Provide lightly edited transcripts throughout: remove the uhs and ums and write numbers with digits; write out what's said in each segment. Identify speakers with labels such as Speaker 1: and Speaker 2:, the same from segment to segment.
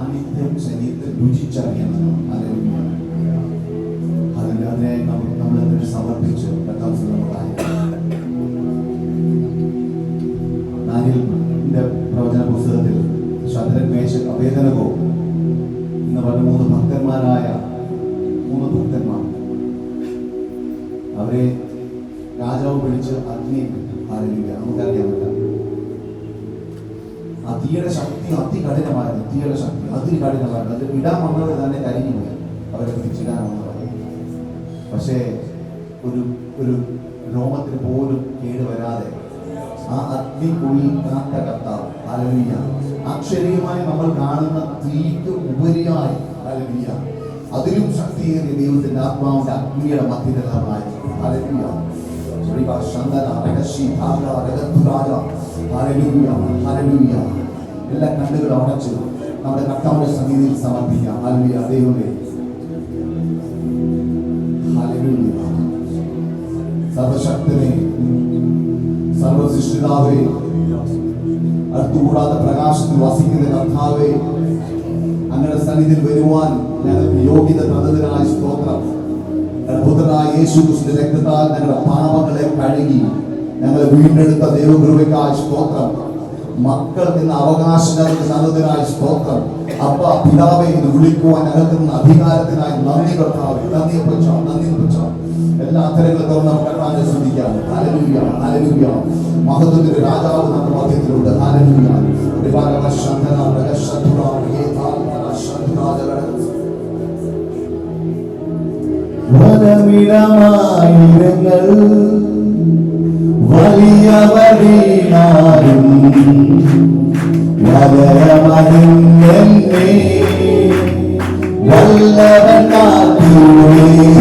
Speaker 1: സാന്നിധ്യം ശരീരത്തിൽ രുചിച്ചറിയണം. അതിനെ നമ്മളെന്തിനു സമർപ്പിച്ച് ദാനിയേലിന്റെ പ്രവചന പുസ്തകത്തിൽ ശദ്രക് മേശക് അബേദ്നെഗോ എന്ന് പറഞ്ഞ മൂന്ന് ഭക്തന്മാർ അവരെ രാജാവ് വിളിച്ച് അഗ്നി നമുക്കറിയാമല്ല. ആ തീയുടെ ശക്തി അതികഠിനമായിരുന്നു. അത് ഇടാൻ വന്നവർ തന്നെ കരിഞ്ഞു പോയി. അവരെ തിരിച്ചിടാൻ വന്നവർ. പക്ഷേ ഒരു രോമത്തിന് പോലും കേടുവരാതെ ആ അഗ്നിക്കുള്ളിൽ കാത്ത കർത്താവ്. ഹല്ലേലൂയ. അക്ഷരീയമായി നമ്മൾ കാണുന്ന തീക്ക് ഉപരിയായി ഹല്ലേലൂയ അതിലും ശക്തിയേറിയ ദൈവത്തിന്റെ ആത്മാവിന്റെ അഗ്നിയുടെ മധ്യത്തിലായി. ഹല്ലേലൂയ. എല്ലാ കണ്ണുകളും അടച്ച് നമ്മുടെ കർത്താവിന്റെ സന്നിധിയിൽ സമർപ്പിക്കാം. ഹല്ലേലൂയ. ദൈവമേ, ഹല്ലേലൂയ. സർവശക്തനെ, സർവസൃഷ്ടിതാവേ, അടുത്തുകൂടാതെ പ്രകാശത്തിൽ വസിക്കുന്ന കർത്താവേ, അങ്ങയുടെ സന്നിധിയിൽ വരുവാൻ ഞങ്ങൾക്ക് യോഗ്യത തന്നതിനായി സ്തോത്രം. പുത്രനായ യേശു ക്രിസ്തുവിന്റെ രക്തത്താൽ ഞങ്ങളുടെ പാപങ്ങളെ കഴുകി ഞങ്ങളെ വീണ്ടെടുത്ത ദൈവകൃപയ്ക്കായി സ്തോത്രം. മക്കൾ എന്ന അവകാശം ഞങ്ങൾക്ക് തന്നതിനായി സ്തോത്രം. അപ്പ പിതാവെ എന്ന് വിളിക്കുവാൻ ഞങ്ങൾക്ക് അധികാരത്തിനായി നന്ദി കർത്താവേ. നന്ദി പച്ച എല്ലാ അത്തരങ്ങളും തുറന്ന് കർത്താവിനെ ശ്രദ്ധിക്കാം. Hallelujah, hallelujah. മഹത്വത്തിന്റെ രാജാവ് നമ്മുടെ മധ്യത്തിലുണ്ട്. ഹല്ലേലൂയ. വനമിടമായിരങ്ങൾ വലിയവരിനാലും വലയമതിന്നെ വല്ലവൻ കാത്തിരുന്നേ.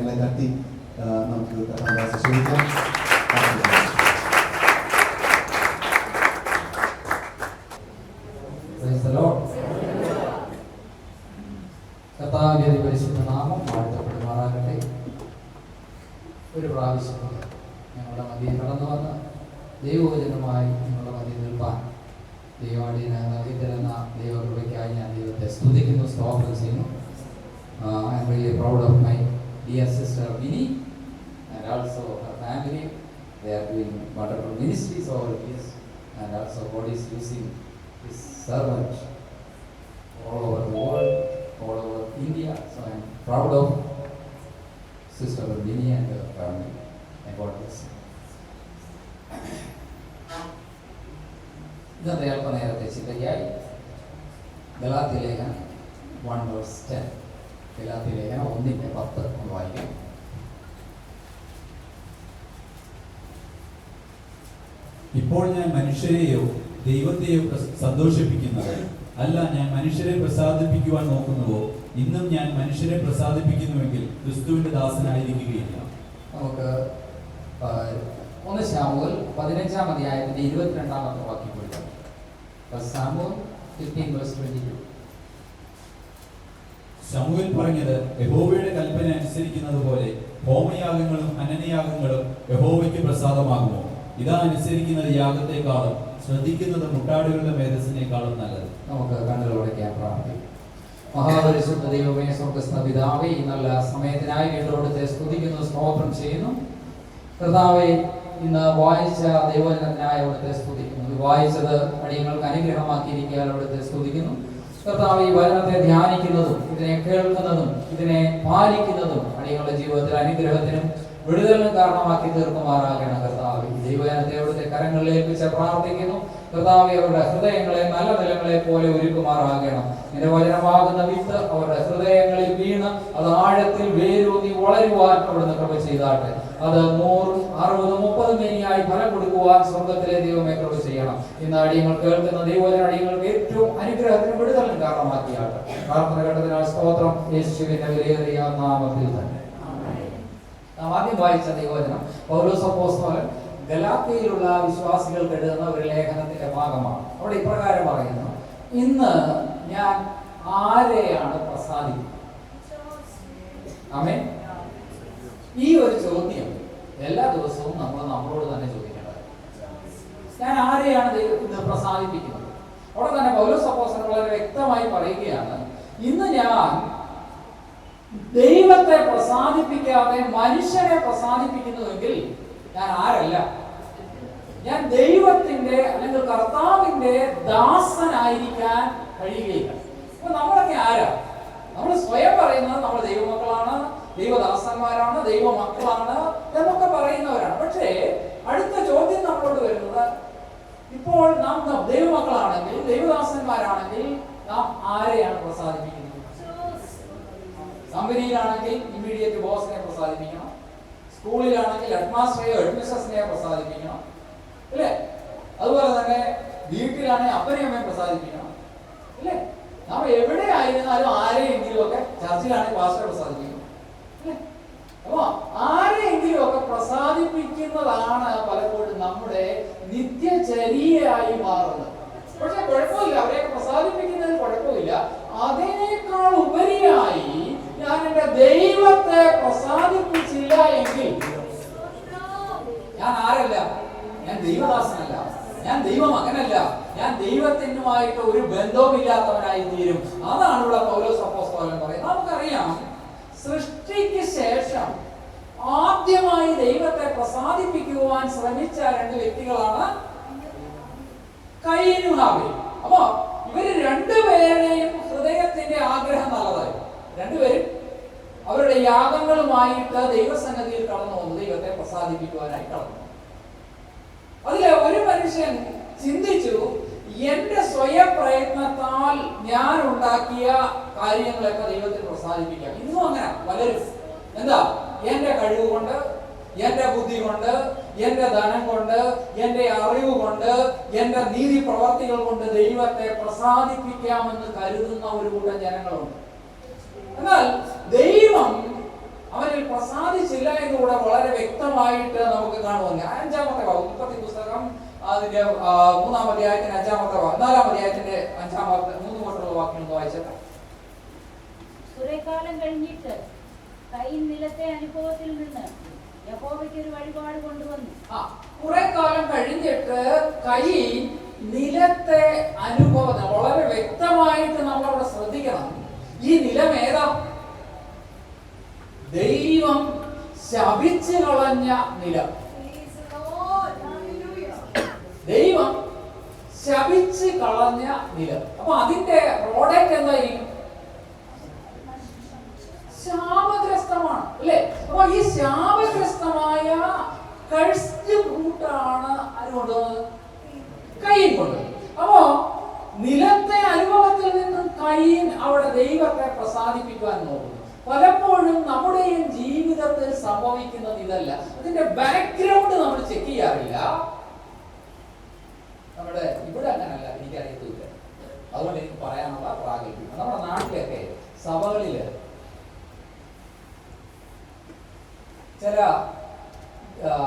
Speaker 1: കരങ്ങളെ തട്ടി നമുക്ക് കർത്താവിനെ ശ്രമിക്കാം.
Speaker 2: കർത്താവിന്റെ പരിശുദ്ധ നാമം വാഴ്ത്തപ്പെടുമാറാകട്ടെ. ഒരു പ്രാവശ്യം ഞങ്ങളുടെ മധ്യയിൽ കടന്നു വന്ന് ദൈവവചനമായി ഞങ്ങളുടെ മധ്യയിൽ നിൽപ്പാൻ ദൈവാടിയെ നൽകിത്തരുന്ന ദൈവകൃപയ്ക്കായി ഞാൻ ദൈവത്തെ സ്തുതിക്കുന്നു, സ്തോത്രം ചെയ്യുന്നു. I am really proud of my dear sister Vinny and also her family. They are doing wonderful ministries over here, and also God is using His servant all over the world, all over India. So I am proud of Sister Vinny and her family. And God bless you. ഇന്നത്തെ അല്പനേരത്തെ ചിന്തയ്ക്കായി ഗലാത്യലേഖനം 1:10. ഗലാത്യലേഖനം 1:10 ഒന്ന് വായിക്കാം.
Speaker 3: ഇപ്പോൾ ഞാൻ മനുഷ്യരെയോ ദൈവത്തെയോ സന്തോഷിപ്പിക്കുന്നത് അല്ല, ഞാൻ മനുഷ്യരെ പ്രസാദിപ്പിക്കുവാൻ നോക്കുന്നുവോ? ഇന്നും ഞാൻ മനുഷ്യരെ പ്രസാദിപ്പിക്കുന്നുവെങ്കിൽ ക്രിസ്തുവിന്റെ ദാസനായിരിക്കുകയില്ല.
Speaker 2: നമുക്ക് 1 ശമൂവേൽ 15-ാം അധ്യായത്തിന്റെ 22-ാമത്തെ വാക്യം പഠിക്കാം. ശമൂവേൽ 15:22.
Speaker 3: ശമൂവേൽ പറഞ്ഞത് യഹോവയുടെ കൽപ്പന അനുസരിക്കുന്നത് പോലെ ഹോമയാഗങ്ങളും ഹനനയാഗങ്ങളും യഹോവയ്ക്ക് പ്രസാദമാകുമോ? ഇതാ അനുസരിക്കുന്നത് യാഗത്തെക്കാളും ശ്രദ്ധിക്കുന്നത് മുട്ടാടുകളുടെ മേധസ്സിനേക്കാളും നല്ലത്.
Speaker 2: നമുക്ക് കണ്ണുകളോടെ പ്രാർത്ഥിക്കാം. മഹാപരിശുദ്ധ ദൈവമേ, സ്വർഗ്ഗസ്ഥ പിതാവേ, ഈ നല്ല സമയത്തിനായി വീണ്ടും അവിടുത്തെ സ്തുതിക്കുന്നു, സ്തോത്രം ചെയ്യുന്നു. കർത്താവേ, ഇന്ന് വായിച്ച ദൈവവചനത്തിനായി അവിടുത്തെ സ്തുതിക്കുന്നു. വായിച്ചത് അടിയങ്ങൾക്ക് അനുഗ്രഹമാക്കിയിരിക്കാൻ അവിടുത്തെ സ്തുതിക്കുന്നു. കർത്താവ്, ഈ വചനത്തെ ധ്യാനിക്കുന്നതും ഇതിനെ കേൾക്കുന്നതും ഇതിനെ പാലിക്കുന്നതും അടിയങ്ങളുടെ ജീവിതത്തിൽ അനുഗ്രഹത്തിനും വിടുതലിനും കാരണമാക്കി തീർക്കുമാറാകണം. കർത്താവ്, ദൈവജനത്തെ അവിടുത്തെ കരങ്ങളിൽ ഏൽപ്പിച്ച് പ്രാർത്ഥിക്കുന്നു. കർത്താവ്, അവരുടെ ഹൃദയങ്ങളെ നല്ല നിലങ്ങളെ പോലെ ഒരുക്കുമാറാകണം. നിന്റെ വചനമാകുന്ന വിത്ത് അവരുടെ ഹൃദയങ്ങളിൽ വീണ് അത് ആഴത്തിൽ വേരൂന്നി വളരുവാൻ അവിടുന്ന് കൃപ ചെയ്താട്ടെ. അത് 100, 60, 30 മേനിയായി ഫലം കൊടുക്കുവാൻ സ്വർഗത്തിലെ ദൈവമേ കൃപ ചെയ്യണം. ഇന്ന് അടിയങ്ങൾ കേൾക്കുന്ന ദൈവവചന അടിയങ്ങൾക്ക് ഏറ്റവും അനുഗ്രഹത്തിനും വിടുതലിനും കാരണമാക്കിയാട്ടെ. പ്രാർത്ഥന ഘട്ടത്തിനാൽ സ്തോത്രം, യേശുവിന്റെ വിലയേറിയ നാമത്തിൽ തന്നെ. നാം ആദ്യം വായിച്ച ദൈവവചനം പൗലോസ് അപ്പോസ്തലൻ ഗലാത്യയിലുള്ള വിശ്വാസികൾക്ക് എഴുതുന്ന ഒരു ലേഖനത്തിന്റെ ഭാഗമാണ്. അവിടെ ഇപ്രകാരം പറയുന്നു: ഇന്ന് ഞാൻ ആരെയാണ് പ്രസാദിക്കുന്നത്? ആമേൻ. ഈ ഒരു ചോദ്യം എല്ലാ ദിവസവും നമ്മൾ നമ്മളോട് തന്നെ ചോദിക്കേണ്ടത്. ഞാൻ ആരെയാണ് ഇന്ന് പ്രസാദിപ്പിക്കുന്നത്? അവിടെ തന്നെ പൗലോസ് അപ്പോസ്തലൻ വളരെ വ്യക്തമായി പറയുകയാണ്, ഇന്ന് ഞാൻ ദൈവത്തെ പ്രസാദിപ്പിക്കാതെ മനുഷ്യനെ പ്രസാദിപ്പിക്കുന്നുവെങ്കിൽ ഞാൻ ആരല്ല? ഞാൻ ദൈവത്തിന്റെ അല്ലെങ്കിൽ കർത്താവിന്റെ ദാസനായിരിക്കാൻ കഴിയുകയില്ല. അപ്പൊ നമ്മളൊക്കെ ആരാ? നമ്മൾ സ്വയം പറയുന്നത് നമ്മൾ ദൈവമക്കളാണ്, ദൈവദാസന്മാരാണ്, ദൈവമക്കളാണ് എന്നൊക്കെ പറയുന്നവരാണ്. പക്ഷേ അടുത്ത ചോദ്യം നമ്മളോട് വരുന്നത്, ഇപ്പോൾ നാം ദൈവമക്കളാണെങ്കിൽ, ദൈവദാസന്മാരാണെങ്കിൽ നാം ആരെയാണ് പ്രസാദിപ്പിക്കുന്നത്? കമ്പനിയിലാണെങ്കിൽ ഇമ്മീഡിയറ്റ് ബോസിനെ പ്രസാദിപ്പിക്കണം, സ്കൂളിലാണെങ്കിൽ ഹെഡ്മാസ്റ്ററെയോ ഹെഡ്മിസ്ട്രസിനെയോ പ്രസാദിപ്പിക്കണം, അല്ലേ? അതുപോലെ തന്നെ വീട്ടിലാണെങ്കിൽ അപ്പനെയും അമ്മയും പ്രസാദിപ്പിക്കണം, അല്ലേ? നാം എവിടെ ആയിരുന്നാലും ആരെയെങ്കിലും ഒക്കെ, ചർച്ചിലാണെങ്കിൽ പാസ്റ്ററെ പ്രസാദിപ്പിക്കണം, അല്ലേ? അപ്പൊ ആരെയെങ്കിലും ഒക്കെ പ്രസാദിപ്പിക്കുന്നതാണ് പലപ്പോഴും നമ്മുടെ നിത്യചര്യയായി മാറുന്നത്. പക്ഷെ കുഴപ്പമില്ല, അവരെയൊക്കെ പ്രസാദിപ്പിക്കുന്നതിൽ കുഴപ്പമില്ല. അതിനേക്കാൾ ഉപരിയായി ഞാൻ എന്റെ ദൈവത്തെ പ്രസാദിപ്പിച്ചില്ല എങ്കിൽ ഞാൻ ആരല്ല? ഞാൻ ദൈവദാസനല്ല, ഞാൻ ദൈവമകനല്ല, ഞാൻ ദൈവത്തിനുമായിട്ട് ഒരു ബന്ധവുമില്ലാത്തവനായി തീരും. അതാണ് ഇവിടെ പൗലോസ് അപ്പോസ്തലൻ പറയുന്നത്. നമുക്കറിയാം, സൃഷ്ടിക്ക് ശേഷം ആദ്യമായി ദൈവത്തെ പ്രസാദിപ്പിക്കുവാൻ ശ്രമിച്ച 2 വ്യക്തികളാണ് കയീനും ഹാബേലും. അപ്പൊ ഇവര് രണ്ടുപേരുടെയും ഹൃദയത്തിന്റെ ആഗ്രഹം നല്ലതായി. രണ്ടുപേരും അവരുടെ യാഗങ്ങളുമായിട്ട് ദൈവസന്നിധിയിൽ കടന്നു വന്നു, ദൈവത്തെ പ്രസാദിപ്പിക്കുവാനായി കടന്നു. അതിലെ ഒരു മനുഷ്യൻ ചിന്തിച്ചു, എന്റെ സ്വയം പ്രയത്നത്താൽ ഞാൻ ഉണ്ടാക്കിയ കാര്യങ്ങളൊക്കെ ദൈവത്തെ പ്രസാദിപ്പിക്കാം. ഇന്നും അങ്ങനെ പലരും എന്താ, എന്റെ കഴിവ് കൊണ്ട്, എന്റെ ബുദ്ധി കൊണ്ട്, എന്റെ ധനം കൊണ്ട്, എന്റെ അറിവ് കൊണ്ട്, എന്റെ നീതി പ്രവർത്തികൾ കൊണ്ട് ദൈവത്തെ പ്രസാദിപ്പിക്കാമെന്ന് കരുതുന്ന ഒരു കൂട്ടം ജനങ്ങളുണ്ട്. എന്നാൽ ദൈവം അവനിൽ പ്രസാദിച്ചില്ല എന്നുകൂടെ വളരെ വ്യക്തമായിട്ട് നമുക്ക് കാണുവാൻ. 5-ാമത്തെ ഭാഗം ഉൽപ്പത്തി പുസ്തകം അതിന്റെ 3-ാം അധ്യായത്തിന്റെ 5-ാമത്തെ ഭാഗം 4-ാം അധ്യായത്തിന്റെ 5-ാമത്തെ 3 തൊട്ടുള്ള വാക്യം ഒന്ന് വായിച്ചേക്കാം.
Speaker 4: കുറേക്കാലം കഴിഞ്ഞിട്ട് കയീൻ നിലത്തെ അനുഭവത്തിൽ നിന്ന് യഹോവയ്ക്ക് ഒരു വഴിപാട് കൊണ്ടുവന്നു.
Speaker 2: കുറെ കാലം കഴിഞ്ഞിട്ട് കയീൻ നിലത്തെ അനുഭവം വളരെ വ്യക്തമായിട്ട് നമ്മളവിടെ ശ്രദ്ധിക്കണം. ഈ നിലം ഏതാ? ദൈവം ശപിച്ചു കളഞ്ഞ നിലം. ദൈവം ശപിച്ച് കളഞ്ഞ നിലം. അപ്പൊ അതിന്റെ പ്രോഡക്റ്റ് എന്തായിരിക്കും? ശാപഗ്രസ്തമാണ് അല്ലെ? അപ്പൊ ഈ ശാപഗ്രസ്തമായ കഴ്സ്ഡ് ഫ്രൂട്ടാണ് ആര് കൊണ്ടുവന്നത്? കയീൻ കൊണ്ടുവന്നത്. അപ്പോ നിലത്തെ അനുഭവത്തിൽ നിന്നും കയീൻ അവിടെ ദൈവത്തെ പ്രസാദിപ്പിക്കുവാൻ നോക്കുന്നു. പലപ്പോഴും നമ്മുടെയും ജീവിതത്തിൽ സംഭവിക്കുന്നത് ഇതല്ല. അതിന്റെ ബാക്ക്ഗ്രൗണ്ട് നമ്മൾ ചെക്ക് ചെയ്യാറില്ല. നമ്മുടെ ഇവിടെ അങ്ങനല്ല, എനിക്കറിയത്തില്ല. അതുകൊണ്ട് എനിക്ക് പറയാനുള്ള പ്രാഗൽഭ്യം. നമ്മുടെ നാട്ടിലൊക്കെ സഭകളില് ചില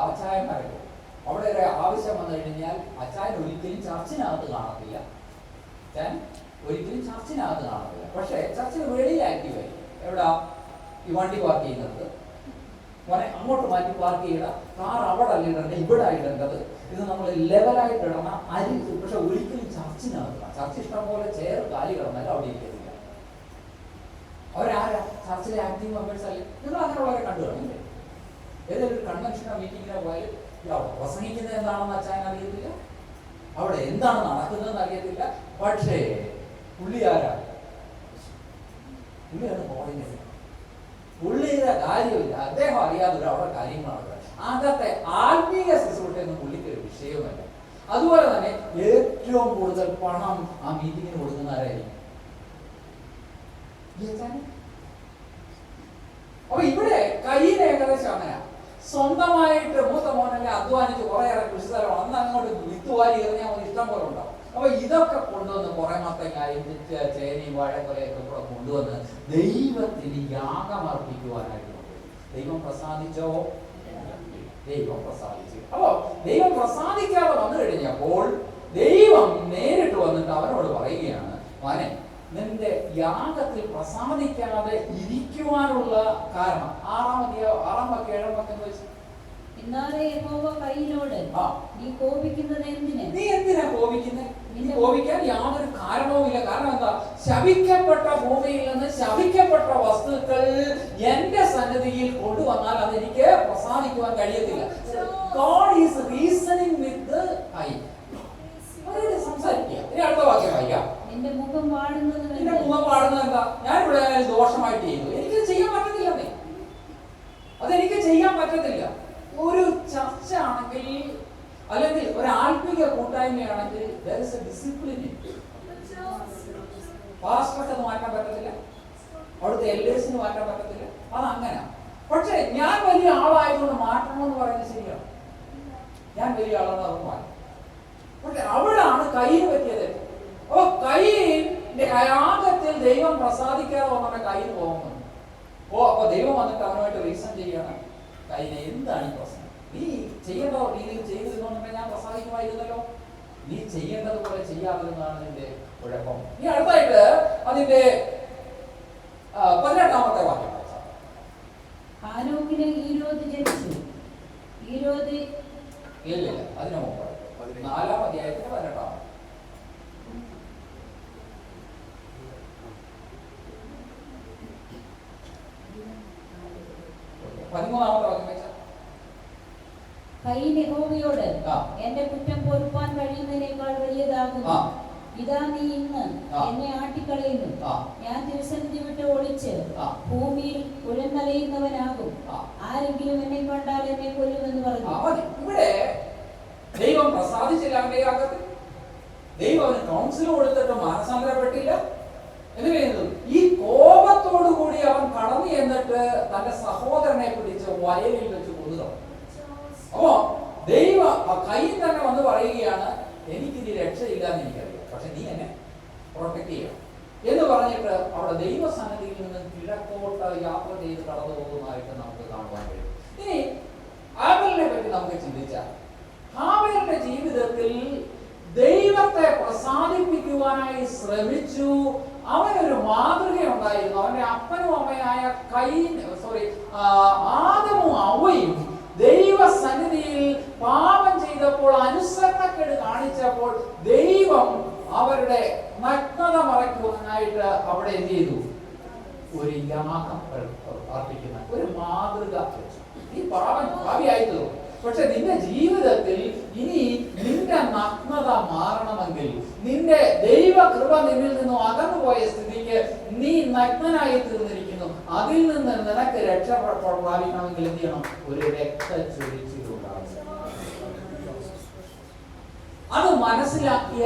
Speaker 2: അച്ചായന്മാരൊക്കെ അവിടെ ഒരു ആവശ്യം വന്നു കഴിഞ്ഞാൽ അച്ചായൻ ഒരിക്കലും ചർച്ചിനകത്ത് കാണത്തില്ല. അച്ചായൻ ഒരിക്കലും ചർച്ചിനകത്ത് കാണത്തില്ല. പക്ഷേ ചർച്ചിന് വെളിയിൽ ആക്റ്റീവായി. എവിടാ? ഈ വണ്ടി പാർക്ക് ചെയ്യുന്നത് മോനെ അങ്ങോട്ട് മാറ്റി പാർക്ക് ചെയ്യണ കാർ അവിടെ അല്ല ഇടേണ്ടത്, ഇവിടെ ഇടേണ്ടത്. ഇത് നമ്മൾ ലെവലായിട്ട് ഇടണം. പക്ഷെ ഒരിക്കലും ചർച്ചിനകത്ത് ചർച്ച് ഇഷ്ടം പോലെ ചെയർ കാലി കിടന്നാലും അവിടെ ഇരിക്കത്തില്ല. അവരാരാ? ചർച്ചിലെ ആക്റ്റീവ് മെമ്പേഴ്സ് അല്ലേ? നിങ്ങൾ അങ്ങനെയുള്ളവരെ കണ്ടു കാണില്ലേ? ഏതൊരു ഒരു കൺവെൻഷനോ മീറ്റിങ്ങിനോ പോയാലും അവിടെ പ്രസംഗിക്കുന്നത് എന്താണെന്ന് അച്ചായൻ അറിയത്തില്ല, അവിടെ എന്താണ് നടക്കുന്നതെന്ന് അറിയത്തില്ല. പക്ഷേ പുള്ളി ആരാ? പുള്ളിയാണ് കോർഡിനേറ്റർ. പുള്ളിയുടെ കാര്യമില്ല, അദ്ദേഹം അറിയാതെ അവിടെ കാര്യങ്ങളാണ്. അകത്തെ ആത്മീയ ശുശ്രൂഷയൊന്നും പുള്ളിക്ക് ഒരു വിഷയവുമല്ല. അതുപോലെ തന്നെ ഏറ്റവും കൂടുതൽ പണം ആ മീറ്റിങ്ങിന് കൊടുക്കുന്ന ആരായിരിക്കും? അപ്പൊ ഇവിടെ കയ്യിൽ ഏകദേശം അങ്ങനെ സ്വന്തമായിട്ട് മൂത്ത മോനല്ലേ അധ്വാനിച്ച് കുറേയേറെ കൃഷി സ്ഥലമാണ്. അന്ന് അങ്ങോട്ട് വിത്തുവാരി എറിഞ്ഞാൽ മതി, ഇഷ്ടം പോലെ ഉണ്ടാവും. അപ്പൊ ഇതൊക്കെ കൊണ്ടുവന്ന് കുറെ മത്തങ്ങായും ചേനയും വാഴക്കൊലയൊക്കെ കൂടെ കൊണ്ടുവന്ന് ദൈവത്തിന് യാഗമർപ്പിക്കുവാനായിട്ട് ദൈവം പ്രസാദിച്ചോ? ദൈവം പ്രസാദിച്ചു. അപ്പോ ദൈവം പ്രസാദിക്കാതെ വന്നു കഴിഞ്ഞപ്പോൾ ദൈവം നേരിട്ട് വന്നിട്ട് അവനോട് പറയുകയാണ്, മോനെ നിന്റെ യാഗത്തിൽ പ്രസാദിക്കാതെ ഇരിക്കുവാനുള്ള കാരണം 6-ാം വാക്യം 7-ാം വാക്യം വെച്ച്
Speaker 4: എന്നാലേ യഹോവ കയീനോട് നീ കോപിക്കുന്നത് എന്തിന്?
Speaker 2: നീ എന്തിനാ കോപിക്കുന്നത്? നീ കോപിക്കാൻ യാതൊരു കാരണവുമില്ല. കാരണം എന്താ? ശപിക്കപ്പെട്ട ഭൂമിയിൽ നിന്ന് ശപിക്കപ്പെട്ട വസ്തുക്കൾ എന്റെ സന്നിധിയിൽ കൊണ്ടുവന്നാൽ അതെനിക്ക് പ്രസാദിക്കുവാൻ കഴിയത്തില്ല. God is reasoning with the eye. അവരോട് സംസാരിക്കുക. ഇനി അടുത്ത വാക്യം വായിക്കാം.
Speaker 4: നിന്റെ മുഖം പാടുന്നത്
Speaker 2: എന്താ? ഞാൻ ഇവിടെ ദോഷമായിട്ട് ചെയ്തു, എനിക്ക് ചെയ്യാൻ പറ്റത്തില്ല. അതെനിക്ക് ചെയ്യാൻ പറ്റത്തില്ല. ഒരു ചർച്ച ആണെങ്കിൽ അല്ലെങ്കിൽ ഒരു ആത്മീയ കൂട്ടായ്മയാണെങ്കിൽ ഡിസിപ്ലിൻ. പാസ്റ്റർക്ക് അത് മാറ്റാൻ പറ്റത്തില്ല, അവിടുത്തെ എൽഡേഴ്സിന് മാറ്റാൻ പറ്റത്തില്ല. അതങ്ങനെ. പക്ഷെ ഞാൻ വലിയ ആളായതുകൊണ്ട് മാറ്റണമെന്ന് പറയുന്നത് ശരിയാണ്. ഞാൻ വലിയ ആളാണ്, അത് മാറ്റും. പക്ഷെ അവിടാണ് കയ്യിൽ പറ്റിയത്. അപ്പൊ കയ്യിന്റെ യാഗത്തിൽ ദൈവം പ്രസാദിക്കാതെ വന്നിട്ട് കയ്യിൽ പോകുന്നു. അപ്പൊ ദൈവം വന്നിട്ട് അവനുമായിട്ട് റീസൺ ചെയ്യണം. കയ്യിനെ എന്താണ് ഈ പ്രശ്നം? നീ ചെയ്യേണ്ട രീതിയിൽ ചെയ്തിരുന്നുണ്ടെങ്കിൽ ഞാൻ പ്രസാദിക്കുമായിരുന്നല്ലോ. നീ ചെയ്യേണ്ടത് പോലെ ചെയ്യാതിരുന്നതാണ് നിന്റെ കുഴപ്പം. ഇനി അടുത്തായിട്ട് അതിന്റെ 18-ാമത്തെ വാക്യം.
Speaker 4: ഹാനോക്കിന് ഈരോദ് ജനിച്ചു. ഈരോദ്
Speaker 2: ഇല്ല, അതിനു മുമ്പ് 4-ാം അധ്യായത്തിന് 18-ാം. 13-ാമത്തെ വാക്യം വെച്ചാൽ
Speaker 4: കയീൻ യഹോവയോട് എന്റെ കുറ്റം പൊറുപ്പാൻ കഴിയുന്നതിനേക്കാൾ വലിയതാകുന്നു. ഇതാ നീ ഇന്ന് എന്നെ ആട്ടിക്കളയുന്നു. ഞാൻ തിരുസന്നിധി വിട്ട് ഒളിച്ച് ഭൂമിയിൽ ഉഴന്നലയുന്നവനാകും. ആരെങ്കിലും എന്നെ കണ്ടാൽ എന്നെ കൊല്ലുമെന്ന് പറഞ്ഞു.
Speaker 2: ഇവിടെ ദൈവം പ്രസാദിച്ചില്ല അവന്റെ യാഗത്തിൽ. ദൈവം അവന് കൗൺസിൽ കൊടുത്തിട്ട് മാനസാന്തരപ്പെട്ടില്ല. എന്ത്? ഈ കോപത്തോടു കൂടി അവൻ കടന്നു എന്നിട്ട് തന്റെ സഹോദരനെ പിടിച്ച് വയലിൽ വെച്ച് കൊല്ലുക. അപ്പോ ദൈവം കയ്യിൽ തന്നെ വന്ന് പറയുകയാണ്, എനിക്കിനി രക്ഷയില്ല എന്ന് എനിക്കറിയാം, പക്ഷെ നീ എന്നെ പ്രൊട്ടക്ട് ചെയ്യണം. എന്ന് പറഞ്ഞിട്ട് അവിടെ ദൈവസന്നിധിയിൽ നിന്ന് കിഴക്കോട്ട് യാത്ര ചെയ്ത് കടന്നു പോകുന്നതായിട്ട് നമുക്ക് കാണുവാൻ കഴിയും. ഇനി ഹാബേലിനെ പറ്റി നമുക്ക് ചിന്തിച്ചാൽ, ഹാബേലിന്റെ ജീവിതത്തിൽ ദൈവത്തെ പ്രസാദിപ്പിക്കുവാനായി ശ്രമിച്ചു. അവനൊരു മാതൃകയുണ്ടായിരുന്നു. അവന്റെ അപ്പനും അമ്മയായ ആദമും അവയും ദൈവസന്നിധിയിൽ പാപം ചെയ്തപ്പോൾ, അനുസരണക്കേട് കാണിച്ചപ്പോൾ ദൈവം അവരുടെ നഗ്നത മറയ്ക്കുവാനായിട്ട് അവിടെ എന്ത് ചെയ്തു? ഒരു യാഗം അർപ്പിക്കുന്ന ഒരു മാതൃക. ഈ ഭാവിയായി തീർന്നു. പക്ഷെ നിന്റെ ജീവിതത്തിൽ ഇനി നിന്റെ നഗ്നത മാറണമെങ്കിൽ, നിന്റെ ദൈവകൃപ നിന്നിൽ നിന്നും അകന്നുപോയ സ്ഥിതിക്ക് നീ നഗ്നനായി തീർന്നിരിക്കുന്നു. അതിൽ നിന്ന് നിനക്ക് രക്ഷ പ്രാപിക്കണമെങ്കിൽ എന്ത് ചെയ്യണം? ഒരു രക്തച്ചൊരിച്ചിലുണ്ടാകും. അത് മനസ്സിലാക്കിയ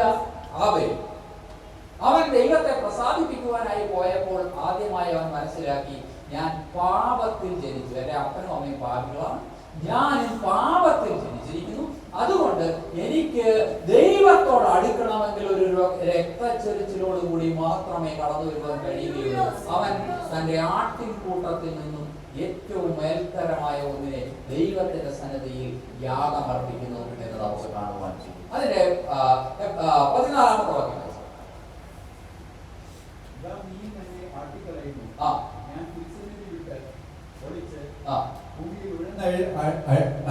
Speaker 2: അവൻ ദൈവത്തെ പ്രസാദിപ്പിക്കുവാനായി പോയപ്പോൾ ആദ്യമായി അവൻ മനസ്സിലാക്കി, ഞാൻ പാപത്തിൽ ജനിച്ചു, എന്റെ അപ്പനും അമ്മയും പാപികളാണ്, ഞാനും പാപത്തിൽ ജനിച്ചിരിക്കുന്നു. അതുകൊണ്ട് എനിക്ക് ദൈവത്തോട് അടുക്കണമെങ്കിൽ ഒരു രക്തച്ചൊരിച്ചിലോടുകൂടി മാത്രമേ കടന്നു വരുവാൻ കഴിയുകയുള്ളൂ. അവൻ തന്റെ ആട്ടിൻകൂട്ടത്തിൽ നിന്നും ഏറ്റവും മേൽത്തരമായ ഒന്നിനെ ദൈവത്തിന്റെ സന്നിധിയിൽ യാഗമർപ്പിക്കുന്നു എന്ന് നമുക്ക് കാണുവാൻ ചെയ്യും. അതിന്റെ 14-ാമത്തെ വാക്യം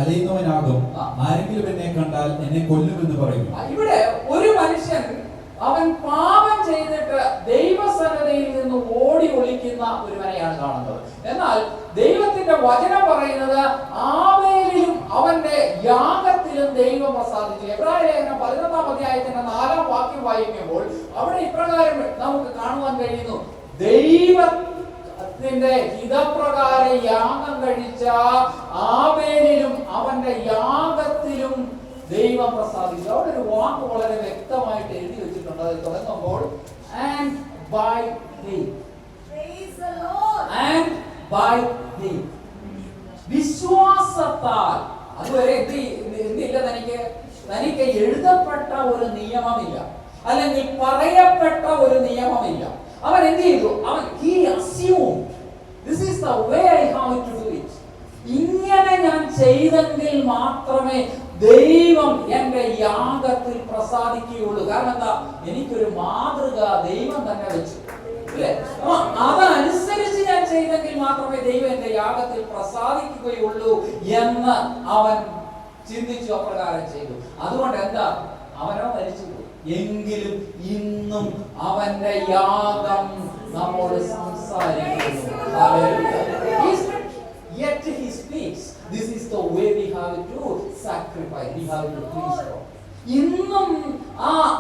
Speaker 3: അലയുന്നവനാകും, ആരെങ്കിലും എന്നെ കണ്ടാൽ എന്നെ കൊല്ലുമെന്ന് പറയുന്നു.
Speaker 2: ഇവിടെ ഒരു മനുഷ്യൻ അവൻ പാപം ചെയ്തിട്ട് ദൈവസന്നിധിയിൽ നിന്ന് ഓടി ഒളിക്കുന്ന ഒരുവനെയാണ് കാണുന്നത്. എന്നാൽ ദൈവത്തിന്റെ വചനം പറയുന്നത് ആബേലിലും അവന്റെ യാഗത്തിലും ദൈവം പ്രസാദിച്ചു. എബ്രായലേഖനം 11-ാം അധ്യായത്തിന്റെ 4-ാം വാക്യം വായിക്കുമ്പോൾ അവിടെ ഇപ്രകാരം നമുക്ക് കാണുവാൻ കഴിയുന്നു, ദൈവത്തിന്റെ ഹിതപ്രകാരം യാഗം കഴിച്ച ആബേലിലും അവന്റെ യാഗത്തിലും ദൈവം പ്രസാദിച്ചു. അവിടെ ഒരു വാക്ക് വളരെ വ്യക്തമായിട്ട് എഴുതി വെച്ചിട്ടുണ്ട്. അത് തുടങ്ങുമ്പോൾ and by faith. Praise the Lord. And by faith. വിശ്വാസത്താൽ. അതുവരെ എന്തില്ല, തനിക്ക് എഴുതപ്പെട്ട ഒരു നിയമമില്ല, അല്ലെങ്കിൽ പറയപ്പെട്ട ഒരു നിയമമില്ല. അവൻ എന്ത് ചെയ്തു? he assumed this is the way I have to do it. ഇങ്ങനെ ഞാൻ ചെയ്തെങ്കിൽ മാത്രമേ ദൈവം എന്റെ യാഗത്തിൽ പ്രസാദിക്കുകയുള്ളൂ. കാരണം എന്താ? എനിക്കൊരു മാതൃക ദൈവം തന്നെ വെച്ചു, അല്ലേ? അതനുസരിച്ച് ഞാൻ ചെയ്തെങ്കിൽ മാത്രമേ ദൈവം എന്റെ യാഗത്തിൽ പ്രസാദിക്കുകയുള്ളൂ എന്ന് അവൻ ചിന്തിച്ചു, അപ്രകാരം ചെയ്തു. അതുകൊണ്ട് എന്താ? അവനോ മരിച്ചുപോയി, എങ്കിലും ഇന്നും അവന്റെ യാഗം നമ്മോട് സംസാരിക്കുന്നു. Yet he speaks. This is the way we have to sacrifice. We have to please God. ഇന്നും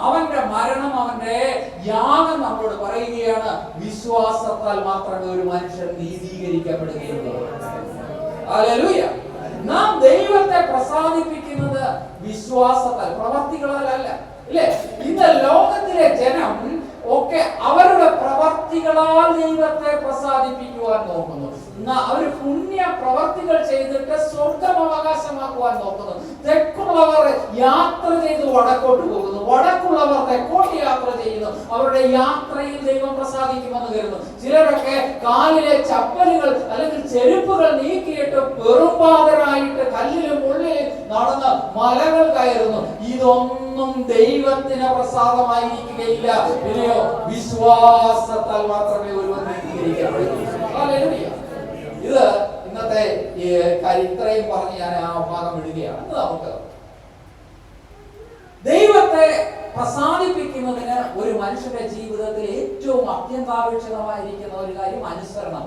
Speaker 2: അവന്റെ മരണം, അവന്റെ യാഗം നമ്മോട് പറയുകയാണ്, വിശ്വാസത്താൽ മാത്രമേ ഒരു മനുഷ്യൻ നീതീകരിക്കപ്പെടുകയുള്ളൂ. ഹല്ലേലൂയ. നാം ദൈവത്തെ പ്രസാദിപ്പിക്കുന്നത് വിശ്വാസത്താൽ, പ്രവർത്തികളാലല്ല, ഇല്ലേ? ഇന്ന് ലോകത്തിലെ ജനം ഒക്കെ അവരുടെ പ്രവർത്തികളാൽ ദൈവത്തെ പ്രസാദിപ്പിക്കുവാൻ നോക്കുന്നു. അവര് പുണ്യ പ്രവർത്തികൾ ചെയ്തിട്ട് സ്വർഗം അവകാശമാക്കുവാൻ നോക്കുന്നു. തെക്കുള്ളവർ യാത്ര ചെയ്ത് വടക്കോട്ട് പോകുന്നു, വടക്കുള്ളവർ തെക്കോട്ട് യാത്ര ചെയ്യുന്നു. അവരുടെ യാത്രയിൽ ദൈവം പ്രസാദിക്കുമെന്ന് കരുതുന്നു. ചിലരൊക്കെ കാലിലെ ചപ്പലുകൾ അല്ലെങ്കിൽ ചെരുപ്പുകൾ നീക്കിയിട്ട് പെറുമ്പാതരായിട്ട് കല്ലിലും മുള്ളിലും നടന്ന് മലകൾ കയറുന്നു. ഇതൊന്നും ദൈവത്തിന് പ്രസാദമായിരിക്കുകയില്ല. പിന്നെയോ വിശ്വാസത്താൽ മാത്രമേ ഒരുവൻ നീതീകരിക്കപ്പെടുകയുള്ളൂ. ഹല്ലേലൂയ. ഇത് ഇന്നത്തെ ഇത്രയും പറഞ്ഞ് ഞാൻ ആ ഭാഗം വിടുകയാണ്. നമുക്ക് ദൈവത്തെ പ്രസാദിപ്പിക്കുന്നതിന് ഒരു മനുഷ്യന്റെ ജീവിതത്തിൽ ഏറ്റവും അത്യന്താപേക്ഷിതമായിരിക്കുന്ന ഒരു കാര്യം അനുസരണം.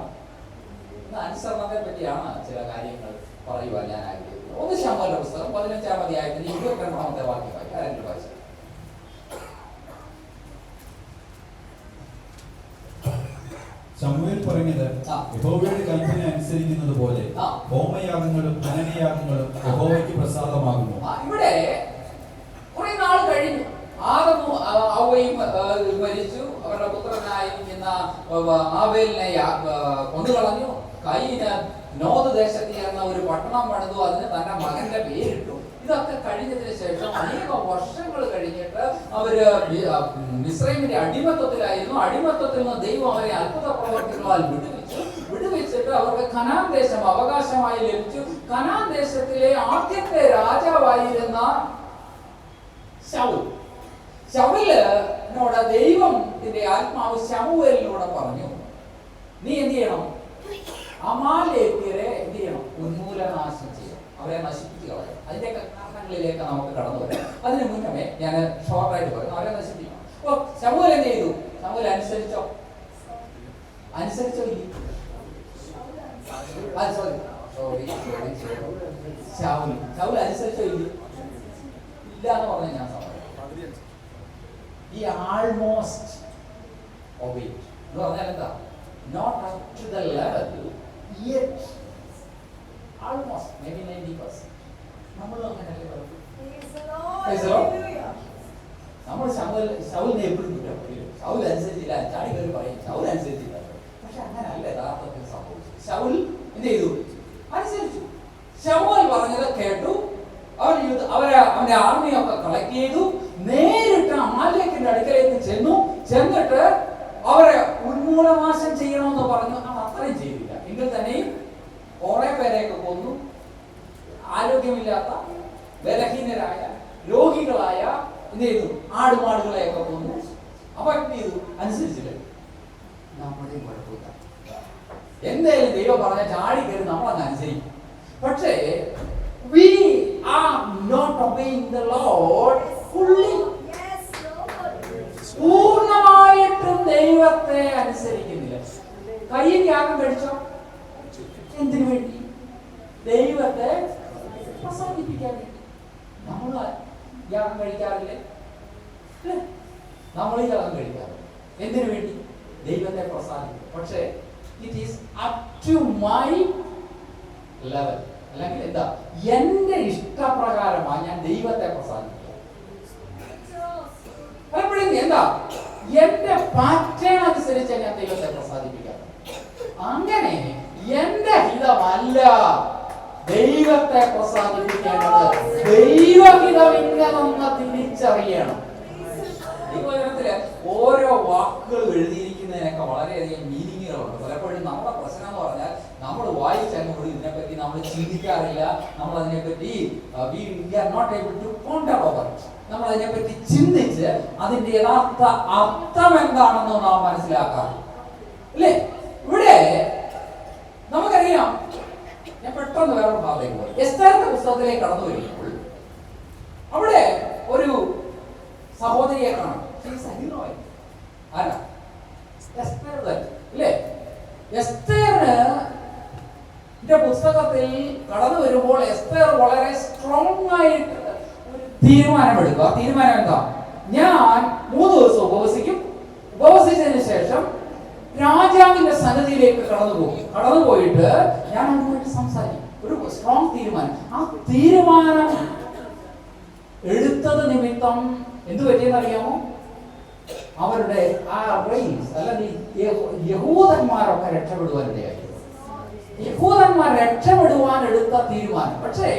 Speaker 2: അനുസരണത്തെ പറ്റിയാണ് ചില കാര്യങ്ങൾ പറയുവാൻ ഞാൻ ആഗ്രഹിക്കുന്നത്. 1 ശമൂവേലിന്റെ പുസ്തകം 15-ാം അധ്യായത്തിന്റെ 22-ാമത്തെ വാക്യം ആരെങ്കിലും വായിച്ചു.
Speaker 3: ശമൂവേൽ പറഞ്ഞത്, യഹോവയുടെ കൽപ്പന അനുസരിക്കുന്നത് പോലെ ഹോമയാഗങ്ങളും ഹനനയാഗങ്ങളും യഹോവയ്ക്ക് പ്രസാദമാകുന്നു.
Speaker 2: ഇവിടെ കുറെ നാൾ കഴിഞ്ഞു, ആദമും ഹവ്വയും മരിച്ചു. അവരുടെ പുത്രനായിരിക്കുന്ന ആബേലിനെ കൊന്നുകളഞ്ഞു. കയീന് നോദ് ദേശത്ത് എന്ന ഒരു പട്ടണം പണിതു, അതിന് തന്റെ മകന്റെ പേരിട്ടു. ഇതൊക്കെ കഴിഞ്ഞതിന് ശേഷം അനേക വർഷങ്ങൾ കഴിഞ്ഞിട്ട് അവര് മിസ്രൈമിന്റെ അടിമത്തത്തിലായിരുന്നു. അടിമത്തത്തിൽ നിന്ന് ദൈവം അവരെ അത്ഭുത പ്രവർത്തികളാൽ വിടുവിച്ചിട്ട് അവർക്ക് കനാൻ ദേശം അവകാശമായി ലഭിച്ചു. കനാൻ ദേശത്തിലെ ആദ്യത്തെ രാജാവായിരുന്ന ശൗലിനോട് ദൈവത്തിന്റെ ആത്മാവ് ശമൂവേലിനോട് പറഞ്ഞു, നീ എന്ത് ചെയ്യണം? അമാലേക്യരെ എന്ത് ചെയ്യണം? ഉന്മൂലനാശം ചെയ്യണം, അവരെ നശിപ്പിച്ചു കളയണം. അതിന്റെയൊക്കെ കാരണങ്ങളിലേക്ക് നമുക്ക് കടന്നു വരാം. അതിന് മുന്നമേ ഞാൻ ഷോർട്ടായിട്ട് പറയും, അവരെ നശിപ്പിക്കണം. അപ്പൊ ശമൂവേൽ എന്ത് ചെയ്തു? ശമൂവേൽ അനുസരിച്ചോ? അനുസരിച്ചോ? ശൗൽ അനുസരിച്ചോ? ഇല്ല എന്ന് പറഞ്ഞ ഞാൻ സമ്മതിക്കും. ഈ ആൾമോസ്റ്റ് ഒബീഡ് എന്ന് പറഞ്ഞാൽ എന്താ? Not up to the level, yet almost, maybe 90%. നമ്മൾ അങ്ങനെയല്ലേ പറയും. നമ്മൾ ശൗലിനെ എപ്പോഴും കുറ്റം പറയും. ശൗൽ അനുസരിച്ചില്ല, ചാടി കയറി പറയും ശൗൽ അനുസരിച്ചില്ല. പക്ഷെ അങ്ങനെയല്ല യഥാർത്ഥത്തിൽ സംഭവിച്ചു. ശൗൽ എന്ത് ചെയ്തു? അനുസരിച്ചു. ശമൂവേൽ പറഞ്ഞത് കേട്ടു. അവന്റെ ആർമിയൊക്കെ കളക്ട് ചെയ്തു. നേരിട്ട് അമാലേക്കിന്റെ അടുക്കലേക്ക് ചെന്നിട്ട് അവരെ ഉന്മൂലനാശം ചെയ്യണമെന്ന് പറഞ്ഞു. അത് അത്രയും ചെയ്തില്ല. എങ്കിൽ തന്നെയും കുറെ പേരെയൊക്കെ കൊന്നു. ആരോഗ്യമില്ലാത്ത, ബലഹീനരായ, രോഗികളായ എന്ത് ചെയ്തു? ആടുമാടുകളെയൊക്കെ കൊന്നു. അപ്പൊ എന്ത് ചെയ്തു? അനുസരിച്ചില്ല. നമ്മുടെയും കുഴപ്പമില്ല. എന്തായാലും ദൈവം പറഞ്ഞ ചാടി കയറി നമ്മളങ്ങ് അനുസരിക്കും. പക്ഷേ we are not obeying the Lord fully. പൂർണ്ണമായിട്ടും ദൈവത്തെ അനുസരിക്കുന്നില്ല. കയ്യിൽ യാഗം കഴിച്ചോ? എന്തിനു വേണ്ടി? ദൈവത്തെ പ്രസാദിപ്പിക്കാൻ വേണ്ടി. നമ്മൾ യാഗം കഴിക്കാറില്ലേ? നമ്മൾ യാഗം കഴിക്കാറില്ല. എന്തിനു വേണ്ടി? ദൈവത്തെ പ്രസാദിപ്പിക്കും. പക്ഷേ it is up to my level. അല്ലെങ്കിൽ എന്താ? എന്റെ ഇഷ്ടപ്രകാരമാണ് ഞാൻ ദൈവത്തെ പ്രസാദിക്കുക. പലപ്പോഴും എന്താ? എന്റെ പാറ്റേൺ അനുസരിച്ച് ഞാൻ ദൈവത്തെ പ്രസാദിപ്പിക്കാം. അങ്ങനെ എന്റെ ഹിതമല്ല ദൈവത്തെ പ്രസാദിപ്പിക്കേണ്ടത്. ദൈവഹിതം ഇന്നതെന്ന് തിരിച്ചറിയണം. ദൈവവചനത്തില് ഓരോ വാക്കുകൾ എഴുതിയിരിക്കുന്നതിനൊക്കെ വളരെയധികം മീനിങ്ങുകളുണ്ട്. പലപ്പോഴും നമ്മുടെ പ്രശ്നം എന്ന് പറഞ്ഞാൽ നമ്മൾ വായിച്ചങ്ങോട്ട് ഇതിനെപ്പറ്റി നമ്മൾ ചിന്തിക്കാറില്ല. നമ്മൾ അതിനെപ്പറ്റി നമ്മൾ അതിനെപ്പറ്റി ചിന്തിച്ച് അതിന്റെ യഥാർത്ഥ അർത്ഥം എന്താണെന്ന് നാം മനസ്സിലാക്കാം. അല്ലേ? ഇവിടെ നമുക്കറിയാം. ഞാൻ പെട്ടെന്ന് വേറൊരു ഭാഗത്തേക്ക് പോയി. എസ്തേറിന്റെ പുസ്തകത്തിലേക്ക് കടന്നു വരുമ്പോൾ അവിടെ ഒരു സഹോദരിയെ കാണാം. ആരാ? എസ്തേർ തന്നെ. അല്ലേ? എസ്തേറിന്റെ പുസ്തകത്തിൽ കടന്നു വരുമ്പോൾ എസ്തേർ വളരെ സ്ട്രോങ് ആയിട്ട് ഒരു തീരുമാനമെടുക്കുക. തീരുമാനം എന്താ? ഞാൻ 3 ദിവസം ഉപവസിക്കും. ഉപവസിച്ചതിന് ശേഷം രാജാവിന്റെ സന്നിധിയിലേക്ക് കടന്നു പോയിട്ട് ഞാൻ അതുമായിട്ട് സംസാരിക്കും. ഒരു സ്ട്രോങ് തീരുമാനം. ആ തീരുമാനം എടുത്തത് നിമിത്തം എന്ത് പറ്റിയെന്ന് അറിയാമോ? അവരുടെ ആ റേസ് അല്ലെങ്കിൽ യഹൂദന്മാരൊക്കെ രക്ഷപ്പെടുവാനിടയായി. യഹൂദന്മാർ രക്ഷപ്പെടുവാൻ എടുത്ത തീരുമാനം. പക്ഷേ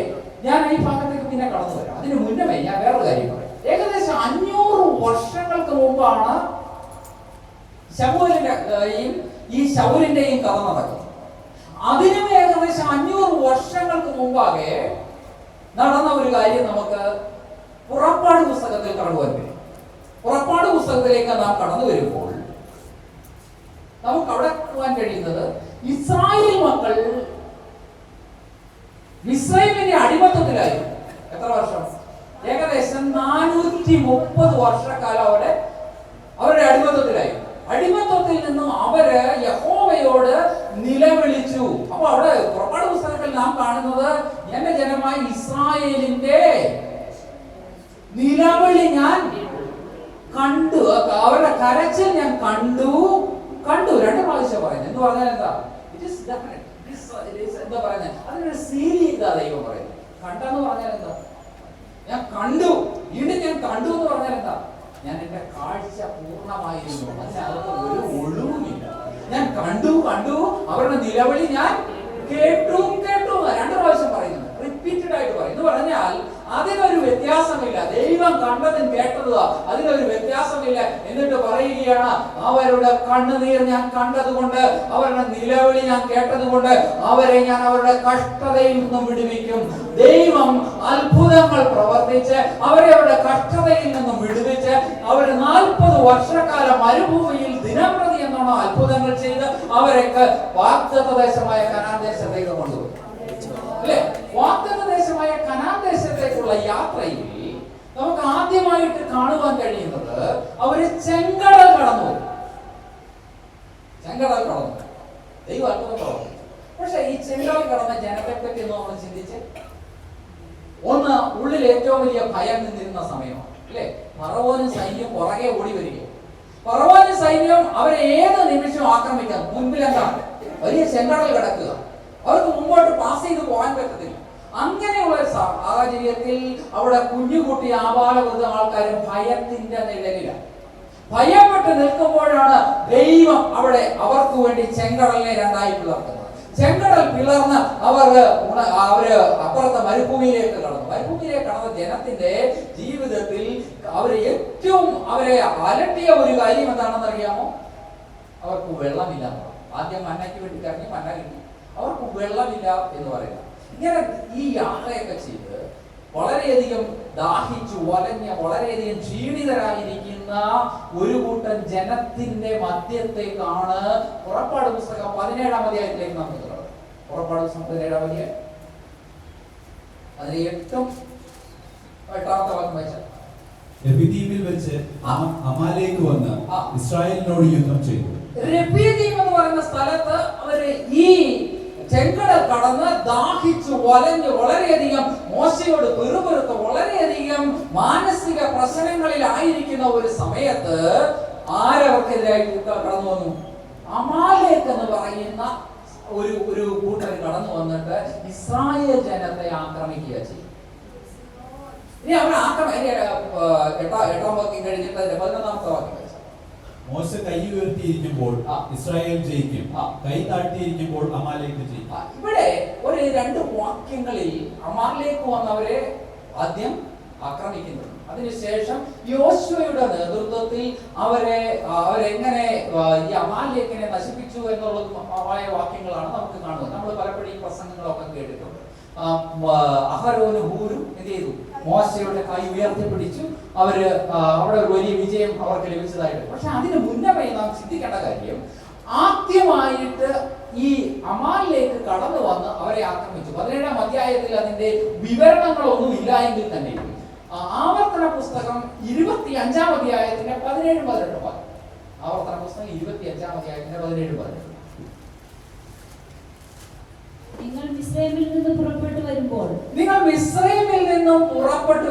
Speaker 2: ഞാൻ ഈ ഭാഗത്തേക്ക് പിന്നെ കടന്നു വരാം. അതിന് മുന്നമേ ഞാൻ വേറൊരു കാര്യം പറയാം. ഏകദേശം 500 വർഷങ്ങൾക്ക് മുമ്പാണ് ഈ ശൗലിന്റെയും കഥ നടക്കുന്നത്. അതിനും ഏകദേശം 500 വർഷങ്ങൾക്ക് മുമ്പാകെ നടന്ന ഒരു കാര്യം നമുക്ക് പുറപ്പാട് പുസ്തകത്തിൽ കടന്നുവരാൻ കഴിയും. പുറപ്പാട് പുസ്തകത്തിലേക്ക് നാം കടന്നു വരുമ്പോൾ നമുക്ക് അവിടെ പോകാൻ കഴിയുന്നത് ഇസ്രായേൽ മക്കൾ മിസ്രൈമിന്റെ അടിമത്തത്തിലായിരുന്നു. എത്ര വർഷം? ഏകദേശം 430 വർഷക്കാലം അവരുടെ അടിമത്തത്തിലായിരുന്നു. അടിമത്തത്തിൽ നിന്നും അവര് യഹോവയോട് നിലവിളിച്ചു. അപ്പൊ അവിടെ പുറപ്പാട് പുസ്തകത്തിൽ നാം കാണുന്നത് എന്റെ ജനമായ ഇസ്രായേലിന്റെ നിലവിളി ഞാൻ കണ്ടു, അവരുടെ കരച്ചിൽ ഞാൻ കണ്ടു. 2 പ്രാവശ്യം പറയുന്നത്. എന്ന് പറഞ്ഞാൽ എന്താ? എന്താ പറയുന്നത്? അതിനൊരു സീൽ ചെയ്താ ദൈവം പറയുന്നത്. കണ്ടെന്ന് പറഞ്ഞാൽ എന്താ? ഞാൻ കണ്ടു. വീണ്ടും ഞാൻ കണ്ടു എന്ന് പറഞ്ഞാൽ എന്താ? ഞാൻ എന്റെ കാഴ്ച പൂർണ്ണമായിരുന്നു. അതിനകത്ത് ഒരു ഒഴിവുമില്ല. ഞാൻ കണ്ടു അവരുടെ നിലവിളി ഞാൻ കേട്ടു 2 പ്രാവശ്യം പറയുന്നുണ്ട്. റിപ്പീറ്റഡ് ആയിട്ട് പറയും. എന്ന് പറഞ്ഞാൽ അതിനൊരു വ്യത്യാസമില്ല. ദൈവം കണ്ടതും കേട്ടതും അതിനൊരു വ്യത്യാസമില്ല. എന്നിട്ട് പറയുകയാണ്, അവരുടെ കണ്ണുനീർ ഞാൻ കണ്ടതുകൊണ്ട്, അവരുടെ നിലവിളി ഞാൻ കേട്ടതുകൊണ്ട് അവരെ ഞാൻ അവരുടെ കഷ്ടതയിൽ നിന്നും വിടുവിക്കും. ദൈവം അത്ഭുതങ്ങൾ പ്രവർത്തിച്ച് അവരെ അവരുടെ കഷ്ടതയിൽ നിന്നും വിടുവിച്ച് അവർ 40 വർഷക്കാലം മരുഭൂമിയിൽ ദിനംപ്രതി എന്നോണം അത്ഭുതങ്ങൾ ചെയ്ത് അവരൊക്കെ വാഗ്ദത്ത ദേശമായ കനാൻ ദേശത്തേക്ക് കൊണ്ടുപോയി. അല്ലെ? വാഗ്ദത്ത ദേശമായ കനാൻ ദേശത്തേക്കുള്ള യാത്രയിൽ നമുക്ക് ആദ്യമായിട്ട് കാണുവാൻ കഴിയുന്നത് അവര് ചെങ്കടൽ കടന്നു. ചെങ്കടൽ കടന്നു. ദൈവം അത്ഭുതം പ്രവർത്തിച്ചു. പക്ഷെ ഈ ചെങ്കടൽ കടന്ന ജനത്തെ പറ്റി നമ്മൾ ചിന്തിച്ച്, ഒന്ന്, ഉള്ളിൽ ഏറ്റവും വലിയ ഭയം നിന്നിരുന്ന സമയമാണ്. അല്ലെ? ഫറവോനും സൈന്യം പുറകെ ഓടി വരിക. ഫറവോനും സൈന്യം അവരെ ഏത് നിമിഷവും ആക്രമിക്കാം. മുൻപിൽ എന്താണ്? വലിയ ചെങ്കടൽ കിടക്കുക. അവർക്ക് മുമ്പോട്ട് പാസ് ചെയ്ത് പോകാൻ പറ്റത്തില്ല. അങ്ങനെയുള്ള സാഹചര്യത്തിൽ അവിടെ കുഞ്ഞുകുട്ടി ആബാലവൃദ്ധ ആൾക്കാരും ഭയത്തിന്റെ നിഴലിലാണ്. ഭയപ്പെട്ട് നിൽക്കുമ്പോഴാണ് ദൈവം അവിടെ അവർക്ക് വേണ്ടി ചെങ്കടലിനെ രണ്ടായി പിളർക്കുന്നത്. ചെങ്കടൽ പിളർന്ന് അവര് അപ്പുറത്തെ മരുഭൂമിയിലേക്ക് കടന്നു. മരുഭൂമിയിലേക്ക് കടന്ന ജനത്തിന്റെ ജീവിതത്തിൽ ഏറ്റവും അവരെ അലട്ടിയ ഒരു കാര്യം എന്താണെന്ന് അറിയാമോ? അവർക്ക് വെള്ളമില്ല. ആദ്യം മന്നയ്ക്ക് വേണ്ടി കറങ്ങി, മന്ന കിട്ടി. അവർക്ക് വെള്ളമില്ല എന്ന് പറയുക. ഇങ്ങനെ ഈ യാത്രയൊക്കെ ചെയ്ത് വളരെയധികം ദാഹിച്ചു വലഞ്ഞ, വളരെയധികം ക്ഷീണിതരായിരിക്കുന്ന ഒരു കൂട്ടം ജനത്തിന്റെ മധ്യത്തേക്കാണ് പുറപ്പാട് പുസ്തകം 17-ാം അധ്യായത്തിലേക്ക് നമുക്ക് തുടങ്ങും. പുറപ്പാട് പുസ്തകം 17-ാം അധ്യായം അതിന് 8-ാമത്തെ വാക്യം വായിച്ചാൽ,
Speaker 3: രഫീദീമിൽ വെച്ച് അമാലേക്ക് വന്ന് ഇസ്രായേലിനോട് യുദ്ധം ചെയ്തു.
Speaker 2: രഫീദീം എന്ന് പറയുന്ന സ്ഥലത്ത് അവര് ഈ ചെങ്കടൽ കടന്ന് ദാഹിച്ചു വലഞ്ഞ് വളരെയധികം മോശയോട് പിറുപിറുത്ത് വളരെയധികം മാനസിക പ്രശ്നങ്ങളിലായിരിക്കുന്ന ഒരു സമയത്ത് ആരവർക്കെതിരായിട്ട് കടന്നു വന്നു? അമാലേക്ക് എന്ന് പറയുന്ന ഒരു കൂട്ടർ കടന്നു വന്നിട്ട് ഇസ്രായേൽ ജനത്തെ ആക്രമിക്കുക ചെയ്യും. ഇനി അവർ എട്ടാം വാക്യം കഴിഞ്ഞിട്ട് 11-ാമത്തെ വാക്യം.
Speaker 3: മോശ കൈ ഉയർത്തിയിരിക്കുമ്പോൾ ഇസ്രായേൽ ജയിക്കും, കൈ താഴ്ത്തിയിരിക്കുമ്പോൾ അമാലേക്ക് ജയിക്കും.
Speaker 2: ഇവിടെ ഒരു 2 വാക്യങ്ങളിൽ അമാലേക്ക് വന്നവരെ ആദ്യം ആക്രമിക്കുന്നു. അതിനുശേഷം യോശുവയുടെ നേതൃത്വത്തിൽ അവരെങ്ങനെ ഈ അമാലേക്കിനെ നശിപ്പിച്ചു എന്നുള്ളതുമായ വാക്യങ്ങളാണ് നമുക്ക് കാണുന്നത്. നമ്മൾ പലപ്പോഴും ഈ പ്രസംഗങ്ങളൊക്കെ കേട്ടിട്ടുണ്ട്. അഹരോനും ഹൂരും എന്ത് ചെയ്തു? മോശയുടെ കൈ ഉയർത്തിപ്പിടിച്ചു. അവിടെ ഒരു വലിയ വിജയം അവർക്ക് ലഭിച്ചതായിട്ട്. പക്ഷെ അതിന് മുന്നമേ നാം ചിന്തിക്കേണ്ട കാര്യം, ആദ്യമായിട്ട് ഈ അമാലിലേക്ക് കടന്നു വന്ന് അവരെ ആക്രമിച്ചു. 17-ാം അധ്യായത്തിൽ അതിന്റെ വിവരണങ്ങളൊന്നും ഇല്ല എങ്കിൽ തന്നെ ആവർത്തന പുസ്തകം 25-ാം അധ്യായത്തിന്റെ 17-18. ആവർത്തന പുസ്തകം 25-ാം അധ്യായത്തിന്റെ 17-18.
Speaker 4: നിങ്ങൾ മിസ്രൈമിൽ നിന്ന് പുറപ്പെട്ടു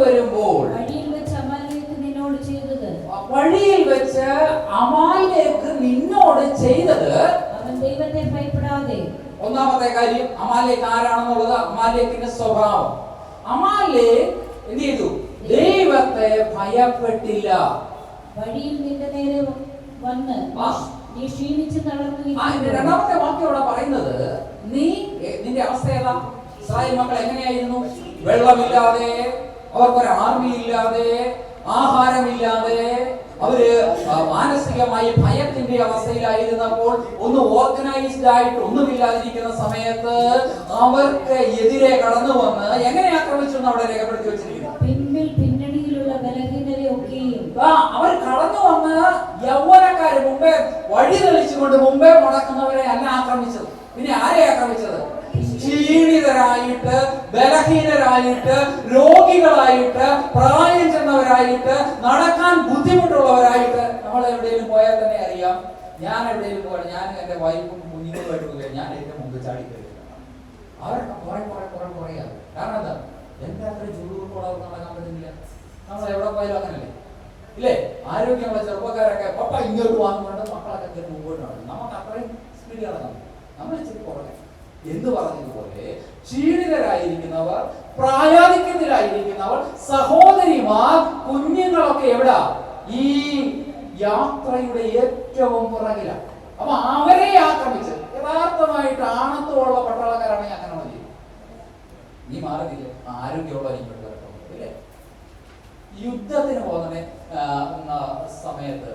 Speaker 4: വരുമ്പോൾ വഴിയിൽ വെച്ച് അമാലേക്ക് നിന്നോട് ചെയ്തത് അവൻ ദൈവത്തെ ഭയപ്പെടാതെ.
Speaker 2: ഒന്നാമത്തെ കാര്യം, അമാലേക്ക് ആരാണെന്നുള്ളത് അമാലേക്കിന്റെ സ്വഭാവം. അമാലേക്ക് എന്ത് ചെയ്തു? ദൈവത്തെ ഭയപ്പെട്ടില്ല.
Speaker 4: വഴിയിൽ നിന്റെ നേരെ വന്ന് നീ ക്ഷീണിച്ച് തളർന്നു.
Speaker 2: രണ്ടാമത്തെ വാക്യം ഇവിടെ പറയുന്നത്, നിന്റെ അവസ്ഥ ഏതാ? ഇസ്രായേൽ മക്കൾ എങ്ങനെയായിരുന്നു? വെള്ളമില്ലാതെ, അവർക്കൊരു ആർമി ഇല്ലാതെ, ആഹാരമില്ലാതെ, അവര് മാനസികമായി ഭയത്തിന്റെ അവസ്ഥയിലായിരുന്നപ്പോൾ, ഒന്ന് ഓർഗനൈസ്ഡ് ആയിട്ട് ഒന്നുമില്ലാതിരിക്കുന്ന സമയത്ത് അവർക്ക് എതിരെ കടന്നു വന്ന് എങ്ങനെ ആക്രമിച്ചു എന്ന് അവിടെ രേഖപ്പെടുത്തി വെച്ചിരിക്കുന്നു.
Speaker 4: പിന്നണിയിലുള്ള ബലഹീനരെ ഒക്കെയും
Speaker 2: അവർ കടന്നു വന്ന് യൗവനക്കാര് മുമ്പേ വഴി തെളിച്ചുകൊണ്ട് മുമ്പേ മുടക്കുന്നവരെ അല്ല ആക്രമിച്ചത്. പിന്നെ ആരെ ആക്രമിച്ചത്? ക്ഷീണിതരായിട്ട്, ബലഹീനരായിട്ട്, രോഗികളായിട്ട്, പ്രായം ചെന്നവരായിട്ട്, നടക്കാൻ ബുദ്ധിമുട്ടുള്ളവരായിട്ട്. നമ്മൾ എവിടെയെങ്കിലും പോയാൽ തന്നെ അറിയാം. ഞാൻ എവിടെയെങ്കിലും പോയാൽ, ഞാൻ എന്റെ വൈഫും കുഞ്ഞുങ്ങളുമായിട്ട് പോയാൽ ഞാൻ എന്റെ മുമ്പ് ചാടി കയറിയിട്ടുണ്ട്. അവരൊക്കെ കുറയാണ്. കാരണം എന്താ? എന്റെ അത്ര ചൂടുകൊണ്ടോടെ അവർക്ക് നടക്കാൻ പറ്റുന്നില്ല. നമ്മൾ എവിടെ പോയാലും അങ്ങനല്ലേ? ഇല്ലേ? ആരോഗ്യമുള്ള ചെറുപ്പക്കാരൊക്കെ പപ്പ ഇങ്ങോട്ട് വാങ്ങുന്നുണ്ട്, മക്കളൊക്കെ കയറി മുമ്പോട്ട് നടക്കും. നമുക്ക് അത്രയും സ്പീഡ് നടക്കണം. നമ്മൾ ഇച്ചിരി കുറഞ്ഞു എന്ന് പറഞ്ഞതുപോലെ ക്ഷീണിതരായിരിക്കുന്നവർ, പ്രായാധിക്യത്തിലായിരിക്കുന്നവർ, സഹോദരിമാർ, കുഞ്ഞുങ്ങളൊക്കെ എവിടാ? ഈ യാത്രയുടെ ഏറ്റവും പുറകിലാണ്. അപ്പൊ അവരെ ആക്രമിച്ച് യഥാർത്ഥമായിട്ട് ആണത്തോടുള്ള പട്ടാളക്കാരാണെങ്കിൽ അങ്ങനെ മതി. നീ മാറിയില്ലേ? ആരോഗ്യമുള്ള യുദ്ധത്തിന് പോകുന്ന സമയത്ത്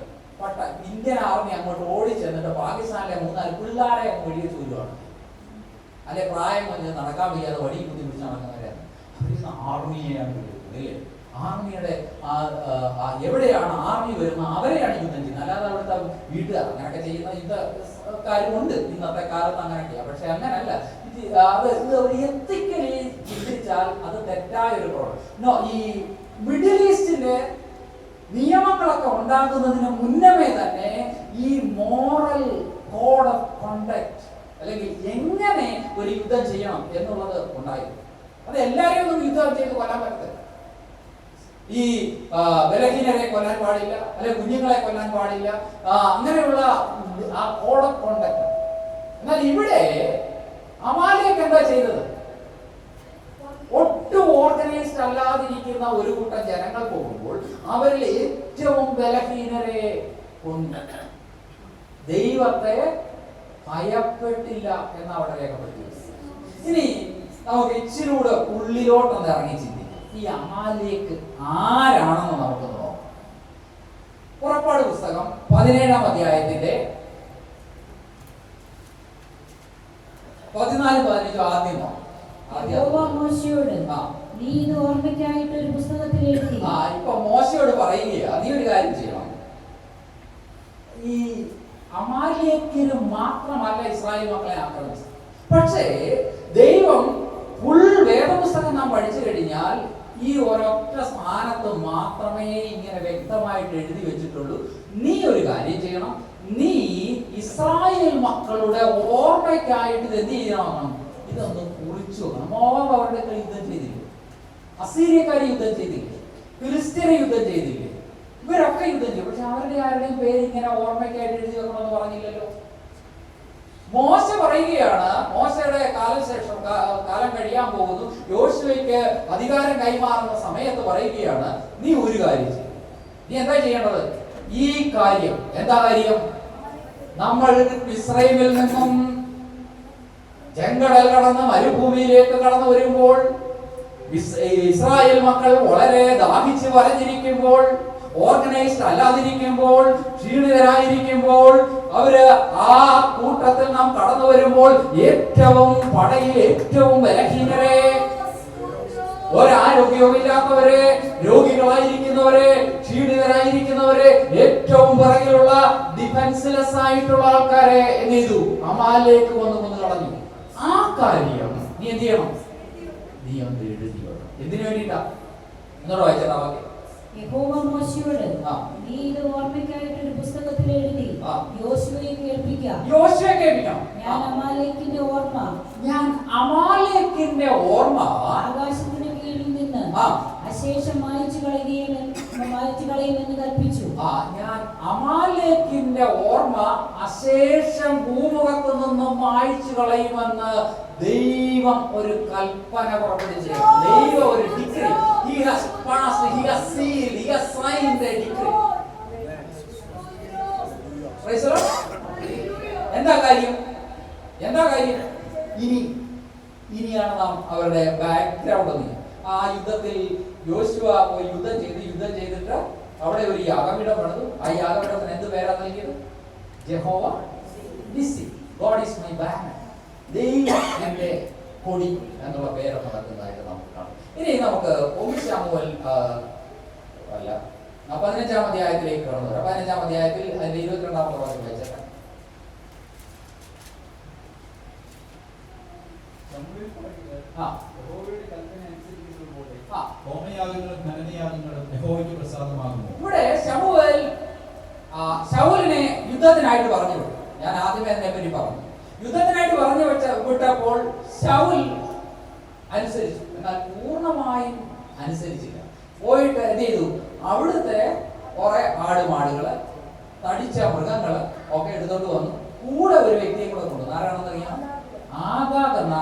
Speaker 2: ഇന്ത്യൻ ആർമി അങ്ങോട്ട് ഓടി ചെന്നിട്ട് പാകിസ്ഥാനിലെ 3-4 പിള്ളേരെ വെടിവെച്ച് കൊല്ലുവാണ്. അല്ലെ പ്രായം കൊണ്ട് നടക്കാൻ വയ്യാതെ വടി കുത്തി പിടിച്ച് നടക്കുന്നവരാണ്. അവരിന്ന് ആർമിയെയാണ് വിളിക്കുന്നത് അല്ലേ? ആർമിയുടെ എവിടെയാണ് ആർമി വരുന്നത് അവരെയാണ് യുദ്ധം ചെയ്യുന്നത്. അല്ലാതെ അവിടുത്തെ വീട്ടുകാർ അങ്ങനെയൊക്കെ ചെയ്യുന്ന യുദ്ധക്കാരുമുണ്ട് ഇന്നത്തെ കാലത്ത് അങ്ങനെയൊക്കെയാണ്. പക്ഷെ അങ്ങനല്ല. അത് എത്തിക്കലി ചിന്തിച്ചാൽ അത് തെറ്റായ ഒരു പ്രോബ്ലം. ഈ മിഡിൽ ഈസ്റ്റിന്റെ നിയമങ്ങളൊക്കെ ഉണ്ടാകുന്നതിന് മുന്നമേ തന്നെ ഈ മോറൽ കോഡ് ഓഫ് കോണ്ടക്ട് അല്ലെങ്കിൽ എങ്ങനെ ഒരു യുദ്ധം ചെയ്യണം എന്നുള്ളത് ഉണ്ടായിരുന്നു. അത് എല്ലാവരെയും ഒന്നും യുദ്ധം ചെയ്ത് കൊല്ലാൻ പറ്റത്തില്ല. ഈ ബലഹീനരെ കൊല്ലാൻ പാടില്ല, അല്ലെങ്കിൽ കുഞ്ഞുങ്ങളെ കൊല്ലാൻ പാടില്ല, അങ്ങനെയുള്ള ആ കോഡ് ഓഫ് കോണ്ടക്ട്. എന്നാൽ ഇവിടെ അമാലേക്ക് എന്താ ചെയ്തത്? ഒട്ടും ഓർഗനൈസ്ഡ് അല്ലാതിരിക്കുന്ന ഒരു കൂട്ടം ജനങ്ങൾ പോകുമ്പോൾ അവരിൽ ഏറ്റവും ബലഹീനരെ കൊന്നു. ദൈവത്തെ ഭയപ്പെട്ടില്ല എന്ന് അവിടെ രേഖപ്പെടുത്തി. ഇനി നമുക്ക് ഇച്ചിരൂടെ ഉള്ളിലോട്ടൊന്ന് ഇറങ്ങി ചിന്തിക്കാം. ഈ അമാലേക്ക് ആരാണെന്ന് നമുക്ക് നോക്കാം. പുറപ്പാട് പുസ്തകം 17-ാം അധ്യായത്തിന്റെ 14-15 ആദ്യം
Speaker 4: മോശയോട് നീ ഇത് ഓർമ്മയ്ക്കായിട്ട് ഒരു പുസ്തകത്തിൽ എഴുതി.
Speaker 2: ഇപ്പൊ മോശയോട് പറയുക, നീ ഒരു കാര്യം ചെയ്യണം. ഈ അമാലേക്കിന് മാത്രമല്ല ഇസ്രായേൽ മക്കളെ ആക്രമിച്ചത്. പക്ഷേ ദൈവം ഫുൾ വേദപുസ്തകം നാം പഠിച്ചു കഴിഞ്ഞാൽ ഈ ഒരൊറ്റ സ്ഥാനത്ത് മാത്രമേ ഇങ്ങനെ വ്യക്തമായിട്ട് എഴുതി വെച്ചിട്ടുള്ളൂ. നീ ഒരു കാര്യം ചെയ്യണം, നീ ഇസ്രായേൽ മക്കളുടെ ഓർമ്മയ്ക്കായിട്ട് ഇത് എന്ത് ചെയ്യണം? ഇതൊന്ന് കുറിച്ചു വെക്കണം. മോവാബ് അവരുടെ യുദ്ധം ചെയ്തില്ലേ? അസീര്യക്കാരെ യുദ്ധം ചെയ്തില്ലേ? ഫിലിസ്തീനെ യുദ്ധം ചെയ്തില്ലേ? ഇവരൊക്കെ യുദ്ധം ചെയ്യും. പക്ഷെ അവരുടെ ആരുടെയും പേര് ഇങ്ങനെ ഓർമ്മയ്ക്കായിട്ട് എഴുതി വെക്കണമെന്ന് പറഞ്ഞില്ലല്ലോ. മോശ പറയുകയാണ്, മോശയുടെ കാലശേഷം കാലം കഴിയാൻ പോകുന്നു, യോശുവയ്ക്ക് അധികാരം കൈമാറുന്ന സമയത്ത് പറയുകയാണ്, നീ ഒരു കാര്യം ചെയ്യും. നീ എന്താ ചെയ്യേണ്ടത്? ഈ കാര്യം എന്താ കാര്യം? നമ്മൾ ഇസ്രായേലിൽ നിന്നും ചെങ്കടൽ കടന്ന് മരുഭൂമിയിലേക്ക് കടന്നു വരുമ്പോൾ, ഇസ്രായേൽ മക്കൾ വളരെ ദാഹിച്ച് വരഞ്ഞിരിക്കുമ്പോൾ, ഓർഗനൈസ്ഡ് അല്ലാതിരിക്കുമ്പോൾ, ക്ഷീണിതരായിരിക്കുമ്പോൾ, അവര് ആ കൂട്ടത്തിൽ നാം കടന്നു വരുമ്പോൾ ഏറ്റവും പടയിൽ ഏറ്റവും ബലഹീനരെ, ഒരാരോഗ്യവുമില്ലാത്തവരെ, രോഗികളായിരിക്കുന്നവരെ, ക്ഷീണിതരായിരിക്കുന്നവരെ, ഏറ്റവും പിറകിലുള്ള ഡിഫൻസ്ലെസ് ആയിട്ടുള്ള ആൾക്കാരെ എന്ത് ചെയ്തു? അമാലേക്ക് വന്ന് കളഞ്ഞു. ആ കാര്യം നീ എന്ത് ചെയ്യണം? നീ ഒന്ന് എഴുതി വേണം. എന്തിനു വേണ്ടിയിട്ടാ? എന്നോട് വായിച്ചാ
Speaker 4: യഹോവ മോശയോട് നീ ഇത് ഓർമ്മയ്ക്കായിട്ട് ഒരു പുസ്തകത്തിൽ എഴുതി യോശുവയെ കേൾപ്പിക്കാം. ഞാൻ അമാലേക്കിന്റെ ഓർമ്മ ആകാശത്തിന് കീഴിൽ നിന്ന് അശേഷം മായ്ച്ചു കളയുമെന്ന് കൽപ്പിച്ചു.
Speaker 2: ഞാൻ അമാലേക്കിന്റെ ഓർമ്മ അശേഷം ഭൂമുഖത്ത് നിന്നും മായ്ച്ചു കളയുമെന്ന് ദൈവം ഒരു കൽപ്പന പുറപ്പെടുവിച്ചു. ദൈവം ഒരു degree, he has passed, he has sealed, he has signed the decree. Praise the Lord. എന്താ കാര്യം? ഇനിയാണ് നാം അവരുടെ ബാക്ക്ഗ്രൗണ്ട്. ആ യുദ്ധത്തിൽ യോശുവ പോയി യുദ്ധം ചെയ്തിട്ട് അവിടെ ഒരു യാഗപീഠം പണിതു. ആ യാഗപീഠത്തിന് എന്ത് പേരാ നൽകിയത്? യഹോവ Nissy, God is my banner, ദൈവത്തിന്റെ കൊടി എന്നുള്ള പേരൊക്കെ നൽകുന്നതായിട്ട് നമുക്ക് കാണാം. ഇനി നമുക്ക് 1 ശമൂവേൽ 15-ാം അധ്യായത്തിലേക്ക് കടന്നു വരാം. 15-ാം അധ്യായത്തിൽ അതിന്റെ 22-ാമത്തെ വാക്യം വായിച്ചേക്കാം. ഇവിടെ ശൗലിനെ യുദ്ധത്തിനായിട്ട് പറഞ്ഞു വിട്ടു. ഞാൻ ആദ്യമേ അതിനെ പറ്റി പറഞ്ഞു. യുദ്ധത്തിനായിട്ട് പറഞ്ഞു വിട്ടപ്പോൾ ശൗൽ അനുസരിച്ചു, എന്നാൽ പൂർണ്ണമായും അനുസരിച്ചില്ല. പോയിട്ട് എന്ത് ചെയ്തു? അവിടുത്തെ കുറെ ആടുമാടുകള്, തടിച്ച മൃഗങ്ങള് ഒക്കെ എടുത്തോണ്ട് വന്നു. കൂടെ ഒരു വ്യക്തിയെ കൂടെ കൊണ്ടുവന്നു. ആരാണെന്ന് അറിയാം? ആഗാഗ് എന്ന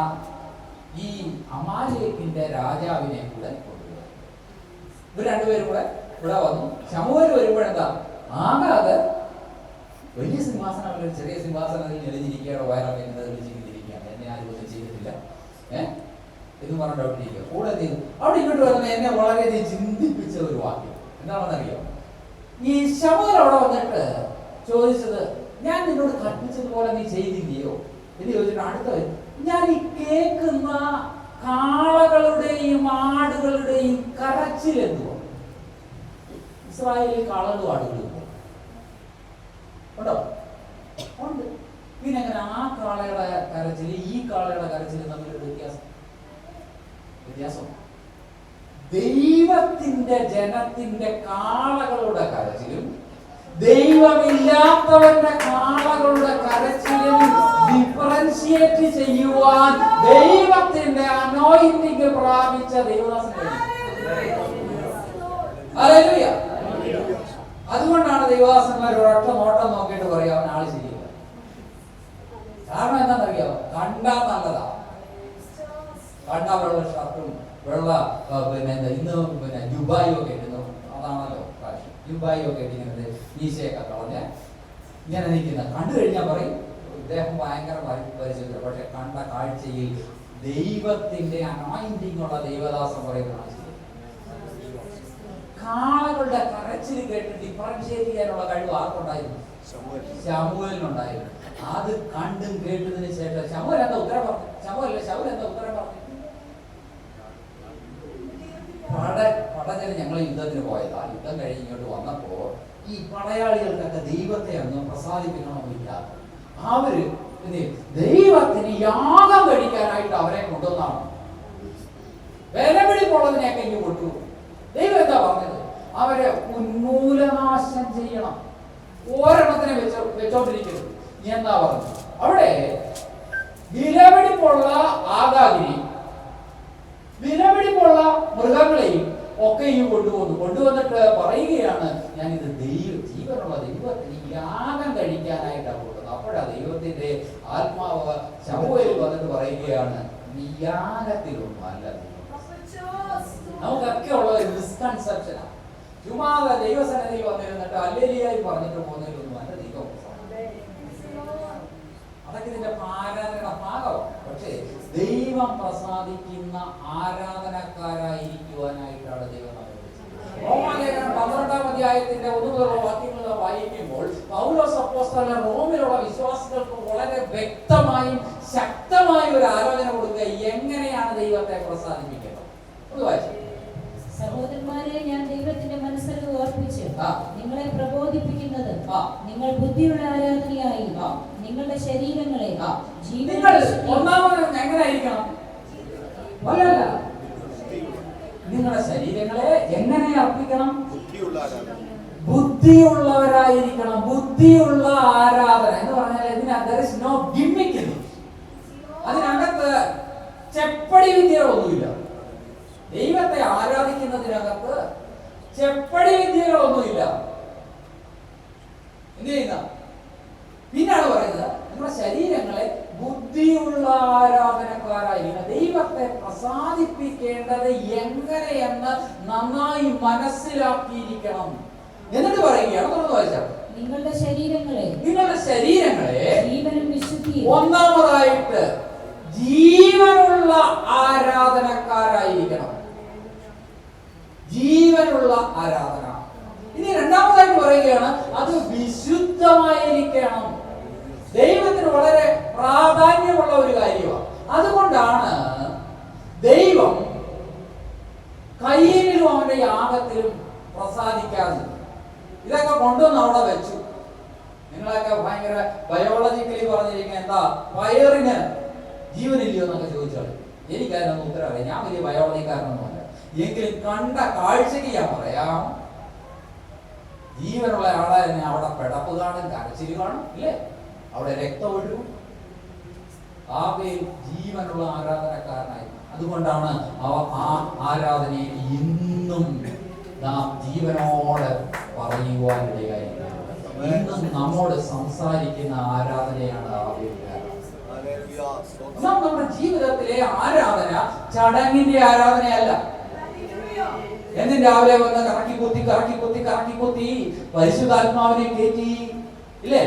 Speaker 2: ഈ അമാലേക്കിന്റെ രാജാവിനെ കൂടെ കൊണ്ടുവന്നു. ഇവർ രണ്ടുപേരും കൂടെ ഇവിടെ വന്നു. ശമൂവേൽ വരുമ്പോഴെന്താ? ആഗാഗ് വലിയ സിംഹാസനം, ചെറിയ സിംഹാസനത്തിൽ ഞെളിഞ്ഞിരിക്കുകയാണ്, വയറൊക്കെ തെളിച്ചിരിക്കുകയാണ്. എന്നെ ആരും ഒന്നും ചെയ്തിട്ടില്ല എന്ന് പറഞ്ഞിട്ട് അവിടെ ഇരിക്കുക. കൂടെ ചെയ്തു. അവിടെ ഇങ്ങോട്ട് വരുന്ന എന്നെ വളരെയധികം ചിന്തിപ്പിച്ച ഒരു വാക്യം. എന്താണെന്നറിയോ? ഈ ശമൂവേൽ അവിടെ വന്നിട്ട് ചോദിച്ചത്, ഞാൻ നിന്നോട് കൽപ്പിച്ചതുപോലെ നീ ചെയ്തില്ലയോ എന്ന് ചോദിച്ചിട്ട് അടുത്തത്, ഞാൻ ഈ കേൾക്കുന്ന കാളകളുടെയും ആടുകളുടെയും കരച്ചിലെന്തുവാ? ഇസ്രായേലിൽ കാളകളും ആടുകളും ഉണ്ടോ? ഉണ്ട്. പിന്നെ എങ്ങനെ ആ കാളയുടെ കരച്ചിൽ ഈ കാളയുടെ കരച്ചിൽ തമ്മിലൊരു വ്യത്യാസം? ദൈവത്തിന്റെ ജനത്തിന്റെ കാളകളുടെ കരച്ചിലും ദൈവമില്ലാത്തവന്റെ കാളകളുടെ കരച്ചിലും ഡിഫറൻഷിയേറ്റ് ചെയ്യുവാൻ ദൈവത്തിന്റെ അനോയിന്റിംഗ് പ്രാപിച്ച ദൈവദാസൻ ഹല്ലേലൂയ. അതുകൊണ്ടാണ് ദൈവദാസന്മാർ ഒരൊറ്റ നോട്ടം നോക്കിയിട്ട് പറയാം അവൻ ആള് ശരിയില്ല. കാരണം എന്താണെന്നറിയാമോ? കണ്ടാ നല്ലതാ, കണ്ടാ വെള്ള ഷർട്ടും വെള്ള ഇന്ന് ദുബായും ഒക്കെ ഇടുന്നു, അതാണല്ലോ ഫാഷൻ. ദുബായും ഒക്കെ ഇട്ടിങ്ങനെ മീശയൊക്കെ കളഞ്ഞ് ഇങ്ങനെ നിൽക്കുന്ന കണ്ടു കഴിഞ്ഞാൽ പറയും ഇദ്ദേഹം ഭയങ്കര പരിചയം. പക്ഷെ കണ്ട കാഴ്ചയിൽ ദൈവത്തിന്റെ അനോയിന്റിംഗ് ഉള്ള ദൈവദാസൻ പറയുന്നതാണ് ശരി. കാളകളുടെ കരച്ചിൽ കേട്ട് ഡിഫറൻഷിയേറ്റ് ചെയ്യാനുള്ള കഴിവ് ആർക്കുണ്ടായിരുന്നു? ശമൂവേലിനുണ്ടായിരുന്നു. അത് കണ്ടും കേട്ടതിന് ശേഷം ശമൂവേൽ എന്താ ഉത്തരം പറഞ്ഞു? ശൗൽ എന്താ ഉത്തരം പറഞ്ഞു? പടജനം ഞങ്ങൾ യുദ്ധത്തിന് പോയതാ. യുദ്ധം കഴിഞ്ഞ് ഇങ്ങോട്ട് വന്നപ്പോ ഈ പടയാളികൾക്കൊക്കെ ദൈവത്തെ ഒന്ന് പ്രസാദിപ്പിക്കണമെന്നില്ല. അവര് ദൈവത്തിന് യാഗം കഴിക്കാനായിട്ട് അവരെ കൊണ്ടുവന്നാണ്. വിലപിടിപ്പുള്ളതിനെയൊക്കെ ഇങ്ങ് കൊണ്ടു. ദൈവം എന്താ പറഞ്ഞത്? അവരെ ഉന്മൂലനാശം ചെയ്യണം. ഒരെണ്ണത്തിനെ വെച്ചോണ്ടിരിക്കരുത് എന്താ പറഞ്ഞത്? അവിടെ വിലപിടിപ്പുള്ള ആകാതിരി വിലപിടിപ്പുള്ള മൃഗങ്ങളെയും ഒക്കെയും കൊണ്ടുവന്നിട്ട് പറയുകയാണ്, ഞാനിത് ജീവനുള്ള ദൈവത്തിന് യാഗം കഴിക്കാനായിട്ടാണ് കൊടുക്കുന്നത്. അപ്പോഴാ ദൈവത്തിന്റെ ആത്മാവ് ശമൂവേലിൽ വന്നിട്ട് പറയുകയാണ്, നീ യാഗത്തിലൊന്നും അല്ല. നമുക്കൊക്കെ ഉള്ള ഒരു മിസ്കൺസെപ്ഷനാണ്. ചുമ്മാതെ ദൈവസന്നിധിയിൽ വന്നിരുന്നിട്ട് ഹല്ലേലൂയ പറഞ്ഞിട്ട് പോകുന്നതിലൊന്നും അല്ല ദൈവം. അതൊക്കെ ഇതിന്റെ ആരാധനയുടെ ഭാഗമാണ്. പക്ഷേ ദൈവം പ്രസാദിക്കുന്ന ആരാധനക്കാരായിരിക്കുവാനായിട്ടാണ് ദൈവം റോമാലേഖനം 12-ാം അധ്യായത്തിന്റെ 1 മുതലുള്ള വാക്യങ്ങൾ വായിക്കുമ്പോൾ പൗലോസ് അപ്പോസ്തലൻ റോമിലുള്ള വിശ്വാസികൾക്ക് വളരെ വ്യക്തമായും ശക്തമായും ഒരു ആലോചന കൊടുക്കുക, എങ്ങനെയാണ് ദൈവത്തെ പ്രസാദിപ്പിക്കേണ്ടത്. ഒന്ന് വായിച്ചു.
Speaker 4: സഹോദരന്മാരെ, ഞാൻ ദൈവത്തിന്റെ മനസ്സറിവ് ഓർപ്പിച്ച് നിങ്ങളെ പ്രബോധിപ്പിക്കുന്നത് നിങ്ങൾ ബുദ്ധിയുള്ള ആരാധനയായി നിങ്ങളുടെ ശരീരങ്ങളെ
Speaker 2: എങ്ങനെയായിരിക്കണം? നിങ്ങളുടെ ശരീരങ്ങളെ എങ്ങനെ അർപ്പിക്കണം? ബുദ്ധിയുള്ളവരായിരിക്കണം. ബുദ്ധിയുള്ള ആരാധന എന്ന് പറഞ്ഞാൽ ഇതിനകത്ത് നോ ഗിമ്മിക്ക്. അതിനകത്ത് ചെപ്പടി വിദ്യകളൊന്നുമില്ല. ദൈവത്തെ ആരാധിക്കുന്നതിനകത്ത് ചെപ്പടി വിദ്യകളൊന്നുമില്ല. എന്ത് ചെയ്യുന്ന? പിന്നാണ് പറയുന്നത്, നിങ്ങളുടെ ശരീരങ്ങളെ ബുദ്ധിയുള്ള ആരാധനക്കാരായിരിക്കണം. ദൈവത്തെ പ്രസാദിപ്പിക്കേണ്ടത് എങ്ങനെയെന്ന് നന്നായി മനസ്സിലാക്കിയിരിക്കണം. എന്നിട്ട് പറയുകയാണ്, തുറന്നു വായിച്ചാൽ,
Speaker 4: നിങ്ങളുടെ ശരീരങ്ങളെ
Speaker 2: ജീവനും വിശുദ്ധിയും, ഒന്നാമതായിട്ട് ജീവനുള്ള ആരാധനക്കാരായിരിക്കണം. ജീവനുള്ള ആരാധന. ഇനി രണ്ടാമതായിട്ട് പറയുകയാണ്, അത് വിശുദ്ധമായിരിക്കണം. ദൈവത്തിന് വളരെ പ്രാധാന്യമുള്ള ഒരു കാര്യമാണ്. അതുകൊണ്ടാണ് ദൈവം കയ്യിലും അവന്റെ യാഗത്തിലും പ്രസാദിക്കാതെ ഇതൊക്കെ കൊണ്ടുവന്ന് അവിടെ വെച്ചു. നിങ്ങളൊക്കെ ഭയങ്കര ബയോളജിക്കലി പറഞ്ഞിരിക്കുന്ന എന്താ, വയറിന് ജീവനില്ലയോ എന്നൊക്കെ ചോദിച്ചാൽ എനിക്കതിനൊന്നും ഉത്തരം അറിയാം. ഞാൻ വലിയ ബയോളജിക്കാരനൊന്നുമല്ല. എങ്കിലും കണ്ട കാഴ്ചക്ക് ഞാൻ പറയാം, ജീവനുള്ള ആളെ തന്നെ അവിടെ പിടപ്പ് കാണും, കരച്ചിൽ കാണും, ഇല്ലേ? അവിടെ രക്തം ഒഴുകും. ആ പേര് ജീവനുള്ള ആരാധനക്കാരനായി. അതുകൊണ്ടാണ് ആ ആരാധനയിൽ ഇന്നും നാം ജീവനോട് പറയുവാനിടയായി. ഇന്നും നമ്മോട് സംസാരിക്കുന്ന ആരാധനയാണ് ആ പേര്. നമ്മുടെ ജീവിതത്തിലെ ആരാധന ചടങ്ങിന്റെ ആരാധനയല്ല. എന്നും രാവിലെ വന്ന് കറക്കി കുത്തി പരിശുദ്ധാത്മാവിനെ കയറ്റി, ഇല്ലേ?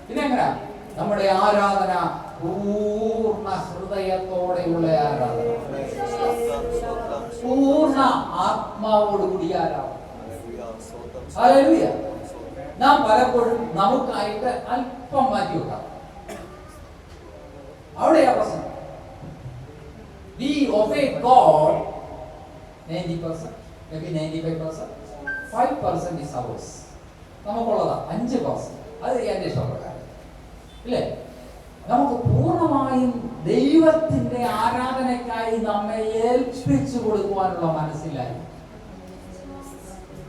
Speaker 2: പിന്നെ എങ്ങനെയാ നമ്മുടെ ആരാധന? പൂർണ്ണ ഹൃദയത്തോടെയുള്ള ആരാധന. പൂർണ്ണ ആത്മാവോടുകൂടി ആരാധന. ഹല്ലേലൂയ. നാം പലപ്പോഴും നമുക്കായിട്ട് അല്പം മാറ്റി വെക്കാം. അവിടെയാ പ്രശ്നം. We obey God 90%, maybe 95%, 5% is ours. നമുക്കുള്ളതാ 5%. അത് എന്റെ ഇഷ്ടപ്രകാരം ഇല്ലേ? നമുക്ക് പൂർണ്ണമായും ദൈവത്തിന്റെ ആരാധനയ്ക്കായി നമ്മെ ഏൽപ്പിച്ചു കൊടുക്കുവാനുള്ള മനസ്സിലായി.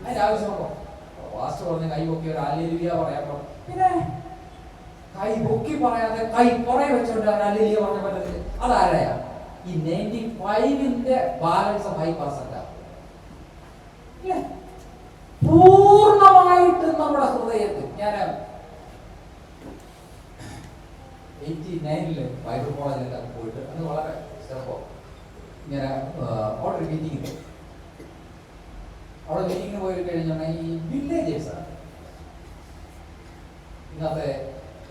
Speaker 2: അതിന്റെ ആവശ്യമുണ്ടോ? വാസ്റ്റ് പറഞ്ഞ് കൈ പൊക്കി ഒരു ഹല്ലേലൂയ പറയാമോ? പിന്നെ കൈ പൊക്കി പറയാതെ കൈ പുറകെ വെച്ചോണ്ട് ഹല്ലേലൂയ പറഞ്ഞ പറ്റത്തില്ല. അതാരായാ? ഈ 95ന്റെ ബാലൻസ് 5% ഇല്ലേ? പൂർണ്ണമായിട്ട് നമ്മുടെ ഹൃദയത്തിൽ. ഞാൻ 89 ബൈബിൾ കോളേജിലൊക്കെ പോയിട്ട് അത് വളരെ ചെറുപ്പം ഇങ്ങനെ അവിടെ ഒരു മീറ്റിംഗ്, അവിടെ മീറ്റിങ്ങിന് പോയി കഴിഞ്ഞാൽ ഈ വില്ലേജേഴ്സാണ് ഇന്നത്തെ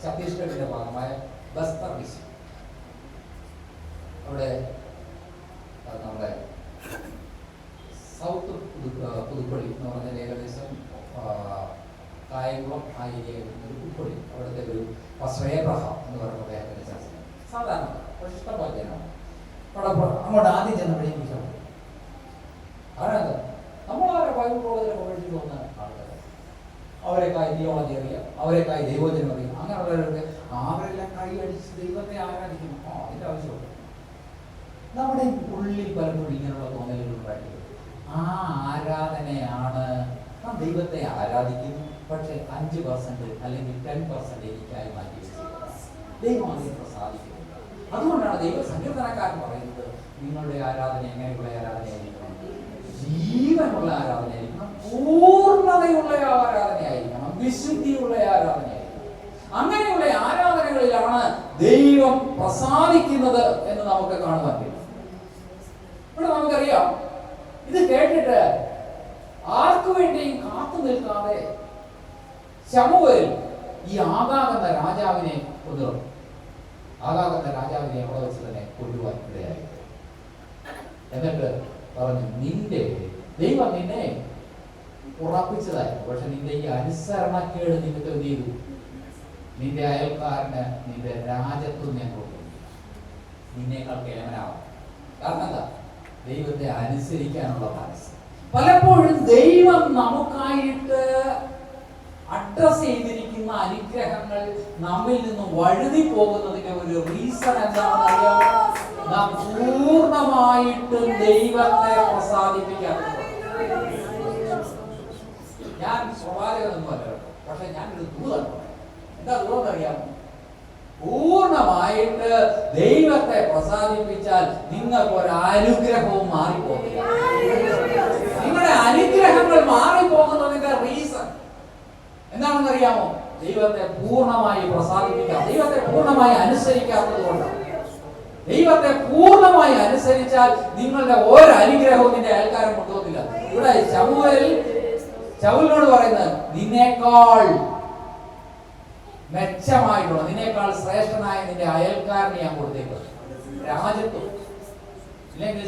Speaker 2: ഛത്തീസ്ഗഡിന്റെ ഭാഗമായ ബസ്തർ ഡിസ്ട്രിക്ട്. അവിടെ നമ്മുടെ സൗത്ത് പുതുപ്പള്ളി എന്ന് പറഞ്ഞാൽ ഏകദേശം കായംകുളം ആ ഏരിയയിൽ ഒരു പുതുപ്പള്ളി, അവിടുത്തെ ഒരു ഏബ്രഹാം എന്ന് പറയുന്ന അദ്ദേഹത്തിന്റെ ചർച്ച സാധാരണ പക്ഷെ ഇഷ്ടംപോലെ ജനമാണ്. അവിടെ അങ്ങോട്ട് ആദ്യം ചെന്നപ്പോഴേക്കും ഇഷ്ടം അതായത് നമ്മളാരെ ബൈബിൾ കോളേജിൽ പഠിച്ചു പോകുന്ന ആൾക്കാർ, അവരെക്കായി തിയോളജി അറിയാം, അവരെക്കായി ദൈവജനം അറിയാം. അങ്ങനെയുള്ളവർക്ക് അവരെല്ലാം കൈ അടിച്ച് ദൈവത്തെ ആരാധിക്കുന്നു. അതിന്റെ ആവശ്യമുണ്ട്. നമ്മുടെ ഉള്ളിൽ പലപ്പോഴും ഇങ്ങനെയുള്ള തോന്നലുകൾ ഉണ്ടായിട്ട് ആ ആരാധനയാണ് നാം ദൈവത്തെ ആരാധിക്കുന്നു, പക്ഷെ 5% അല്ലെങ്കിൽ 10% എനിക്കായി മാറ്റി വെച്ചിരിക്കുന്നത്. ദൈവം അതിനെ പ്രസാദിക്കുന്നു. അതുകൊണ്ടാണ് ദൈവ സങ്കീർത്തനക്കാരൻ പറയുന്നത്, നിങ്ങളുടെ ആരാധന എങ്ങനെയുള്ള ആരാധനയായിരിക്കണം? ജീവനുള്ള ആരാധനയായിരിക്കണം, പൂർണ്ണതയുള്ള ആരാധനയായിരിക്കണം, വിശുദ്ധിയുള്ള ആരാധനയായിരിക്കണം. അങ്ങനെയുള്ള ആരാധനകളിലാണ് ദൈവം പ്രസാദിക്കുന്നത് എന്ന് നമുക്ക് കാണുവാൻ കഴിയും. ഇവിടെ നമുക്കറിയാം, ഇത് കേട്ടിട്ട് ആർക്കു വേണ്ടിയും കാത്തു നിൽക്കാതെ ശമൂവേൽ ഈ ആഗാഗെന്ന രാജാവിനെ കൊണ്ടുവന്നു. ആഗാഗെന്ന രാജാവിനെ അവിടെ വെച്ച് തന്നെ കൊല്ലുവാൻ ഇടയായി. എന്നിട്ട് പറഞ്ഞു, നിന്റെ ദൈവം നിന്നെ ഉറപ്പിച്ചതായിരുന്നു, പക്ഷെ നിന്റെ ഈ അനുസരണക്കേട് നിമിത്തം എന്ത് ചെയ്തു? നിന്റെ അയൽക്കാരന് നിന്റെ രാജ്യത്വം ഞാൻ കൊടുത്തു, നിന്നേക്കാൾ കേവനാവാം. കാരണം എന്താ? ദൈവത്തെ അനുസരിക്കാനുള്ള മനസ്സ്. പലപ്പോഴും ദൈവം നമുക്കായിട്ട് അഡ്രസ് ചെയ്തിരിക്കുന്ന അനുഗ്രഹങ്ങൾ നമ്മിൽ നിന്ന് വഴുതി പോകുന്നതിന്റെ ഒരു റീസൺ എന്താണെന്ന് അറിയാമോ? നാം പൂർണ്ണമായിട്ടും ദൈവത്തെ പ്രസാദിപ്പിക്കാറുണ്ട്. ഞാൻ സ്വാഭാവികമൊന്നും അല്ല, പക്ഷെ ഞാനൊരു ദൂതം. എന്താ ദൂതം അറിയാമോ? പൂർണ്ണമായിട്ട് ദൈവത്തെ പ്രസാദിപ്പിച്ചാൽ നിങ്ങൾക്ക് ഒരു അനുഗ്രഹവും മാറിപ്പോകില്ല. നിങ്ങളുടെ അനുഗ്രഹങ്ങൾ മാറിപ്പോകുന്നതിന്റെ റീസൺ എന്താണെന്ന് അറിയാമോ? ദൈവത്തെ പൂർണ്ണമായി പ്രസാദിപ്പിക്കാം, ദൈവത്തെ പൂർണ്ണമായി അനുസരിക്കാത്തത് കൊണ്ടാണ്. ദൈവത്തെ പൂർണ്ണമായി അനുസരിച്ചാൽ നിങ്ങളുടെ ഒരു അനുഗ്രഹവും നിന്റെ അയൽക്കാരൻ കൊണ്ടുപോകില്ല. ഇവിടെ ശൗലിനോട് പറയുന്നത്, നിന്നേക്കാൾ മെച്ചമായിട്ടുള്ള, നിന്നേക്കാൾ ശ്രേഷ്ഠനായ നിന്റെ അയൽക്കാരനെ ഞാൻ കൊടുത്തേക്കുന്നത് രാജ്യത്വം. ഇല്ലെങ്കിൽ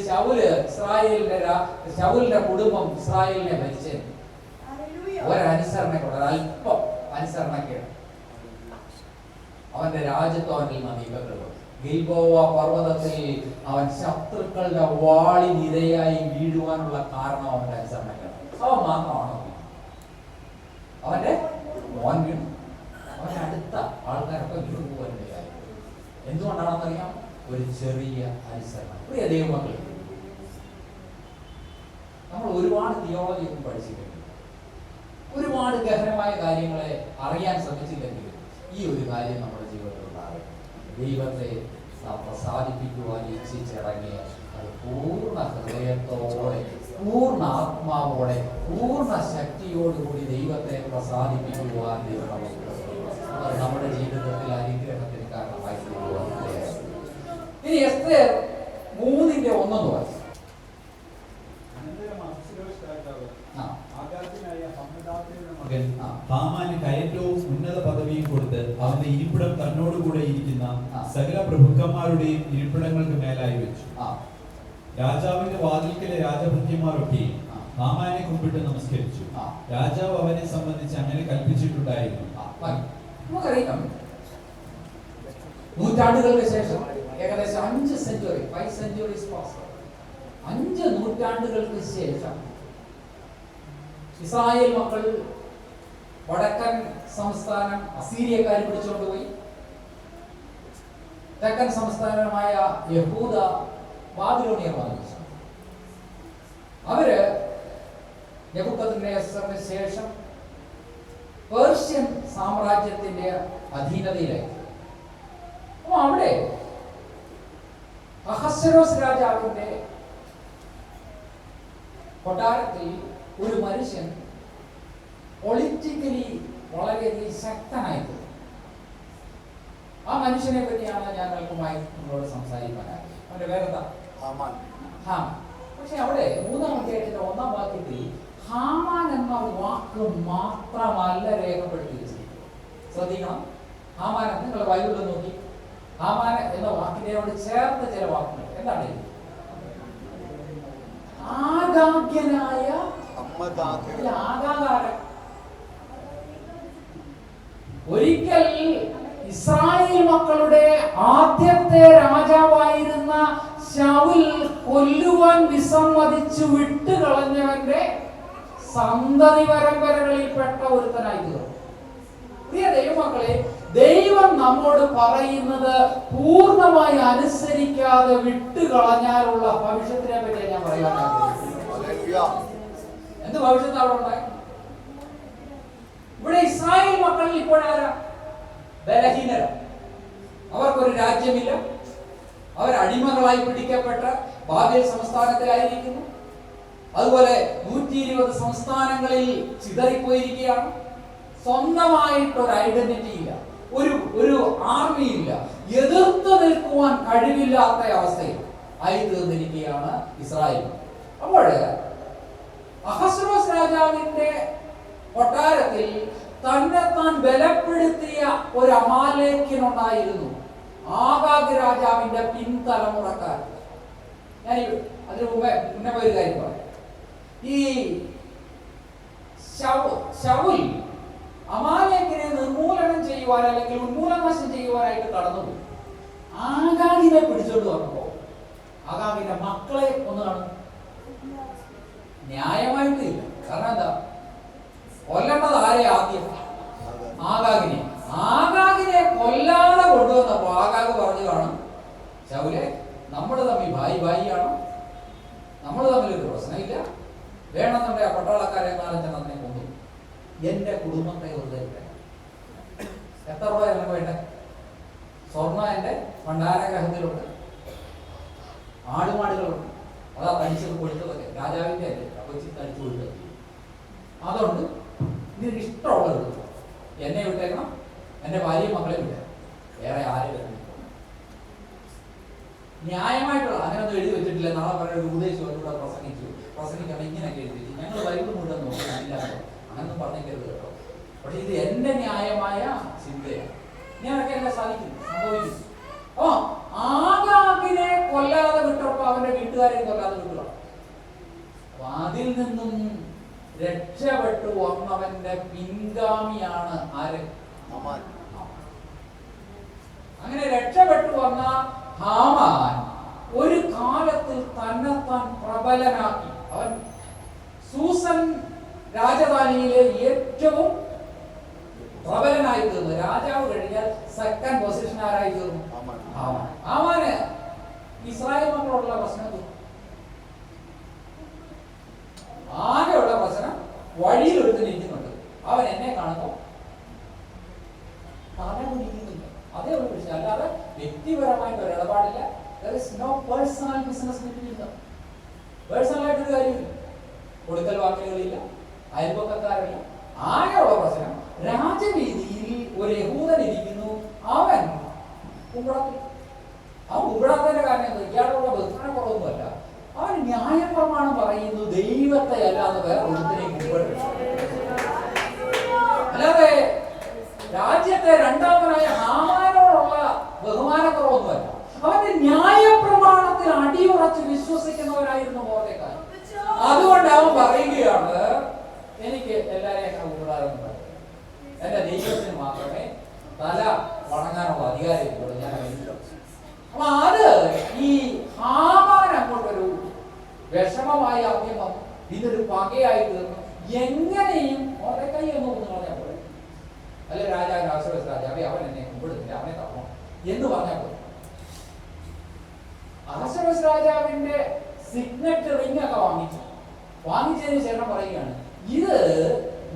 Speaker 2: ശൗലിന്റെ കുടുംബം ഇസ്രായേലിനെ ഭരിച്ചേ ഒരനുസരണക്കുണ്ട്, അല്പം അനുസരണക്കേട്. അവന്റെ രാജ്യത്വം അവനിൽ നന്ദിക്കപ്പെട്ടു. ഗിൽബോവ പർവ്വതത്തിൽ അവൻ ശത്രുക്കളുടെ വാളിനിരയായി വീഴുവാനുള്ള കാരണം അവന്റെ അനുസരണക്കേട്. അവൻ മാത്രമാണോ? അവന്റെ മോൻ വീണു, അവന്റെ അടുത്ത ആൾക്കാരൊക്കെ വീണു പോകാനിടയായി. എന്തുകൊണ്ടാണെന്നറിയാം? ഒരു ചെറിയ അനുസരണം. പ്രിയ ദൈവമക്കളെ, നമ്മൾ ഒരുപാട് തിയോളജി ഒന്നും പഠിച്ചില്ലെങ്കിൽ, ഒരുപാട് ഗഹനമായ കാര്യങ്ങളെ അറിയാൻ ശ്രമിച്ചില്ലെങ്കിൽ ഈ ഒരു കാര്യം നമ്മുടെ ജീവിതത്തിൽ ഉണ്ടാകും. ദൈവത്തെ പ്രസാദിപ്പിക്കുവാൻ ഇച്ഛിച്ചിറങ്ങിയ അത് പൂർണ്ണ ഹൃദയത്തോടെ, പൂർണ്ണ ആത്മാവോടെ, പൂർണ്ണ ശക്തിയോടുകൂടി ദൈവത്തെ പ്രസാദിപ്പിക്കുവാൻ ദൈവം നമുക്ക് അത് നമ്മുടെ ജീവിതത്തിൽ അനുഗ്രഹത്തിന് കാരണമായി തീരുവാൻ. ഇനി എസ്തേർ 3:1 വായിച്ചു.
Speaker 3: ഹാമാന് കയറ്റവും ഉന്നത പദവിയും കൊടുത്ത് അവന്റെ ഇരിപ്പിടം തന്നോടുകൂടെ ഇരിക്കുന്ന സകല പ്രഭുക്കന്മാരുടെയും ഇരിപ്പിടങ്ങൾക്ക് മേലായി വെച്ചു. രാജാവിന്റെ വാതിൽക്കലെ രാജഭൃത്യന്മാരൊക്കെ ഹാമാനെ കുമ്പിട്ട് നമസ്കരിച്ചു. രാജാവ് അവനെ സംബന്ധിച്ച് അങ്ങനെ കൽപ്പിച്ചിട്ടുണ്ടായിരുന്നു.
Speaker 2: നമുക്കറിയാം, നൂറ്റാണ്ടുകൾക്ക് ശേഷം ഏകദേശം 5 സെഞ്ചുറി 5 സെഞ്ചുറീസ് പാസ് 5 നൂറ്റാണ്ടുകൾക്ക് ശേഷം ഇസ്രായേൽ മക്കൾ വടക്കൻ സംസ്ഥാനം അസീരിയക്കാർ പിടിച്ചുകൊണ്ടുപോയി. തെക്കൻ സംസ്ഥാനമായ യഹൂദ ബാബിലോണിയർ ബാധിച്ചു. അവര് നെബൂഖദ്നേസറിന് ശേഷം പേർഷ്യൻ സാമ്രാജ്യത്തിന്റെ അധീനതയിലായി. അപ്പൊ അവിടെ അഹസ്വേരോസ് രാജാവിന്റെ കൊട്ടാരത്തിൽ ഒരു മനുഷ്യൻ പൊളിറ്റിക്കലി വളരെയധികം ശക്തനായിരുന്നു. ആ മനുഷ്യനെ പറ്റിയാണ് ഞാൻ അല്പമായി നിങ്ങളോട് സംസാരിക്കാനായി. അവന്റെ പേരെന്താ? ഹാമാൻ. പക്ഷെ അവിടെ 3-ാം അധ്യായത്തിന്റെ 1-ാം വാക്യത്തിൽ ഹാമാൻ എന്ന വാക്ക് മാത്രമല്ല രേഖപ്പെടുത്തി വെച്ചിരിക്കുന്നത്. ശ്രദ്ധിക്കണം, ഹാമാൻ നിങ്ങൾ ബൈബിളിൽ നോക്കി, ഹാമാൻ എന്ന വാക്കിനോട് ചേർത്ത് ചില വാക്കുകൾ എന്താണ്? ആഗാഗ്യനായ ആകാകാരൻ. ഒരിക്കൽ ഇസ്രായേൽ മക്കളുടെ ആദ്യത്തെ രാജാവായിരുന്ന ശൗൽ കൊല്ലുവാൻ വിസമ്മതിച്ചു വിട്ടുകളഞ്ഞവന്റെ സന്തതി പരമ്പരകളിൽപ്പെട്ട ഒരുത്തനായി തീർന്നു. പ്രിയ ദൈവമക്കളെ, ദൈവം നമ്മോട് പറയുന്നത് പൂർണ്ണമായി അനുസരിക്കാതെ വിട്ടുകളഞ്ഞാലുള്ള ഭവിഷ്യത്തിനെ പറ്റി ഞാൻ പറയാൻ ആഗ്രഹിക്കുന്നു. എന്ത് ഭവിഷ്യത്ത് അവിടെ ഉണ്ടായി? ഇവിടെ ഇസ്രായേൽ മക്കളിൽ ഇപ്പോഴാരാ? ബലഹീനരാണ്. അവർക്കൊരു രാജ്യമില്ല. അവർ അടിമകളായി പിടിക്കപ്പെട്ട ബാബേൽ സംസ്ഥാനത്തിലായിരിക്കുന്നു. അതുപോലെ 120 സംസ്ഥാനങ്ങളിൽ ചിതറിപ്പോയിരിക്കുകയാണ്. സ്വന്തമായിട്ടൊരു ഐഡന്റിറ്റി ഇല്ല, ഒരു ആർമി ഇല്ല, എതിർത്ത് നിൽക്കുവാൻ കഴിവില്ലാത്ത അവസ്ഥയിൽ ആയി തീർന്നിരിക്കുകയാണ് ഇസ്രായേൽ. അപ്പോൾ അഹസ്വേരോസ് രാജാവിന്റെ കൊട്ടാരത്തിൽ തന്നെത്താൻ ബലപ്പെടുത്തിയ ഒരു അമാലേക്യനുണ്ടായിരുന്നു, ആഗാഗ് രാജാവിന്റെ പിൻതലമുറക്കാർ. ഞാൻ അതിനു മുന്നേ ഒരു കാര്യം പറയാം. ഈ ശൗൽ അമാലേക്കിനെ നിർമൂലനം ചെയ്യുവാൻ അല്ലെങ്കിൽ ഉന്മൂലനാശം ചെയ്യുവാനായിട്ട് കടന്നുപോയി. ആഗാഗിനെ പിടിച്ചോണ്ട് വന്നപ്പോ ആഗാഗിന്റെ മക്കളെ ഒന്ന് കാണും. ന്യായമായിട്ടില്ല. കാരണം എന്താ? കൊല്ലേണ്ടത് ആരെ? ആദ്യം ആഗാഗിനെ. ആഗാഗിനെ കൊല്ലാതെ കൊണ്ടുവന്നപ്പോ ആഗാഗ് പറഞ്ഞു കാണും, ശൗലെ, നമ്മൾ തമ്മിൽ ഭായിയാണ്, നമ്മൾ തമ്മിലൊരു പ്രശ്നമില്ല, വേണമെന്നുണ്ടെങ്കിൽ ആ പട്ടാളക്കാരെ 4-5 കൊണ്ടു, എന്റെ കുടുംബത്തെ വെറുതെ എത്ര രൂപ എല്ലാം വേണ്ടേ? സ്വർണ്ണ എന്റെ ഭണ്ഡാരഗ്രഹത്തിലുണ്ട്, ആടുമാടുകളുണ്ട്, അതാ തടിച്ചത് കൊടുത്തതൊക്കെ രാജാവിന്റെ അല്ലേ, കൊച്ചി തടിച്ചു കൊടുത്തത്. അതുകൊണ്ട് ഇതിന് ഇഷ്ടമുള്ളത് എന്നെ വിട്ടേക്കണം, എന്റെ ഭാര്യയും മക്കളെ വിട്ടേക്കണം, വേറെ ആരെ വരണം. ന്യായമായിട്ടുള്ള അങ്ങനെയൊന്നും എഴുതി വെച്ചിട്ടില്ല. നാളെ പറയുന്ന ഒരു ഉപദേശം പ്രസംഗിക്കണം ഇങ്ങനെയൊക്കെ എഴുതി വെച്ചു. ഞങ്ങൾ ബൈബിൾ മുഴുവൻ നോക്കില്ല, അങ്ങനൊന്നും പറഞ്ഞേക്കരുത് കേട്ടോ. പക്ഷെ ഇത് എന്റെ ന്യായമായ ചിന്തയാണ്. ഞാനൊക്കെ എന്നെ സാധിക്കും, സംഭവിക്കും. അപ്പൊ ആഗാഗിനെ കൊല്ലാതെ വിട്ടപ്പോ അവന്റെ വീട്ടുകാരെയും കൊല്ലാതെ വിട്ടുക. അപ്പൊ അതിൽ നിന്നും രക്ഷപ്പെട്ടു വന്നവന്റെ പിൻഗാമിയാണ് ആര്? അങ്ങനെ രക്ഷപ്പെട്ടു വന്ന ഹാമാൻ ഒരു കാലത്തിൽ തന്നെത്താൻ പ്രബലനാക്കി. അവൻ സൂസൻ രാജധാനിയിലെ ഏറ്റവും പ്രബലനായി തീർന്നു. രാജാവ് കഴിഞ്ഞാൽ സെക്കൻഡ് പൊസിഷൻ ആരായി തീർന്നു? ഹാമാന് ഇസ്രായേൽ മക്കളോടുള്ള പ്രശ്നം ആകെയുള്ള പ്രശ്നം വഴിയിൽ ഒരുത്തിരിക്കുന്നുണ്ട്. അവൻ എന്നെ കാണുന്നു തല കുനിക്കുന്നില്ല. അതേ ഒരു വിഷയം, അല്ലാതെ വ്യക്തിപരമായിട്ട് ഒരു ഇടപാടില്ല. പേഴ്സണൽ ബിസിനസ് കിട്ടിയില്ല, പേഴ്സണലായിട്ടൊരു കാര്യമില്ല, കൊടുക്കൽ വാക്കലുകളില്ല, അയൽപക്കക്കാരില്ല. ആകെയുള്ള പ്രശ്നം രാജവീതിയിൽ ഒരു യഹൂദൻ ഇരിക്കുന്നു, അവൻ കുമ്പിടാത്തി. അവൻ കുമ്പിടാത്തതിന്റെ കാരണം എന്താ? ഇയാളുള്ള ബഹുമാനക്കുറവൊന്നുമല്ല, അവൻ ന്യായപ്രമാണം പറയുന്നു ദൈവത്തെ അല്ലാതെ വേറെ ഒരുത്തിനെയും കുമ്പിടും. അല്ലാതെ രാജ്യത്തെ രണ്ടാമനായ ഹാമാനോടുള്ള ബഹുമാനക്കുറവൊന്നുമല്ല. അവന്റെ ന്യായപ്രമാണത്തിൽ അടിയുറച്ച് വിശ്വസിക്കുന്ന എന്റെ ദൈവത്തിന് മാത്രമേ തല വണങ്ങാനുള്ള അധികാരമുള്ളൂ. ഞാൻ അപ്പൊ അത് ഈ ഹാമാൻ അങ്ങോട്ടൊരു വിഷമമായി ആദ്യം വന്നു, ഇതൊരു പകയായി തീർന്നു. എങ്ങനെയും കൈ ഒന്ന് ഒന്ന് പറഞ്ഞാൽ പോലെ, അല്ലെ രാജാവിന് അഹശ്വേരോശ് രാജാവേ അവൻ എന്നെ കുമ്പിടുന്നില്ല, അവനെ തരണോ എന്ന് പറഞ്ഞാൽ പോലെ. അഹശ്വേരോശ് രാജാവിന്റെ സിഗ്നറ്റ് റിംഗ് ഒക്കെ വാങ്ങിച്ചതിന് ശേഷം പറയുകയാണ്, ഇത്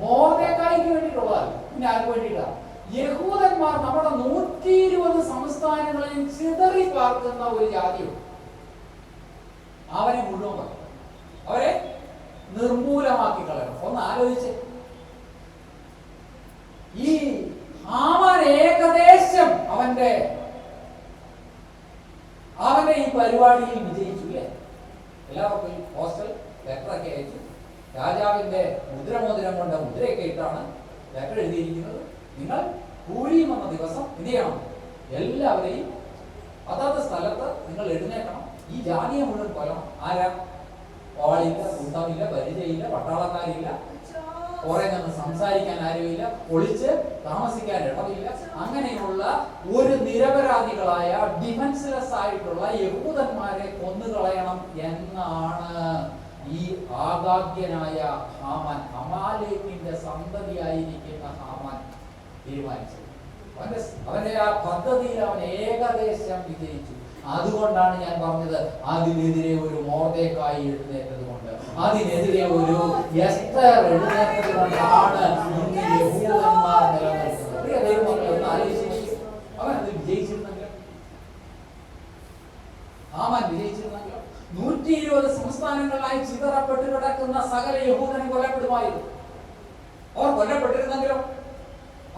Speaker 2: മൊർദെഖായിക്ക് വേണ്ടിയിട്ടുള്ളതല്ല, പിന്നെ ആർക്ക് വേണ്ടിയിട്ടാ? യഹൂദന്മാർ നമ്മുടെ 120 സംസ്ഥാനങ്ങളിൽ ചിതറി പാർക്കുന്ന ഒരു ജാതിയുണ്ട്. അവരെ മുഴുവൻ പറയും, അവരെ നിർമൂലമാക്കി കളയണം. ഒന്ന് ആലോചിച്ച്, ഈ ഹാമാൻ ഏകദേശം അവന്റെ ഈ പരിപാടിയിൽ വിജയിച്ചു അല്ലേ? എല്ലാവർക്കും പോസ്റ്റൽ ലെറ്ററൊക്കെ അയച്ചു, രാജാവിന്റെ മുദ്രമോതിരം കൊണ്ട് മുദ്രയൊക്കെ ഇട്ടാണ് ലെറ്റർ എഴുതിയിരിക്കുന്നത്. നിങ്ങൾ പൂരീം എന്ന ദിവസം എന്ത് ചെയ്യണം? എല്ലാവരെയും അതത് സ്ഥലത്ത് നിങ്ങൾ എഴുന്നേക്കണം, ഈ ജാതിയെ മുഴുവൻ കൊല്ലണം. ആരാ? ആളില്ല, കൂട്ടമില്ല, പരിചയമില്ല, പട്ടാളക്കാരില്ല, കുറെ നിന്ന് സംസാരിക്കാൻ ആരുമില്ല, ഒളിച്ച് താമസിക്കാൻ ഇടമില്ല. അങ്ങനെയുള്ള ഒരു നിരപരാധികളായ ഡിഫൻസ്ലെസ് ആയിട്ടുള്ള യഹൂദന്മാരെ കൊന്നുകളയണം എന്നാണ് ഈ ആഗാഗ്യനായ ഹാമാൻ, അമാലേക്കിന്റെ സന്തതിയായിരിക്കുന്ന ഹാമാൻ തീരുമാനിച്ചത്. അവന്റെ ആ പദ്ധതിയിൽ അവൻ ഏകദേശം വിജയിച്ചു. അതുകൊണ്ടാണ് ഞാൻ പറഞ്ഞത്, അതിനെതിരെ ഒരു മൊർദെഖായി എഴുന്നേറ്റത് കൊണ്ട്, അതിനെതിരെ ഒരു എസ്തർ എഴുന്നേറ്റത് കൊണ്ടാണ് ഇന്ന് യഹൂദന്മാർ നിലനിൽക്കുന്നത്. പ്രിയ ദൈവമക്കളെ, ഒന്ന് ആലോചിച്ച്, അവൻ അത് വിജയിച്ചിരുന്നെങ്കിലോ, ഹാമാൻ വിജയിച്ചിരുന്നെങ്കിലോ 120 സംസ്ഥാനങ്ങളിലായി ചിതറപ്പെട്ട് കിടക്കുന്ന സകല യഹൂദനും കൊല്ലപ്പെടുമായിരുന്നു. അവർ കൊല്ലപ്പെട്ടിരുന്നെങ്കിലോ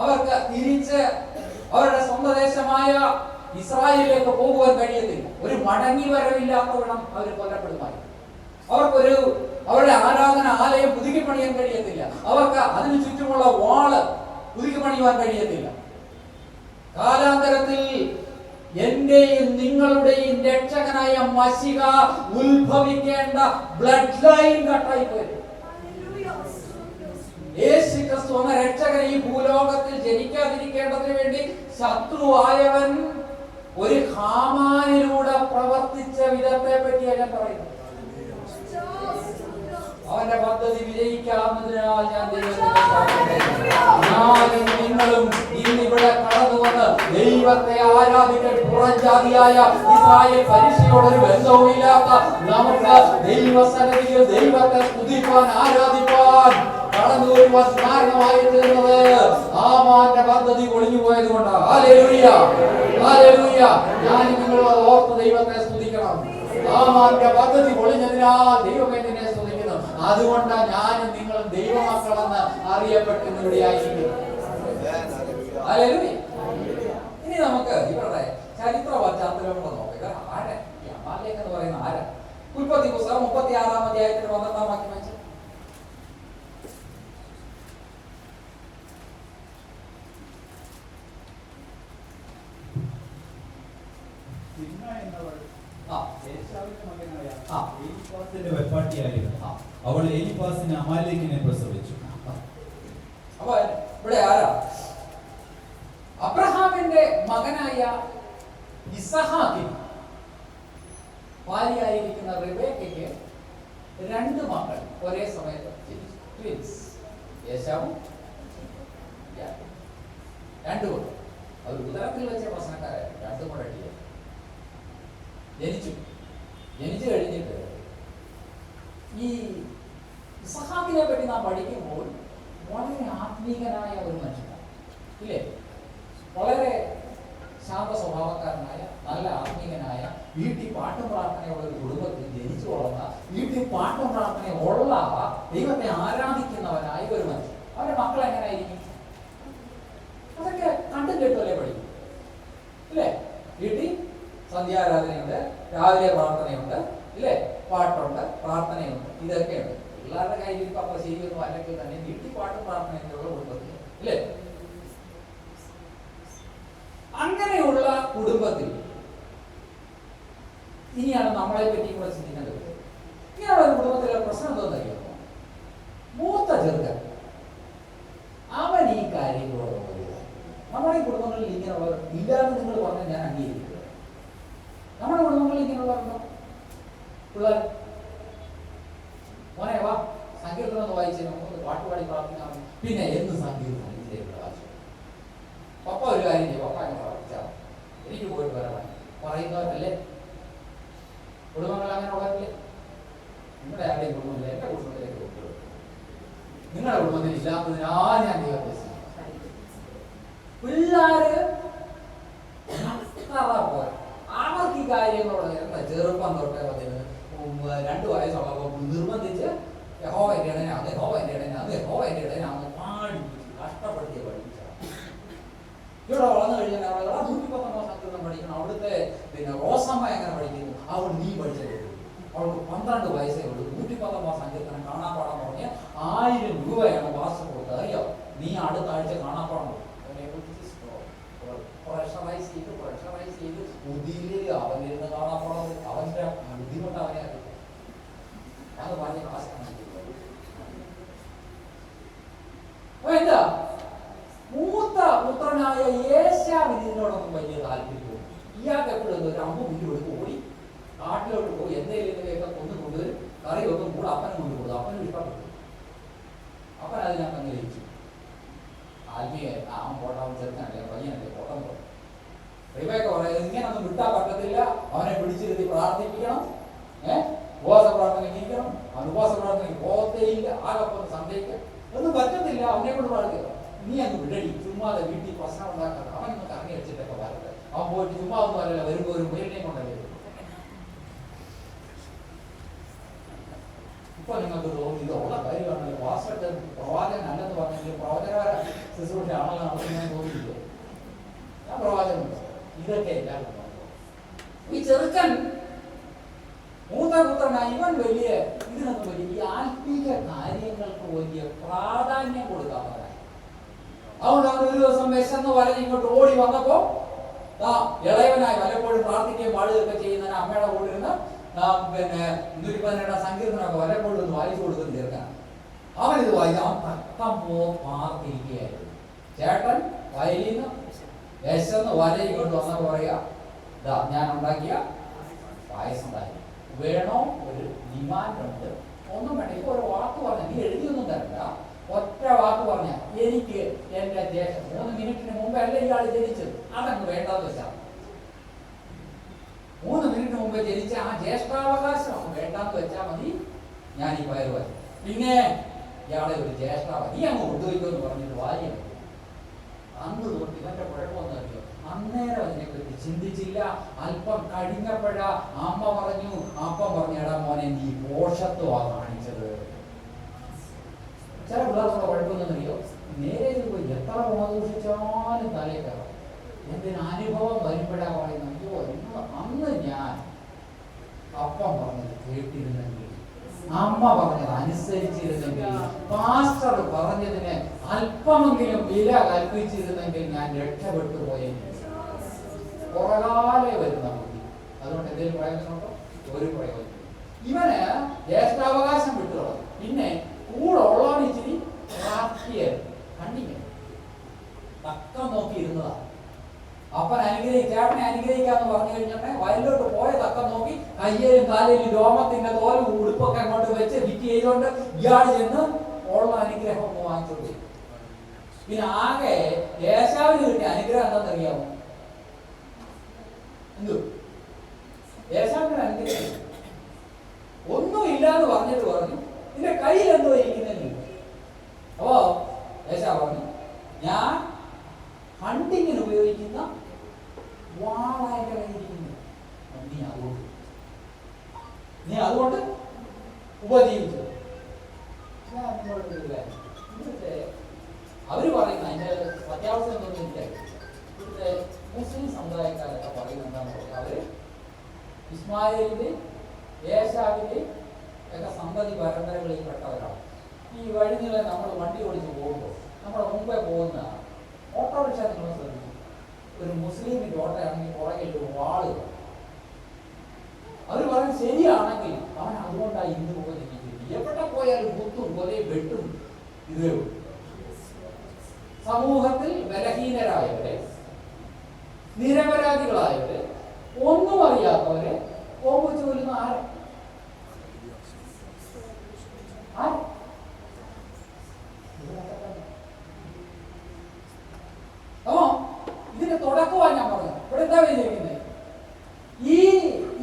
Speaker 2: അവർക്ക് തിരിച്ച് അവരുടെ സ്വന്തം ദേശമായ ഇസ്രായേലിലേക്ക് പോകുവാൻ കഴിയത്തില്ല. ഒരു മടങ്ങി വരവില്ലാത്തവണ്ണം അവർ കൊല്ലപ്പെടുമായിരുന്നു. അവർക്കൊരു അവരുടെ ആരാധന ആലയം പുതുക്കിപ്പണിയാൻ കഴിയത്തില്ല. അവർക്ക് അതിനു ചുറ്റുമുള്ള വാള് പുതുക്കിപ്പണിയുവാൻ കഴിയത്തില്ല. കാലാന്തരത്തിൽ എന്റെയും നിങ്ങളുടെയും രക്ഷകനായ മശിഹ ഉത്ഭവിക്കേണ്ട ബ്ലഡ് ലൈൻ കട്ടായി പോയി. യേശു ക്രിസ്തു എന്ന രക്ഷകൻ ഈ ഭൂലോകത്തിൽ ജനിക്കാതിരിക്കേണ്ടതിന് വേണ്ടി ശത്രുവായവൻ ഒരു ഹാമാനിലൂടെ പ്രവർത്തിച്ച വിധത്തെ പറ്റിയാണ് ഞാൻ പറയുന്നത്. അവന്റെ പദ്ധതി വിജയിക്കാവുന്നതിനാൽ ഞാനും നിങ്ങളും ഇന്നിവിടെ കടന്നു വന്ന് ദൈവത്തെ ആരാധിക്കാൻ പുറംജാതിയായ ഇസ്രായേൽ പരീക്ഷയോടൊരു ബന്ധവുമില്ലാത്ത നമുക്ക് ദൈവസന്നിധിയിൽ ദൈവത്തെ സ്തുതിപ്പാൻ ആരാധിപ്പാൻ കടന്നു വരുവാൻ കാരണമായി തീർന്നത് ഹാമാന്റെ പദ്ധതി ഒളിഞ്ഞു പോയത് കൊണ്ടാണ്. Hallelujah, hallelujah. ഞാൻ നിങ്ങൾ ഓർത്ത് ദൈവത്തെ സ്തുതിക്കണം. ഹാമാന്റെ പദ്ധതി ഒളിഞ്ഞതിനാൽ ദൈവമേ നിന്നെ സ്തുതിക്കുന്നു. അതുകൊണ്ടാണ് ഞാനും നിങ്ങളും ദൈവമക്കളെന്ന് അറിയപ്പെട്ടിരുന്നവിടെയായിരിക്കും. ഹല്ലേലൂയ. ഇനി നമുക്ക് ഇവരുടെ ചരിത്ര പശ്ചാത്തലം കൂടെ നോക്കാം. ആരാ ഈ അമാലേക്ക് എന്ന് പറയുന്ന ആരാ? ഉൽപ്പത്തി പുസ്തകം 36-ാം അധ്യായത്തിന് 12-ാം വാക്യം വെച്ച്
Speaker 3: അവൾ എലിഫാസിനെ അമാലേക്കിനെ പ്രസവിച്ചു.
Speaker 2: അപ്പൊ ഇവിടെ ആരാ? അബ്രഹാമിന്റെ മകനായ ഇസഹാക്കിന് ഭാര്യയായിരിക്കുന്ന റിബേക്കയ്ക്ക് 2 മക്കൾ ഒരേ സമയത്ത് ജനിച്ചു. ട്വിൻസ്, യേശാവും യാക്കോബും. 2 പേർ. അത് ഉദരത്തിൽ വെച്ച പ്രശ്നക്കാരായിരുന്നു. 2 കൂടെ ജനിച്ചു കഴിഞ്ഞിട്ട് ഈ ഇസഹാക്കിനെ പറ്റി നാം പഠിക്കുമ്പോൾ വളരെ ആത്മീകനായ ഒരു മനുഷ്യനാണ്, ഇല്ലേ? വളരെ ശാന്ത സ്വഭാവക്കാരനായ, നല്ല ആത്മീകനായ, വീട്ടിൽ പാട്ടും പ്രാർത്ഥനയുള്ള ഒരു കുടുംബത്തിൽ ജനിച്ചു വളർന്ന, വീട്ടിൽ പാട്ടും പ്രാർത്ഥനയുള്ള ദൈവത്തെ ആരാധിക്കുന്നവനായ ഒരു മനുഷ്യൻ. അവരുടെ മക്കൾ എങ്ങനെയായിരിക്കും? അതൊക്കെ കണ്ടും കേട്ടുമല്ലേ പഠിക്കും, ഇല്ലേ? വീട്ടിൽ സന്ധ്യാരാധനയുണ്ട്, രാവിലെ പ്രാർത്ഥനയുണ്ട്, ഇല്ലേ? പാട്ടുണ്ട്, പ്രാർത്ഥനയുണ്ട്, ഇതൊക്കെയുണ്ട്. പിള്ളേരുടെ കയ്യിൽ ഇപ്പൊ അപ്പൊ ശരിയൊന്നും അല്ലെങ്കിൽ തന്നെ വീട്ടിൽ പാട്ടും പ്രാർത്ഥനയൊക്കെയുള്ള കുടുംബത്തിൽ, ഇല്ലേ? അങ്ങനെയുള്ള കുടുംബത്തിൽ ഇനിയാണ് നമ്മളെ പറ്റി കൂടെ ചിന്തിക്കേണ്ടത്. ഇങ്ങനെയുള്ള ഒരു കുടുംബത്തിലെ പ്രശ്നം എന്താണെന്ന് അറിയാമോ? മൂത്ത ചെറുക്കൻ അവൻ ഈ കാര്യം ആരെങ്കിലും നമ്മുടെ ഈ കുടുംബങ്ങളിൽ ഇങ്ങനെയുള്ളവർ ഇല്ലാന്ന് നിങ്ങൾ പറഞ്ഞാൽ ഞാൻ അംഗീകരിക്കുക. നമ്മുടെ കുടുംബങ്ങളിൽ ഇങ്ങനെയുള്ളവരുണ്ടോ? പിള്ളേർ മോനെ വാ സങ്കീർത്തനം ഒന്ന് വായിച്ച് നമുക്ക് പാട്ടുപാടി പ്രാർത്ഥിക്കാം. പിന്നെ എന്ത് സങ്കീർത്തനം ഇതിലേക്ക് ആവശ്യം? പപ്പ ഒരു കാര്യം ചെയ്യും, പപ്പ അങ്ങനെ പ്രാർത്ഥിച്ചാൽ എനിക്ക് പോയിട്ട് വരാൻ പറയുന്നവരല്ലേ? കുടുംബങ്ങൾ അങ്ങനെ ഉള്ളവരല്ലേ? നിങ്ങളുടെ ആരുടെയും കുടുംബത്തിലെ എൻ്റെ കുടുംബത്തിലേക്ക് കൊണ്ടുവരും. നിങ്ങളുടെ കുടുംബത്തിൽ ഇല്ലാത്തതിനാ ഞാൻ ദൈവത്തെ പിള്ളേര് പോലെ അവർക്ക് ഈ കാര്യങ്ങളോട് എന്താ ചെറുപ്പം തൊട്ടേ 2 വയസ്സുള്ളപ്പോൾ നിർബന്ധിച്ച് യഹോവ എൻ്റെ ഇടനാണ്, യഹോവ എൻ്റെ ഇടനാണ്, യഹോവ എൻ്റെ ഇടനാണ് പാടിപ്പിച്ച് കഷ്ടപ്പെടുത്തി പഠിപ്പിച്ചതാണ്. ഇവിടെ വളർന്നു കഴിഞ്ഞാൽ അവിടെ 119 സങ്കീർത്തനം പഠിക്കണം. അവിടുത്തെ പിന്നെ റോസമ്മ എങ്ങനെ പഠിക്കുന്നു, അവിടെ നീ പഠിച്ചത്. അവൾക്ക് 12 വയസ്സേ ഉള്ളൂ. 119 സങ്കീർത്തനം കാണാപ്പാടം പറഞ്ഞ് 1000 രൂപയാണ് മാസം കൊടുത്തത്. അറിയോ? നീ അടുത്ത ആഴ്ച കാണാപ്പാടം പ്രഷറൈസ് ചെയ്ത് ബുദ്ധിയിൽ അവനിരുന്ന് കാണാപ്പാടം അവന്റെ ബുദ്ധിമുട്ട് അവനെ അറിയാം. അത് പറഞ്ഞ ക്ലാസ് എന്താ മൂത്ത പുത്രനായ യേശാവിന് ഇതിനോടൊന്നും വലിയ താല്പര്യവും. ഇയാൾക്ക് എപ്പോഴും ഒരു അമ്പ് മുന്നിൽ കൊടുക്കും, ഓടി കാട്ടിലോട്ട് പോയി എന്തെങ്കിലുമൊക്കെ കൊന്നു കൊണ്ടുവരും, കറി വെക്കും, കൂടെ അപ്പനും കൊണ്ട് കൊടുക്കും. അപ്പനും ഇഷ്ടപ്പെട്ടു. അപ്പൻ അതിനകത്ത് അങ്ങ് ലയിച്ചു. ആത്മീയ അവൻ പോട്ടാവും ചെറുക്കനല്ലേ പയ്യനല്ലേ പോട്ടം പോകും. റിബേക്ക പറയുന്നത് ഇങ്ങനെ ഒന്നും വിട്ടാൻ പറ്റത്തില്ല, അവനെ പിടിച്ചിരുത്തി പ്രാർത്ഥിപ്പിക്കണം, ഉപവാസ പ്രാർത്ഥനയ്ക്ക് ഇരിക്കണം. അവൻ ഉപവാസ പ്രാർത്ഥനയ്ക്ക് പോകത്തേയില്ല, ആകെപ്പം സന്ദേഹിക്കുക ഒന്നും പറ്റത്തില്ല. അവനെ കൊണ്ട് പാടുക, നീ അങ്ങ് വിടടി, ചുമ്മാതെ വീട്ടിൽ പ്രശ്നം ഉണ്ടാക്കാതെ അവനൊന്ന് കറങ്ങി വെച്ചിട്ടൊക്കെ വരട്ടെ. അവൻ പോയിട്ട് ചുമ്മാ ഒന്നും അറിയില്ല, വരുമ്പോൾ ഒരു മുയലിനെയും കൊണ്ടല്ലേ. ഇപ്പൊ നിങ്ങൾക്ക് തോന്നി ഇതുള്ള കാര്യമാണല്ലോ, വാസ്തവത്തെ പ്രവാചകൻ അല്ലെന്ന് പറഞ്ഞെങ്കിലും പ്രവചകര ശുശ്രൂഷ ആണല്ലോ നടത്തുന്നതെന്ന് തോന്നിയില്ലേ? ഞാൻ പ്രവാചകനുണ്ടോ? ഇതൊക്കെ എല്ലാവരും ഈ ചെറുക്കൻ മൂത്ത പുത്രനായി ഇവൻ വലിയ ഇതിനൊന്നും വലിയ ഈ ആത്മീയ കാര്യങ്ങൾക്ക് വലിയ പ്രാധാന്യം കൊടുക്കാത്തവരായി. അതുകൊണ്ട് അവൻ ഒരു ദിവസം വിശന്ന് വലഞ്ഞ് ഇങ്ങോട്ട് ഓടി വന്നപ്പോ ഇളയവനായി വല്ലപ്പോഴും പ്രാർത്ഥിക്കുകയും പാടുകയൊക്കെ ചെയ്യുന്ന അമ്മയുടെ കൂടെ ഇരുന്ന് പിന്നെ 112 സങ്കീർത്തനമൊക്കെ വല്ലപ്പോഴും ഒന്ന് വായിച്ചു കൊടുക്കുന്ന തീർക്കാണ്. അവനിത് വായിച്ച് അവൻ തക്കം പാർത്തിരിക്കുകയായിരുന്നു. ചേട്ടൻ വയലിന്ന് വിശന്ന് വലയും കൊണ്ട് വന്നപ്പോൾ പറയുക, ഇതാ ഞാൻ ഉണ്ടാക്കിയ പായസം ഉണ്ടാക്കി, വേണോ? ഒരു ഡിമാൻഡുണ്ട്. ഒന്നും വേണ്ട, ഇപ്പൊ ഒരു വാക്ക് പറഞ്ഞ, നീ എഴുതിയൊന്നും തരണ്ട, ഒറ്റ വാക്ക് പറഞ്ഞ എനിക്ക് എന്റെ ജ്യേഷ്ഠൻ 3 മിനിറ്റിന് മുമ്പ് അല്ല ഇയാൾ ജനിച്ചത്, അതങ്ങ് വേണ്ടെന്ന് വെച്ചാൽ 3 മിനിറ്റ് മുമ്പ് ജനിച്ച ആ ജ്യേഷ്ഠാവകാശം അങ്ങ് വേണ്ടാന്ന് വെച്ചാൽ മതി. ഞാൻ ഈ പയർ വരും, പിന്നെ ഇയാളെ ഒരു ജ്യേഷ്ഠാവ നീ അങ്ങ് കൊണ്ടുപോയിക്കോന്ന് പറഞ്ഞിട്ട് വാര്യം. അന്ന് തൊട്ട് ഇവന്റെ കുഴപ്പമൊന്നും അറിയോ, അന്നേരം അതിനെപ്പറ്റി ചിന്തിച്ചില്ല. അല്പം കഴിഞ്ഞപ്പോഴ അമ്മ പറഞ്ഞു, അപ്പം പറഞ്ഞു, എടാ മോനെ നീ പോഷത്വമാണ് കാണിച്ചത്. ചില പിള്ളേർക്കുള്ള കുഴപ്പമൊന്നും അറിയോ, നേരെ പോയി എത്ര ഗുണദൂഷിച്ചാലും തലേ കയറും. എന്തിന് അനുഭവം വരുമ്പോഴാ പറയുന്നത്, അയ്യോ അന്ന് ഞാൻ അപ്പം പറഞ്ഞത് കേട്ടിരുന്നെങ്കിൽ, അമ്മ പറഞ്ഞത് അനുസരിച്ചിരുന്നെങ്കിൽ, പാസ്റ്റർ പറഞ്ഞതിന് അല്പമെങ്കിലും വില കൽപ്പിച്ചിരുന്നെങ്കിൽ ഞാൻ രക്ഷപ്പെട്ടു പോയെങ്കിൽ. പുറകാലെ വരുന്ന ബുദ്ധി. അതുകൊണ്ട് എന്തെങ്കിലും പ്രയോജനമുണ്ടോ? ഒരു പ്രയോജനം. ഇവന് ജ്യേഷ്ഠാവകാശം വിട്ടുള്ളത്. പിന്നെ കൂടെ ഉള്ളവൻ ഇച്ചിരി കണ്ടിങ്ങനെ തക്കം നോക്കി ഇരുന്നതാണ്. അപ്പൻ ചേട്ടനെ അനുഗ്രഹിക്കാന്ന് പറഞ്ഞു കഴിഞ്ഞിട്ട് വയലിലോട്ട് പോയ തക്കം നോക്കി കയ്യേലും കാലേലും രോമത്തിന്റെ തോലും ഉടുപ്പൊക്കെ അങ്ങോട്ട് വെച്ച് ഫിറ്റ് ചെയ്തുകൊണ്ട് ഇയാൾ ചെന്ന് ഉള്ള അനുഗ്രഹം ഒന്ന് വാങ്ങിച്ചോണ്ട്. പിന്നെ ആകെ യേശാവിന് കിട്ടിയ അനുഗ്രഹം എന്താണെന്നറിയാമോ? എന്തു യേശാവിന്റെ അനുഗ്രഹം ഒന്നും ഇല്ലാന്ന് പറഞ്ഞിട്ട് പറഞ്ഞു, നിന്റെ കയ്യിൽ എന്തോ ഇരിക്കുന്നില്ല. അപ്പോ യേശാ പറഞ്ഞു, ഞാൻ ഹണ്ടിങ്ങിന് ഉപയോഗിക്കുന്ന വാളായിട്ട് കഴിഞ്ഞിരിക്കുന്നു, നീ അതുകൊണ്ട് ഉപജീവിച്ചു. അവര് പറയുന്ന അതിന്റെ സത്യാവസ്ഥ എന്തൊന്നും എനിക്കറിയില്ല. ഇവിടുത്തെ മുസ്ലിം സമുദായക്കാരൊക്കെ പറയുന്നത് എന്താണെന്ന് പറഞ്ഞാൽ, അവര് ഇസ്മായിലിന്റെ യേശാവിന്റെ ഒക്കെ സന്തതി പരമ്പരകളിൽ പെട്ടവരാണ്. ഈ വഴിനില നമ്മൾ വണ്ടി ഓടിച്ച് പോകുമ്പോൾ നമ്മുടെ മുമ്പേ പോകുന്ന ഓട്ടോറിക്ഷ നിങ്ങൾ ശ്രദ്ധിച്ചു, ഒരു മുസ്ലിമിന്റെ ഓട്ടോയാണെങ്കിൽ പുറകിൽ ഒരു വാള്. അവർ പറയുന്നത് ശരിയാണെങ്കിൽ അവൻ അതുകൊണ്ടാണ് ഇന്ന് ഉപജീവിക്കുന്നത്. എവിടെ പോയാലും കുത്തും കൊലയും വെട്ടും ഇതേ. സമൂഹത്തിൽ ബലഹീനരായവരെ, നിരപരാധികളായവരെ, ഒന്നും അറിയാത്തവരെ ഓമിച്ചു കൊല്ലുന്ന ആരാ? അപ്പോ ഇതിന്റെ തുടക്കമാണ് ഞാൻ പറഞ്ഞത്. ഇവിടെ എന്താ വിചാരിക്കുന്നത്?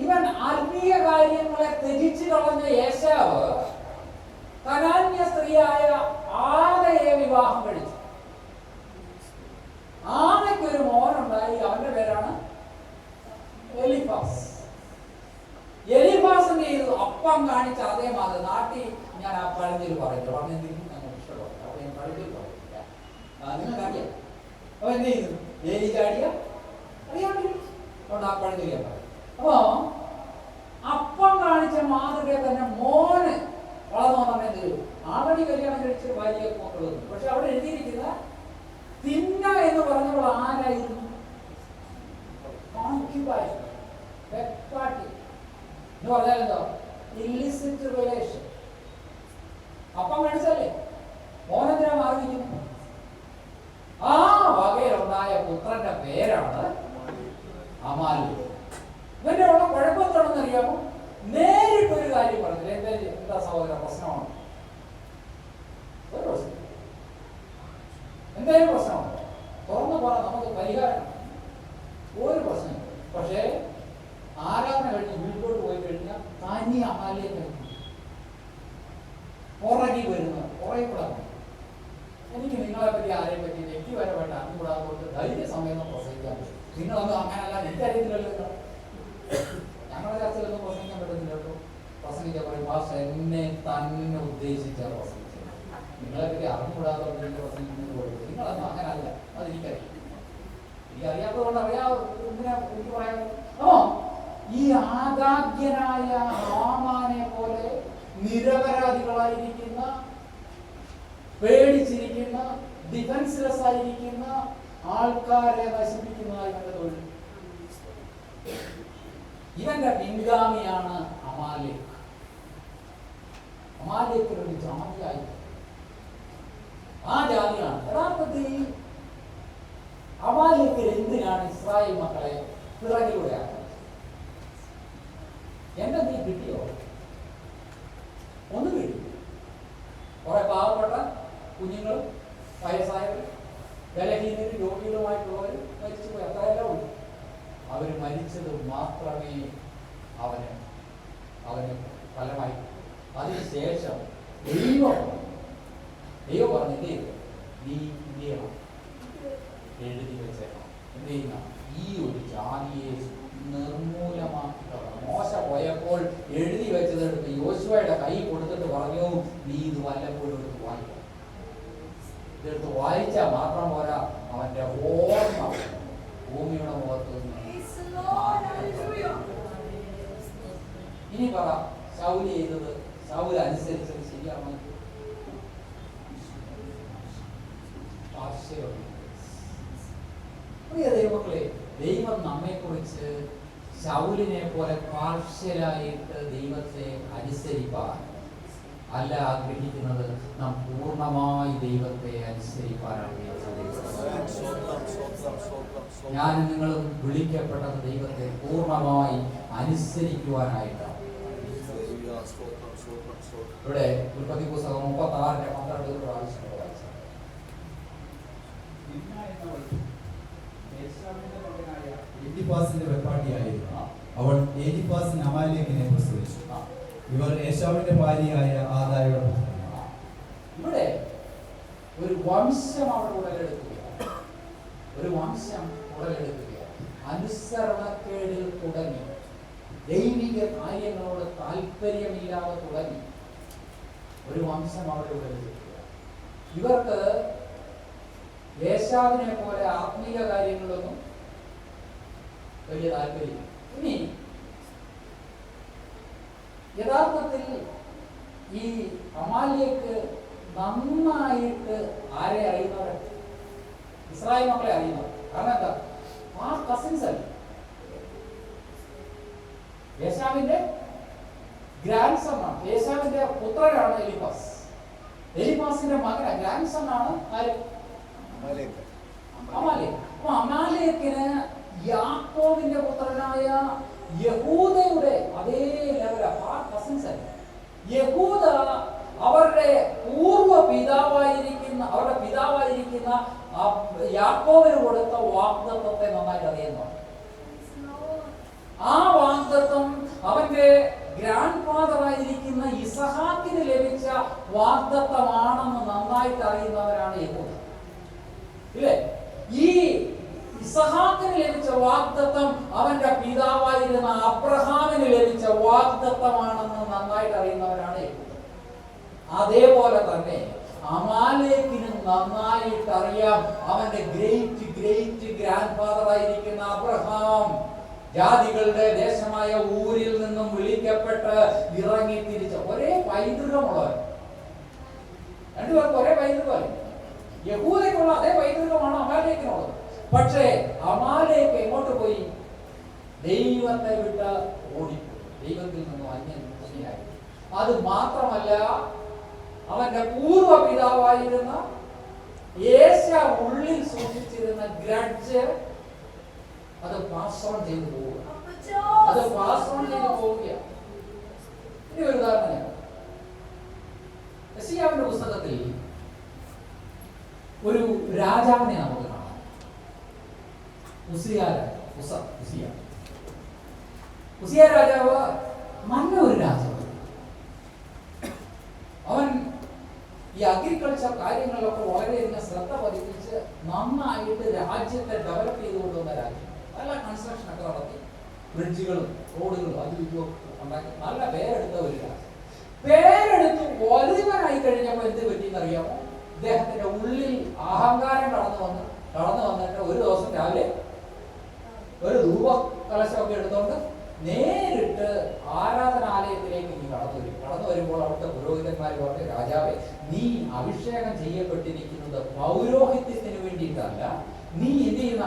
Speaker 2: ഇവൻ ആത്മീയ കാര്യങ്ങളെ ത്യജിച്ചു കളഞ്ഞ ഏശാവ് കനാന്യ സ്ത്രീയായ ആദയെ വിവാഹം കഴിച്ചു. ആദയ്ക്കൊരു മോനുണ്ടായി. അവന്റെ പേരാണ് എലിഫാസ്. എലിഫാസ് എന്ത് ചെയ്തു? അപ്പം കാണിച്ച അതേ മാതിരി നാട്ടിൽ ഞാൻ ആ പഴഞ്ചൊല്ലി പറഞ്ഞു പറഞ്ഞെന്തെങ്കിലും ഞങ്ങൾ ഇഷ്ടപ്പെട്ടു. അപ്പൊ ഞാൻ പഴഞ്ചൊല്ലി പറഞ്ഞില്ല, നിങ്ങൾക്കറിയാം. അപ്പൊ എന്ത് ചെയ്തു? ഏലി ചാടിയ അറിയാൻ പറ്റും. അതുകൊണ്ട് ആ പഴഞ്ചൊല്ലി ഞാൻ പറയും. അപ്പോ അപ്പം കാണിച്ച മാതൃകയെ തന്നെ മോന് വളർന്നു പറഞ്ഞത് ആൾറെഡി കല്യാണം കഴിച്ച് ഭാര്യയെ മക്കളും. പക്ഷെ അവിടെ എഴുതിയിരിക്കുന്ന തിന്ന എന്ന് പറഞ്ഞപ്പോൾ ആരായിരുന്നു? എന്ന് പറഞ്ഞാൽ എന്താ? Illicit relation. അപ്പം കാണിച്ചല്ലേ മോനെന്തിനാ മാറിയിരിക്കുന്നു? ആ വകയിലുണ്ടായ പുത്രന്റെ പേരാണ് അമാലേക്ക്. ഇവന്റെ ഉള്ള കുഴപ്പത്താണെന്ന് അറിയാമോ? നേരിട്ടൊരു കാര്യം പറഞ്ഞില്ല. എന്താ സഹോദര പ്രശ്നമാണ്? ഒരു പ്രശ്നം എന്തായാലും പ്രശ്നമാണ്. തുറന്നു പറ, നമുക്ക് പരിഹാരം. ഒരു പ്രശ്നം. പക്ഷേ ആരാധന കഴിഞ്ഞ് വീട്ടിലോട്ട് പോയി കഴിഞ്ഞാൽ തനി അമാലേക്ക് പുറകി വരുന്ന പുറകെ കൂടാ. എനിക്ക് നിങ്ങളെ പറ്റി ആരെയും പറ്റി വ്യക്തിപരമായിട്ട് അറിഞ്ഞുകൂടാതെ കൊണ്ട് ധൈര്യ സമയം പ്രസംഗിക്കാൻ പറ്റും. നിങ്ങളൊന്നും അങ്ങനല്ല, എനിക്കറിയത്തില്ലല്ലോ. ഞങ്ങളുടെ ചർച്ചയിലൊന്നും പ്രസംഗിക്കാൻ പറ്റുന്നില്ല കേട്ടോ. പ്രസംഗിക്കാൻ പറയും ഭാഷ എന്നെ തന്നെ ഉദ്ദേശിച്ച പ്രസംഗിച്ചത്. നിങ്ങളെ പറ്റി അറിഞ്ഞുകൂടാതെ പ്രസംഗിക്കുന്നത് കൊടുക്കും. നിങ്ങളൊന്നും അങ്ങനല്ല, അതെനിക്കറിയാം. എനിക്കറിയാത്തത് കൊണ്ട് അറിയാം. എന്തിനാ എനിക്ക് പറയാൻ? ഈ ആദാഗ്യനായ ഹാമാനെ പോലെ നിരപരാധികളായിരിക്കുന്ന, പേടിച്ചിരിക്കുന്ന, ഡിഫൻസ്ലെസ് ആയിരിക്കുന്ന ആൾക്കാരെ നശിപ്പിക്കുന്നതായി കണ്ട തൊഴിൽ. ഇവന്റെ പിൻഗാമിയാണ് അമാലേക്ക്. അമാലേക്കിൽ ഒരു ജാതിയായി. ആ ജാതിയാണ് യഥാർത്ഥത്തിൽ അമാലേക്കിൽ എന്തിനാണ് ഇസ്രായേൽ മക്കളെ പിറകിലൂടെ ആക്കുന്നത്? എന്റെ നീ കിട്ടിയോ? ഒന്നും കിട്ടി. കുറെ പാവപ്പെട്ട കുഞ്ഞുങ്ങളും വയസ്സായവരും ബലഹീനരും രോഗികളുമായിട്ടുള്ളവർ മരിച്ചുപോയി. അത്രയെല്ലാം ഉണ്ട്. അവർ മരിച്ചത് മാത്രമേ അവന് ഫലമായി. അതിനുശേഷം ദൈവം പറഞ്ഞില്ലേ, നീ എന്ത് ചെയ്യണം? എഴുതി വെച്ചേക്കണം. എന്ത് ചെയ്യണം? ഈ ഒരു ജാതിയെ നിർമൂലമാക്കി കളയണം. മോശ പോയപ്പോൾ എഴുതി വെച്ചതെടുത്ത് യോശുവയുടെ കൈ കൊടുത്തിട്ട് പറഞ്ഞു, നീ ഇത് വല്ലപ്പോഴും എടുത്ത് വായിക്കണം. ഇതെടുത്ത് വായിച്ചാൽ മാത്രം പോരാ, അവന്റെ ഓർമ്മ ഭൂമിയുടെ മുഖത്ത് നിന്ന്. ഇനി പറ, ശൗല് ചെയ്തത്, ശൗല് അനുസരിച്ചത് ശരിയാണോ? പ്രിയ ദൈവമക്കളെ, ദൈവം നമ്മെക്കുറിച്ച് ശൗലിനെ പോലെ പാർഷ്യലായിട്ട് ദൈവത്തെ അനുസരിപ്പാൻ അല്ല ആഗ്രഹിക്കുന്നത്. നാം പൂർണ്ണമായി ദൈവത്തെ അനുസരിപ്പാനാണ്. ഞാനും നിങ്ങളും വിളിക്കപ്പെട്ടത് ദൈവത്തെ പൂർണ്ണമായി അനുസരിക്കുവാനായിട്ടാണ്. ഇവിടെ ഉൽപ്പത്തി പുസ്തകം 36:12 പ്രാവശ്യം വായിച്ചു.
Speaker 3: എലിഫാസിന്റെ വെപ്പാട്ടിയായിരുന്നു അവൾ. എലിഫാസിന് അമാലേക്കിനെ പ്രസവിച്ചു. ഇവർ ഏശാവിന്റെ ഭാര്യയായ ആദായുടെ പുത്രന്മാർ.
Speaker 2: ഇവിടെ ഒരു വംശം അവിടെ ഉടലെടുക്കുകയാണ്. ഒരു വംശം ഉടലെടുക്കുകയാണ്. അനുസരണക്കേടിൽ തുടങ്ങി, ദൈവിക കാര്യങ്ങളോട് താല്പര്യമില്ലാതെ തുടങ്ങി ഒരു വംശം അവിടെ ഉടലെടുക്കുകയാണ്. ഇവർക്ക് ഏശാവിനെ പോലെ ആത്മീയ കാര്യങ്ങളൊന്നും വലിയ താല്പര്യമില്ല. ഇനി യഥാർത്ഥത്തിൽ ഈ അമാലേക്ക് നന്നായിട്ട് ആരെ അറിയുന്നവർ? ഇസ്രായേൽ മക്കളെ അറിയുന്നവർ. കാരണം എന്താ? ആ കസിൻസ് അല്ല, ഏശാവിന്റെ ഗ്രാൻഡ് സൺ ആണ്. ഏശാവിന്റെ പുത്രനാണ് എലിഫാസ്. എലിഫാസിന്റെ മകന ഗ്രാൻഡ് സൺ ആണ് ആര്? അമാലേക്ക്. അപ്പൊ അമാലേക്കിന് യാക്കോബിന്റെ പുത്രനായ യഹൂദയുടെ അതേ ലെവലാ, കസിൻസ് അല്ല. യഹൂദ അവരുടെ അവരുടെ പിതാവായിരിക്കുന്ന യാക്കോബിന് കൊടുത്ത വാഗ്ദത്തത്തെ നന്നായിട്ട് അറിയുന്നു. ആ വാഗ്ദത്തം അവന്റെ ഗ്രാൻഡ് ഫാദർ ആയിരിക്കുന്ന ഇസഹാക്കിന് ലഭിച്ച വാഗ്ദത്തമാണെന്ന് നന്നായിട്ട് അറിയുന്നവരാണ് യഹൂദ, ഇല്ലേ? ഈ ഇസഹാക്കിന് ലഭിച്ച വാഗ്ദത്തം അവന്റെ പിതാവായിരുന്ന അബ്രഹാമിന് ലഭിച്ച വാഗ്ദത്തമാണെന്ന് നന്നായിട്ട് അറിയുന്നവരാണ് യഹൂദ. അതേപോലെ തന്നെ അമാലേക്കിന് നന്നായിട്ട് അറിയാം അവന്റെ ഗ്രേറ്റ് ഗ്രേറ്റ് ഗ്രാൻഡ് ഫാദർ ആയിരിക്കുന്ന അബ്രഹാം ജാതികളുടെ ദേശമായ ഊരിൽ നിന്നും വിളിക്കപ്പെട്ട് ഇറങ്ങി തിരിച്ച ഒരേ പൈതൃകമുള്ളവർ. രണ്ടുപേർക്ക് ഒരേ പൈതൃകമല്ല. യഹൂദയ്ക്കുള്ള അതേ പൈതൃകമാണ് അമാലേക്കിനുള്ളത്. പക്ഷേ അമാലേക്ക് എങ്ങോട്ട് പോയി? ദൈവത്തെ വിട്ട് ഓടിപ്പോയി, ദൈവത്തിൽ നിന്നും അന്യനായി. അത് മാത്രമല്ല, അവന്റെ പൂർവ്വ പിതാവായിരുന്ന ഏശാ ഉള്ളിൽ സൂക്ഷിച്ചിരുന്ന ഗ്രഡ്ജ് അത് പാസ് ഓൺ ചെയ്തു പോവുക. അത് പാസ് ഓൺ ചെയ്തു പോവുകയാണ്. ഇനി ഒരു ഉദാഹരണം, യെശയ്യാവിന്റെ പുസ്തകത്തിൽ ഒരു രാജാവിനെ നമുക്ക് കാണാം. ഉസിയ രാജാവ് നല്ലൊരു രാജാവ്. അവൻ ഈ അഗ്രികൾച്ചർ കാര്യങ്ങളിലൊക്കെ വളരെയധികം ശ്രദ്ധ പതിപ്പിച്ച് നന്നായിട്ട് രാജ്യത്തെ ഡെവലപ്പ് ചെയ്തുകൊണ്ടുവന്ന രാജ്യം. നല്ല കൺസ്ട്രക്ഷൻ ഒക്കെ നടത്തി, ബ്രിഡ്ജുകളും റോഡുകളും അതും ഇതും ഉണ്ടാക്കി നല്ല പേരെടുത്ത ഒരു രാജ്യം. പേരെടുത്ത് വലുവനായി കഴിഞ്ഞപ്പോൾ എന്ത് പറ്റിയെന്നറിയാമോ? ഇദ്ദേഹത്തിന്റെ ഉള്ളിൽ അഹങ്കാരം കടന്നു വന്നിട്ട് ഒരു ദിവസം രാവിലെ ഒരു ധൂപ കലശമൊക്കെ എടുത്തുകൊണ്ട് നേരിട്ട് ആരാധനാലയത്തിലേക്ക് നീ കടന്നു വരുമ്പോൾ അവിടുത്തെ പുരോഹിതന്മാർ പറഞ്ഞു, രാജാവേ, നീ അഭിഷേകം ചെയ്യപ്പെട്ടിരിക്കുന്നത് പൗരോഹിത്യത്തിന് വേണ്ടിയിട്ടല്ല, നീ എന്ത് ചെയ്യുന്ന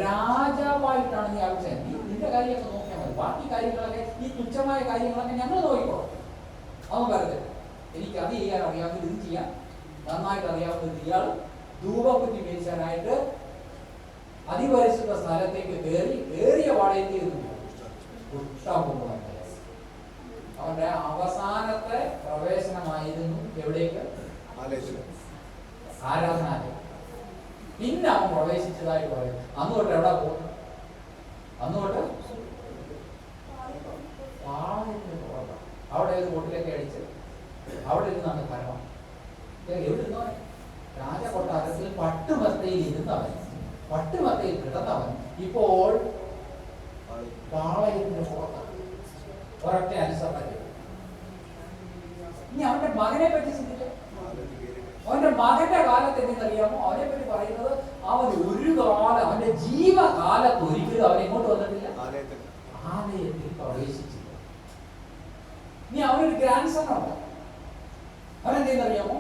Speaker 2: രാജാവായിട്ടാണ് നീ അഭിഷേകം. നീ നിന്റെ കാര്യമൊക്കെ നോക്കിയാൽ മതി, ബാക്കി കാര്യങ്ങളൊക്കെ ഈ തുച്ഛമായ കാര്യങ്ങളൊക്കെ ഞങ്ങൾ നോക്കിക്കോളാം. അവൻ പറഞ്ഞത്, എനിക്ക് അത് ചെയ്യാൻ അറിയാമെങ്കിൽ ഇത് ചെയ്യാൻ നന്നായിട്ട് അറിയാവുന്ന ഇയാൾ ധൂപക്കുറ്റി വീശാനായിട്ട് അതിപരിശുദ്ധ സ്ഥലത്തേക്ക് കേറിയ വാടകയ്ക്ക് അവന്റെ അവസാനത്തെ പ്രവേശനമായിരുന്നു എവിടേക്ക്? ആരാധനാലയം. പിന്നെ അവൻ പ്രവേശിച്ചതായിട്ട് പറയും. അന്ന് തൊട്ട് എവിടെ പോകും? അന്ന് തൊട്ട് അവിടെ ഒരു ബോട്ടിലൊക്കെ അടിച്ച് അവിടെ ഇരുന്നാണ് ഭരണം. എവിടുന്നോ രാജകൊട്ടാരത്തിൽ പട്ടുമത്തയിൽ ഇരുന്നവൻ, പട്ടുമത്തയിൽ കിടന്നവൻ ഇപ്പോൾ പാളയത്തിന് പുറത്താണ്. ഒരൊറ്റ അനുസരണ. ഇനി അവന്റെ മകനെ പറ്റി ചിന്തിച്ചു. അവന്റെ മകന്റെ കാലത്ത് എന്തെന്നറിയാമോ? അവനെ പറ്റി പറയുന്നത് അവൻ ഒരു കാലം അവന്റെ ജീവകാലത്ത് ഒരിക്കലും അവൻ എങ്ങോട്ട് വന്നിട്ടില്ല, ആലയത്തിൽ പ്രവേശിച്ചില്ല. ഇനി അവനൊരു ഗ്രാൻഡ് സൺ ഉണ്ട്. അവനെന്തെന്നറിയാമോ?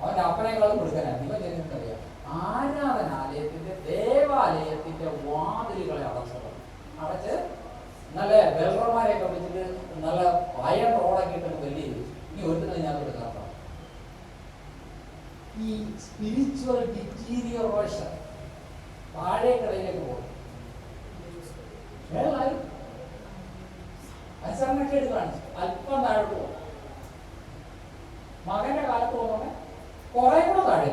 Speaker 2: അവന്റെ അപ്പനേക്കാളും കൊടുക്കാനാണ്. ഇവൻ ചെയ്യുന്നറിയാം, ആരാധനാലയത്തിന്റെ ദേവാലയത്തിന്റെ വാതിലുകളെ അടച്ച് നല്ല വെള്ളർമാരെയൊക്കെ വിളിച്ചിട്ട് നല്ല അയൺ റോഡൊക്കെ ഇട്ട് വലിയ ഇനി ഒരുത്തന്നെ ഞാൻ എടുക്കാം. ഈ സ്പിരിച്വൽ ഡിറ്റീരിയറേഷൻ താഴേക്കടയിലേക്ക് പോകും. അനുസരണൊക്കെ എടുത്ത് കാണിച്ചു അല്പം താഴോട്ട് പോകും. മകന്റെ കാലത്ത് പോകുന്നോടെ കുറെ കൂടെ താഴെ,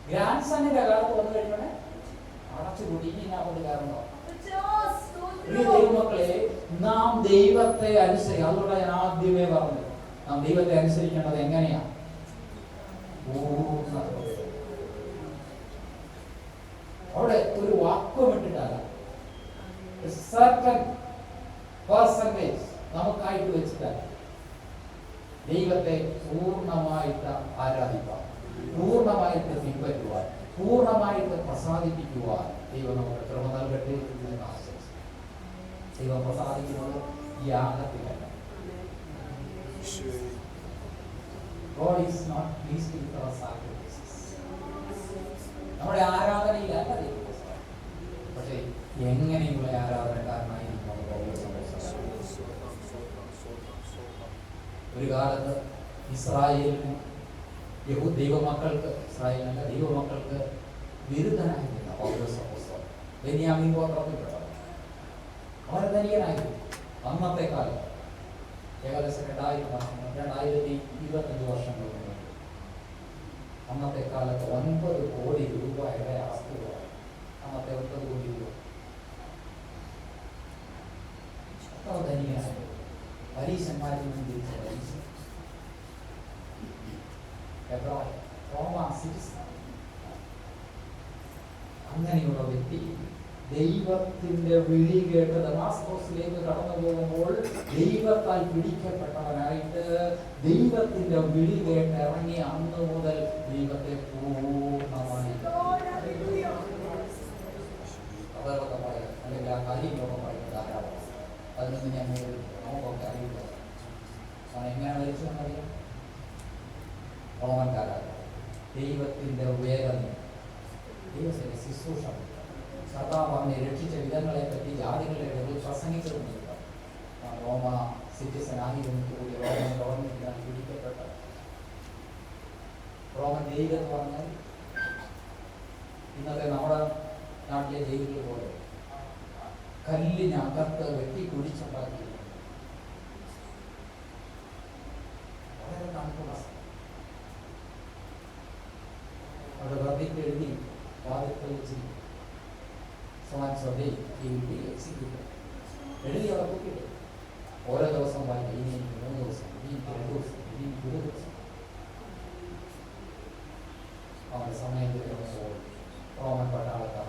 Speaker 2: ഗ്രാൻഡ് സണ്ണിന്റെ കാലത്ത് വന്നു കഴിഞ്ഞോടെ അടച്ചുകൂടി ഇനി ഞാൻ കൊണ്ട് കാരണോ. ദൈവമക്കളെ, നാം ദൈവത്തെ അനുസരിക്കും. അതുകൊണ്ടാണ് ഞാൻ ആദ്യമേ പറഞ്ഞത്, നാം ദൈവത്തെ അനുസരിക്കേണ്ടത് എങ്ങനെയാ? അവിടെ ഒരു വാക്വം ഇട്ടിട്ടല്ല, സർട്ടൻ പെർസെന്റേജ് നമുക്കായിട്ട് വെച്ചിട്ടല്ല. ദൈവത്തെ പൂർണ്ണമായിട്ട് ആരാധിക്കാൻ, പൂർണ്ണമായിട്ട് പിൻപറ്റുവാൻ, പൂർണ്ണമായിട്ട് പ്രസാദിപ്പിക്കുവാൻ ദൈവം നമുക്ക് കൃപ നൽകട്ടെ എന്ന് ആശംസിക്കുന്നു. ദൈവം പ്രസാദിക്കുന്നത് യാഗത്തിലല്ല. God is not pleased with our sacrifices. നമ്മുടെ ആരാധനയിലല്ല ദൈവം, പക്ഷേ എങ്ങനെയുള്ള ആരാധനക്കാരനായിരിക്കും. ഒരു കാലത്ത് ഇസ്രായേലിന് ദൈവമക്കൾക്ക് ഇസ്രായേലിന്റെ ദൈവമക്കൾക്ക് വിരുദ്ധനായിരുന്നില്ല പൗലോസ് അപ്പോസ്തലൻ. ബെന്യാമീൻ ഗോത്രത്തിൽപ്പെട്ടവർ, അവർ ധനികനായിരുന്നു. അന്നത്തെ കാലത്ത് ഏകദേശം 2025 വർഷങ്ങൾക്ക് മുമ്പ് അന്നത്തെ കാലത്ത് 9 കോടി രൂപയുടെ ആസ്തികളാണ്. അന്നത്തെ 9 കോടി രൂപ അത്ര ധനികനായിരുന്നു. പരീശന്മാരിൽ നിന്ന് തിരിച്ച പരീശ റോമ സിറ്റിസൺ. അങ്ങനെയുള്ള വ്യക്തി ദൈവത്തിന്റെ വിളി കേട്ട് ദമാസ്കോസിലേക്ക് കടന്നു പോകുമ്പോൾ ദൈവത്താൽ പിടിക്കപ്പെട്ടവനായിട്ട് ദൈവത്തിന്റെ വിളി കേട്ട് ഇറങ്ങി അന്ന് മുതൽ ദൈവത്തെ പൂർണ്ണമായി അതർവതമായ അല്ലെങ്കിൽ ആ കാര്യങ്ങളൊക്കെ പറയുന്നത് ധാരാളം. അതിനൊന്നും ഞാൻ നമുക്കൊക്കെ അറിയില്ല. എങ്ങനെ മരിച്ചെന്നറിയാം? റോമൻകാരാണ്. ദൈവത്തിന്റെ വേദന, ദൈവത്തിന്റെ ശുശ്രൂഷ, കർത്താവ് അവനെ രക്ഷിച്ച വിധങ്ങളെ പറ്റി ജാതികളുടെ ഇടയിൽ പ്രസംഗിച്ചിരുന്നില്ല. റോമ സിറ്റിസൺ ആയിരുന്നതോടുകൂടി റോമൻ ഗവൺമെന്റിനാണ് പിടിക്കപ്പെട്ട റോമൻ ജയിൽ എന്ന് പറഞ്ഞാൽ ഇന്നത്തെ നമ്മുടെ നാട്ടിലെ ജയിലുകൾ പോലെ കല്ലിനകത്ത് വെട്ടി കുഴിച്ചുണ്ടാക്കി വളരെ തണുപ്പുള്ള അവിടെ വെറുതെ എഴുതി വാദിക്കൽ വെച്ച് എഴുതി അവിടെ കുട്ടിയിട്ട് ഓരോ ദിവസം വായിക്കും. ഇനി 3 ദിവസം, ഇനി 2 ദിവസം, ഇനി 1 ദിവസം. അവരുടെ സമയത്ത് റോമൻ പട്ടാളക്കാർ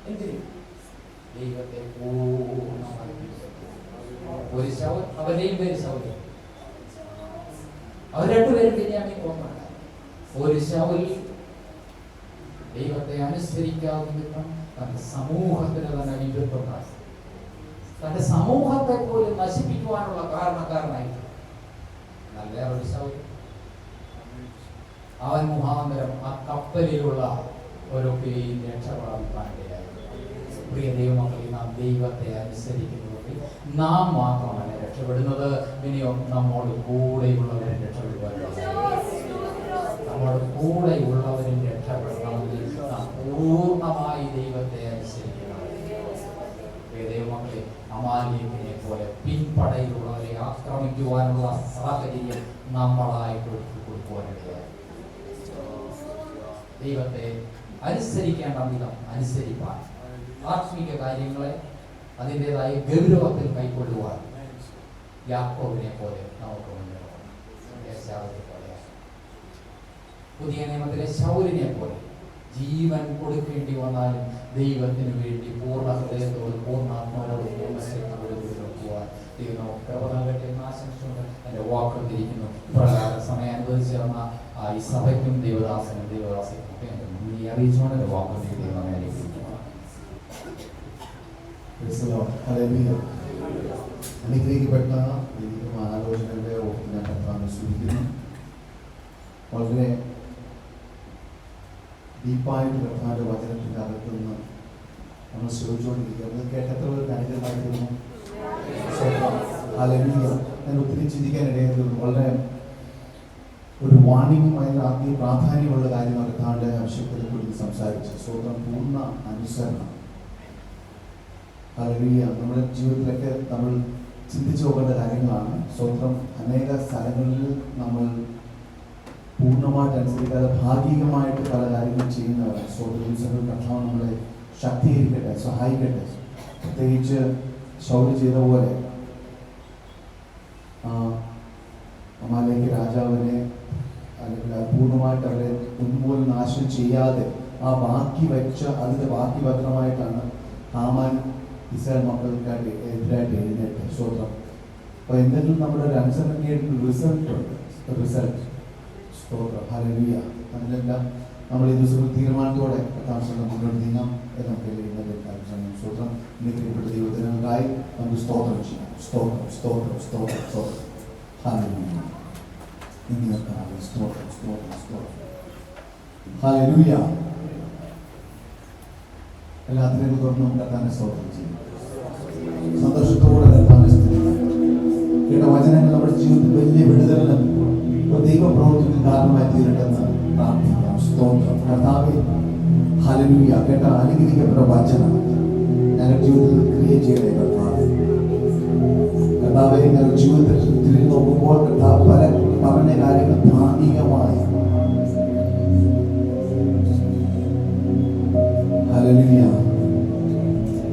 Speaker 2: എന്തിനും ദൈവത്തെ പൂർണ്ണമായി ഒരു ശൗൽ, അവരുടെയും പേര് ശൗല്. അവർ രണ്ടുപേരും ബെന്യാമീൻ ഗോത്രമാണ്. ഒരു ശൗൽ ദൈവത്തെ അനുസരിക്കാതെ നിമിത്തം തന്റെ സമൂഹത്തിന് തന്നെ വിരുദ്ധമായി, തന്റെ സമൂഹത്തെ പോലും നശിപ്പിക്കുവാനുള്ള കാരണക്കാരനായിട്ട്. എന്നാൽ വേറൊരു ശൗൽ, അവൻ മുഖാന്തരം ആ കപ്പലിലുള്ള ഓരോക്കെയും രക്ഷപ്രാപിക്കാനിടയായി. പ്രിയ ദൈവമക്കളെ, നാം ദൈവത്തെ അനുസരിക്കുന്നവരിൽ നാം മാത്രമല്ല രക്ഷപ്പെടുന്നത്, ഇനിയും നമ്മോട് കൂടെയുള്ളവരും രക്ഷപ്പെടുവാനുള്ളത്. നമ്മോട് കൂടെയുള്ളവരും രക്ഷപ്പെടണമെങ്കിൽ നാം പൂർണ്ണമായി ദൈവത്തെ അനുസരിക്കണം. പ്രിയ ദൈവമക്കളെ, അമാലേക്കിനെ പോലെ പിൻപടയിലുള്ളവരെ ആക്രമിക്കുവാനുള്ള സാഹചര്യം നമ്മളായിട്ട് ഒരുക്കി കൊടുക്കുവാനിടയായി. ദൈവത്തെ അനുസരിക്കേണ്ട വിധം അനുസരിപ്പാൻ, ആത്മീക കാര്യങ്ങളെ അതിൻ്റെതായ ഗൗരവത്തിൽ കൈക്കൊള്ളുവാൻ യാക്കോബിനെ പോലെ നമുക്ക് മുന്നേറണം. പുതിയ നിയമത്തിലെ ശൗലിനെ പോലെ ജീവൻ കൊടുക്കേണ്ടി വന്നാലും ദൈവത്തിന് വേണ്ടി പൂർണ്ണ ഹൃദയത്തോട്, പൂർണ്ണാത്മാവോട്, പൂർണ്ണ ശക്തിയോട് കൊടുക്കുവാൻ ദൈവം കൃപ നൽകട്ടെ എന്ന് ആശംസിച്ചുകൊണ്ട് എൻ്റെ വാക്കുകൾ തിരിക്കുന്നു. പ്രകാരം സമയം അനുവദിച്ചു തന്ന ഈ സഭയ്ക്കും ദേവദാസനും ദേവദാസിക്കും ഈ അറിയിച്ചുകൊണ്ട് എൻ്റെ വാക്കുകൾ ദൈവം
Speaker 1: അനുഗ്രഹിക്കപ്പെട്ട ആലോചനകളുടെ ഞാൻ കർത്താവിനെ സ്തുതിക്കുന്നു. വളരെ ഡീപ്പായിട്ട് കർത്താവിൻ്റെ വചനത്തിൻ്റെ അകത്തുനിന്ന് നമ്മൾ ശ്രമിച്ചുകൊണ്ടിരിക്കുക. അത് കേട്ടത്ര ഒരു അനുഗ്രഹമായിരുന്നു. ഹല്ലേലൂയ. ഞാൻ ഒത്തിരി ചിന്തിക്കാനിടയായിരുന്നു. വളരെ ഒരു വാണിംഗുമായ ആത്മീയ പ്രാധാന്യമുള്ള കാര്യമാണ് കർത്താവിൻ്റെ അഭിഷേകത്തെ കുറിച്ച് സംസാരിച്ചു. സ്വന്തം പൂർണ്ണ അനുസരണം. ഹല്ലേലൂയ. നമ്മുടെ ജീവിതത്തിലൊക്കെ നമ്മൾ ചിന്തിച്ചു നോക്കേണ്ട കാര്യങ്ങളാണ്. സ്വന്തം അനേക സ്ഥലങ്ങളിൽ നമ്മൾ പൂർണ്ണമായിട്ട് അനുസരിക്കാതെ ഭാഗികമായിട്ട് പല കാര്യങ്ങൾ ചെയ്യുന്നവരാണ്. സ്വന്തം കർത്താവ് നമ്മളെ ശക്തീകരിക്കട്ടെ, സഹായിക്കട്ടെ. പ്രത്യേകിച്ച് ശൗല് ചെയ്ത പോലെ അമാലേക്ക് രാജാവിനെ അല്ലെങ്കിൽ പൂർണ്ണമായിട്ട് അവരെ ഒന്നുപോലും നാശം ചെയ്യാതെ ആ ബാക്കി വെച്ച അതിൻ്റെ ബാക്കി പത്രമായിട്ടാണ് ഹാമാൻ ഇസ്രായേൽ മക്കൾക്കായിട്ട് എതിരായിട്ട് എഴുന്നേറ്റ്. സ്വന്തം അപ്പോൾ എന്തെങ്കിലും നമ്മുടെ ഒരു അനുസരണക്കേട് റിസൾട്ട് ഉണ്ട്. റിസൾട്ട് സ്തോത്രം. ഹല്ലേലൂയ. അതിലെല്ലാം നമ്മൾ ഈ ദിവസം തീരുമാനത്തോടെ കർത്താവിനെ മുന്നോട്ട് നീങ്ങാം എന്ന് നമുക്ക് സ്തോത്രം. അനുഗ്രഹിക്കപ്പെട്ട ദൈവത്തിനായി നമുക്ക് സ്തോത്രം ചെയ്യാം. സ്തോത്രം, സ്തോത്രം, സ്തോത്രം, സ്തോത്രം. ഹല്ലേലൂയ. സ്തോത്രം, സ്തോത്രം, സ്തോത്രം. ഹല്ലേലൂയ. എല്ലാത്തിനും തുറന്നും കർത്താവിനെ സ്തോത്രം ചെയ്യും. സന്തോഷത്തോടെ കർത്താവിനെ സ്തുതിക്കാം. കേട്ട വചനങ്ങൾ നമ്മുടെ ജീവിതത്തിൽ വലിയ വിടുതൽ നൽകും. ദൈവപ്രവൃത്തിക്ക് കാരണമായി തീരട്ടെന്ന് പ്രാർത്ഥിക്കാം. സ്തോത്രം കർത്താവേ. ഹല്ലേലൂയ. കേട്ട അനുഗ്രഹിക്കപ്പെട്ട വചനം ഞങ്ങളുടെ ജീവിതത്തിൽ ക്രിയ ചെയ്യണേ കർത്താവേ. കർത്താവേ, ഞങ്ങളുടെ ജീവിതത്തിൽ തിരിഞ്ഞു നോക്കുമ്പോൾ കർത്താവ് പല പറഞ്ഞ കാര്യങ്ങൾ ഭാഗികമായി ഹല്ലേലൂയ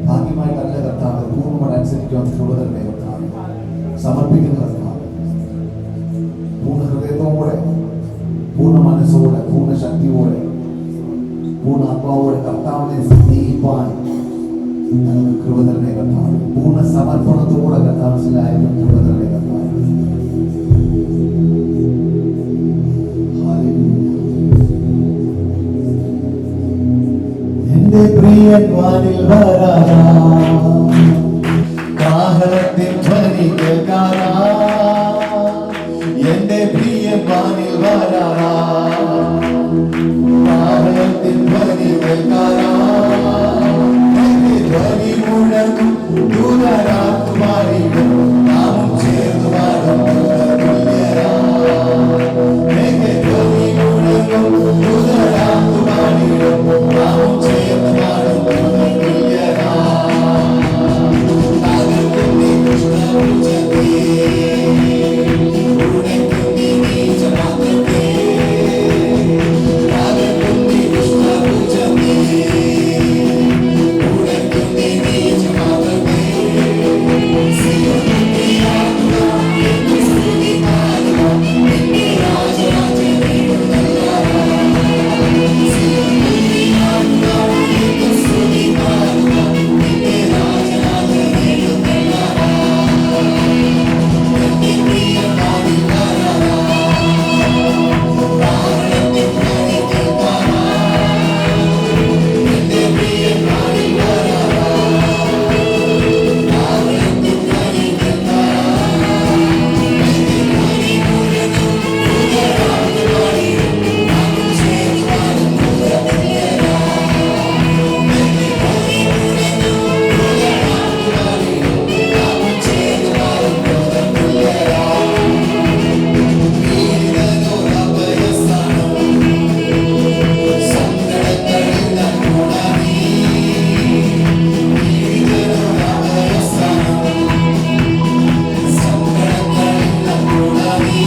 Speaker 1: ഭാഗ്യമായിട്ടല്ല കർത്താവ്, പൂർണ്ണമായി അനുസരിക്കുവാൻ കൃപതരണേ കർത്താവ്. സമർപ്പിക്കുന്ന കർത്താവ് പൂർണ്ണ ഹൃദയത്തോടെ, പൂർണ്ണ മനസ്സോടെ, പൂർണ്ണ ശക്തിയോടെ, പൂർണ്ണ ആത്മാവോടെ കർത്താവിനെ സ്നേഹിപ്പാൻ ഞങ്ങൾക്ക് കൃപതരണേ കർത്താവ്. പൂർണ്ണ സമർപ്പണത്തോടെ കർത്താവിലായാലും കൃപതരണേ കർത്താവ്. എന്റെ പ്രിയൻ വാനിൽ വരാനാ, കാഹളത്തിൻ ധ്വനി കേൾക്കാനാ. എന്റെ പ്രിയൻ വാനിൽ വരാനാ, കാഹളത്തിൻ ധ്വനി കേൾക്കാനാ. എന്റെ ധ്വനി മുഴങ്ങും ദൂതരാകുമാരിലും നാമും ചേർന്നു പാടും തുല്യരാ. എന്റെ ധ്വനി മുഴങ്ങും ദൂതരാകുമാരിലും നാമും ചേർന്നു പാടും തുല്യരാ. താകർക്കുന്നി കൃഷ്ണപൂജത്തെ, ഉടയ്ക്കുന്നി നീചമാത്രത്തെ. താകർക്കുന്നി കൃഷ്ണപൂജത്തെ, ഉടയ്ക്കുന്നി നീചമാത്രത്തെ. സിയോനിന്റെ ആത്മാ എന്നെ സ്തുതിപ്പാടുക, നിന്റെ രാജരാജനെ നല്ലവനാ. സിയോനിന്റെ ആത്മാ എന്നെ സ്തുതിപ്പാടുക, നിന്റെ രാജരാജനെ നല്ലവനാ. എന്റെ പ്രിയ വാനിൽ വരാനാ, കാഹളത്തിൻ ധ്വനി കേൾക്കാനാ. എന്റെ പ്രിയ വാനിൽ വരാനാ, കാഹളത്തിൻ ധ്വനി കേൾക്കാനാ. എന്റെ ധ്വനി മുഴങ്ങും ദൂതരാകുമാരിലും നാമും ചേർന്നു പാടും തുല്യരാ. എന്റെ ധ്വനി മുഴങ്ങും ദൂതരാകുമാരിലും നാമും ചേർന്നു പാടും തുല്യരാ. വീരനോരഭയസ്ഥാനം, സങ്കടങ്ങളിൽ നന്മൂടാനീ. വീരനോരഭയസ്ഥാനം, സങ്കടങ്ങളിൽ നന്മൂടാനീ.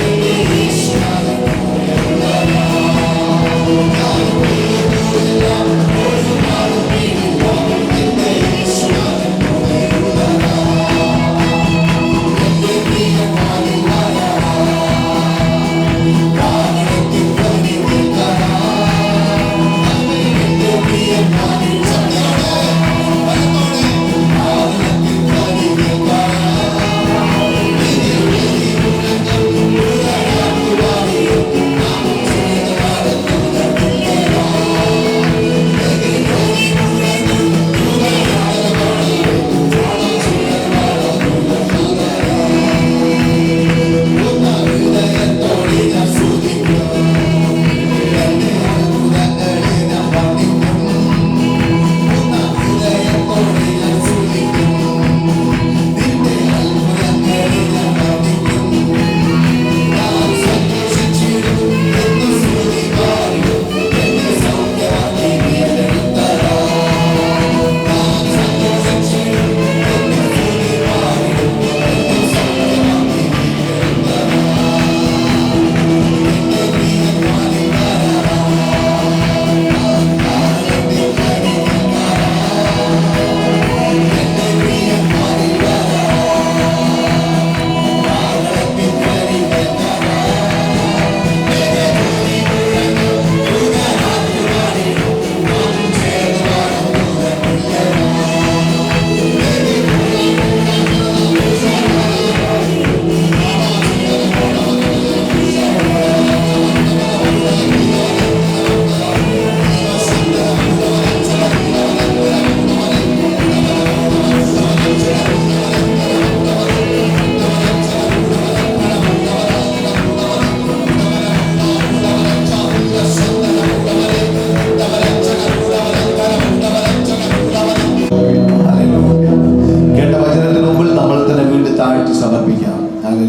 Speaker 1: എന്റെ യേശുനാഥൻ കൂടെയുള്ളവനാ. എന്റെ യേശുനാഥൻ കൂടെയുള്ളവനാ. എന്റെ പ്രിയ വാനിൽ വരാനാ, കാഹളത്തിൻ ധ്വനി കേൾക്കാനാ. എന്റെ പ്രിയ വാനിൽ വരാനാ, കാഹളത്തിൻ ധ്വനി കേൾക്കാനാ. എന്റെ ധ്വനി മുഴങ്ങും ദൂതരാകുമാരിലും നാമും ചേർന്നു പാടും തുല്യരാ. എന്റെ ധ്വനി മുഴങ്ങും ദൂതരാകുമാരിലും നാമും ചേർന്നു പാടും തുല്യരാ.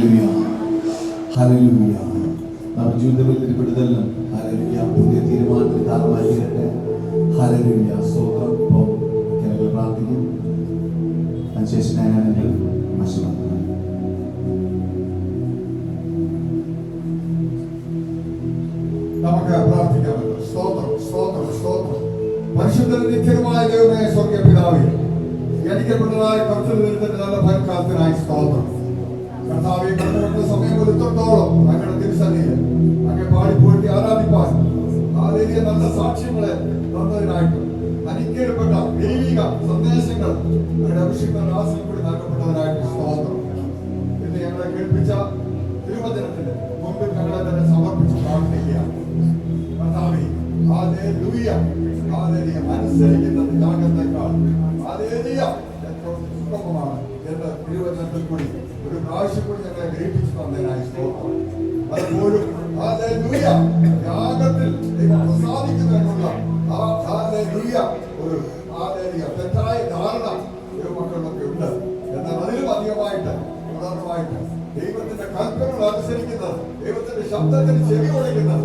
Speaker 1: Hallelujah, hallelujah. നമ്മുടെ ജീവിതത്തിൽ ഒരു വിടുതലും ഹല്ലേലൂയ, പുതിയ തീരുമാനത്തിന് കാരണമായി തീരട്ടെ. ഹല്ലേലൂയ, സ്തോത്രം. ഇപ്പോൾ കേരളത്തിൽ പ്രാർത്ഥിക്കും. അതിനുശേഷം ഞാനാണെങ്കിൽ മനസ്സിലാക്കുന്നത്
Speaker 5: നമുക്ക് പ്രാർത്ഥിക്കാമല്ലോ. സ്തോത്രം, സ്തോത്രം, സ്തോത്രം. പരിശുദ്ധ നിത്യമായ ദൈവമേ, സ്വർഗ്ഗീയ പിതാവേ, എനിക്കപ്പെട്ടതായ കർത്തൃത്വത്തിന്റെ നല്ല ഫലകാലത്തിനായി സ്തോത്രം. കർത്താവേ, കടന്നുകൊണ്ട സമയം ഒരുത്തോളം അങ്ങയുടെ തിരുസന്നിധിയിൽ അങ്ങ് പാടിപ്പോറ്റി ആരാധിപ്പാൻ ആദ്യ നല്ല സാക്ഷ്യങ്ങളെ തന്നതിനായിട്ട് അനുഗ്രഹിക്കപ്പെട്ട ദൈവിക സന്ദേശങ്ങൾ അങ്ങയുടെ അഭിഷിക്ത ദാസനിൽ കൂടി നൽകപ്പെട്ടതിനായിട്ട് സ്തോത്രം. ഇന്ന് ഞങ്ങളെ കേൾപ്പിച്ച തിരുവചനത്തിന്റെ മുമ്പിൽ ഞങ്ങളെ തന്നെ സമർപ്പിച്ച് പ്രാർത്ഥിക്കുകയാണ്. കർത്താവേ, ഹല്ലേലൂയ, ഹല്ലേലൂയ. അനുസരിക്കുന്ന ത്യാഗത്തെക്കാൾ ഹല്ലേലൂയ ഏറ്റവും ഉത്തമമാണ് എന്ന് തിരുവചനത്തിൽ കൂടി ഒരു പ്രാവശ്യം കൂടി ഞങ്ങളെ ഗ്രഹിപ്പിച്ചു തന്നതിനായി സ്തോത്രം. അതുപോലും ഹല്ലേലൂയ ത്യാഗത്തിൽ ദൈവം പ്രസാദിക്കുന്നതിനുള്ള ആ ഹല്ലേലൂയ ഒരു ഹല്ലേലൂയ തെറ്റായ ധാരണ ദൈവമക്കളിലൊക്കെ ഉണ്ട്. എന്നാൽ അതിലും അധികമായിട്ട് ഉദാഹരണമായിട്ട് ദൈവത്തിന്റെ കൽപ്പനകൾ അനുസരിക്കുന്നത്, ദൈവത്തിന്റെ ശബ്ദത്തിന് ചെവി കൊടുക്കുന്നത്,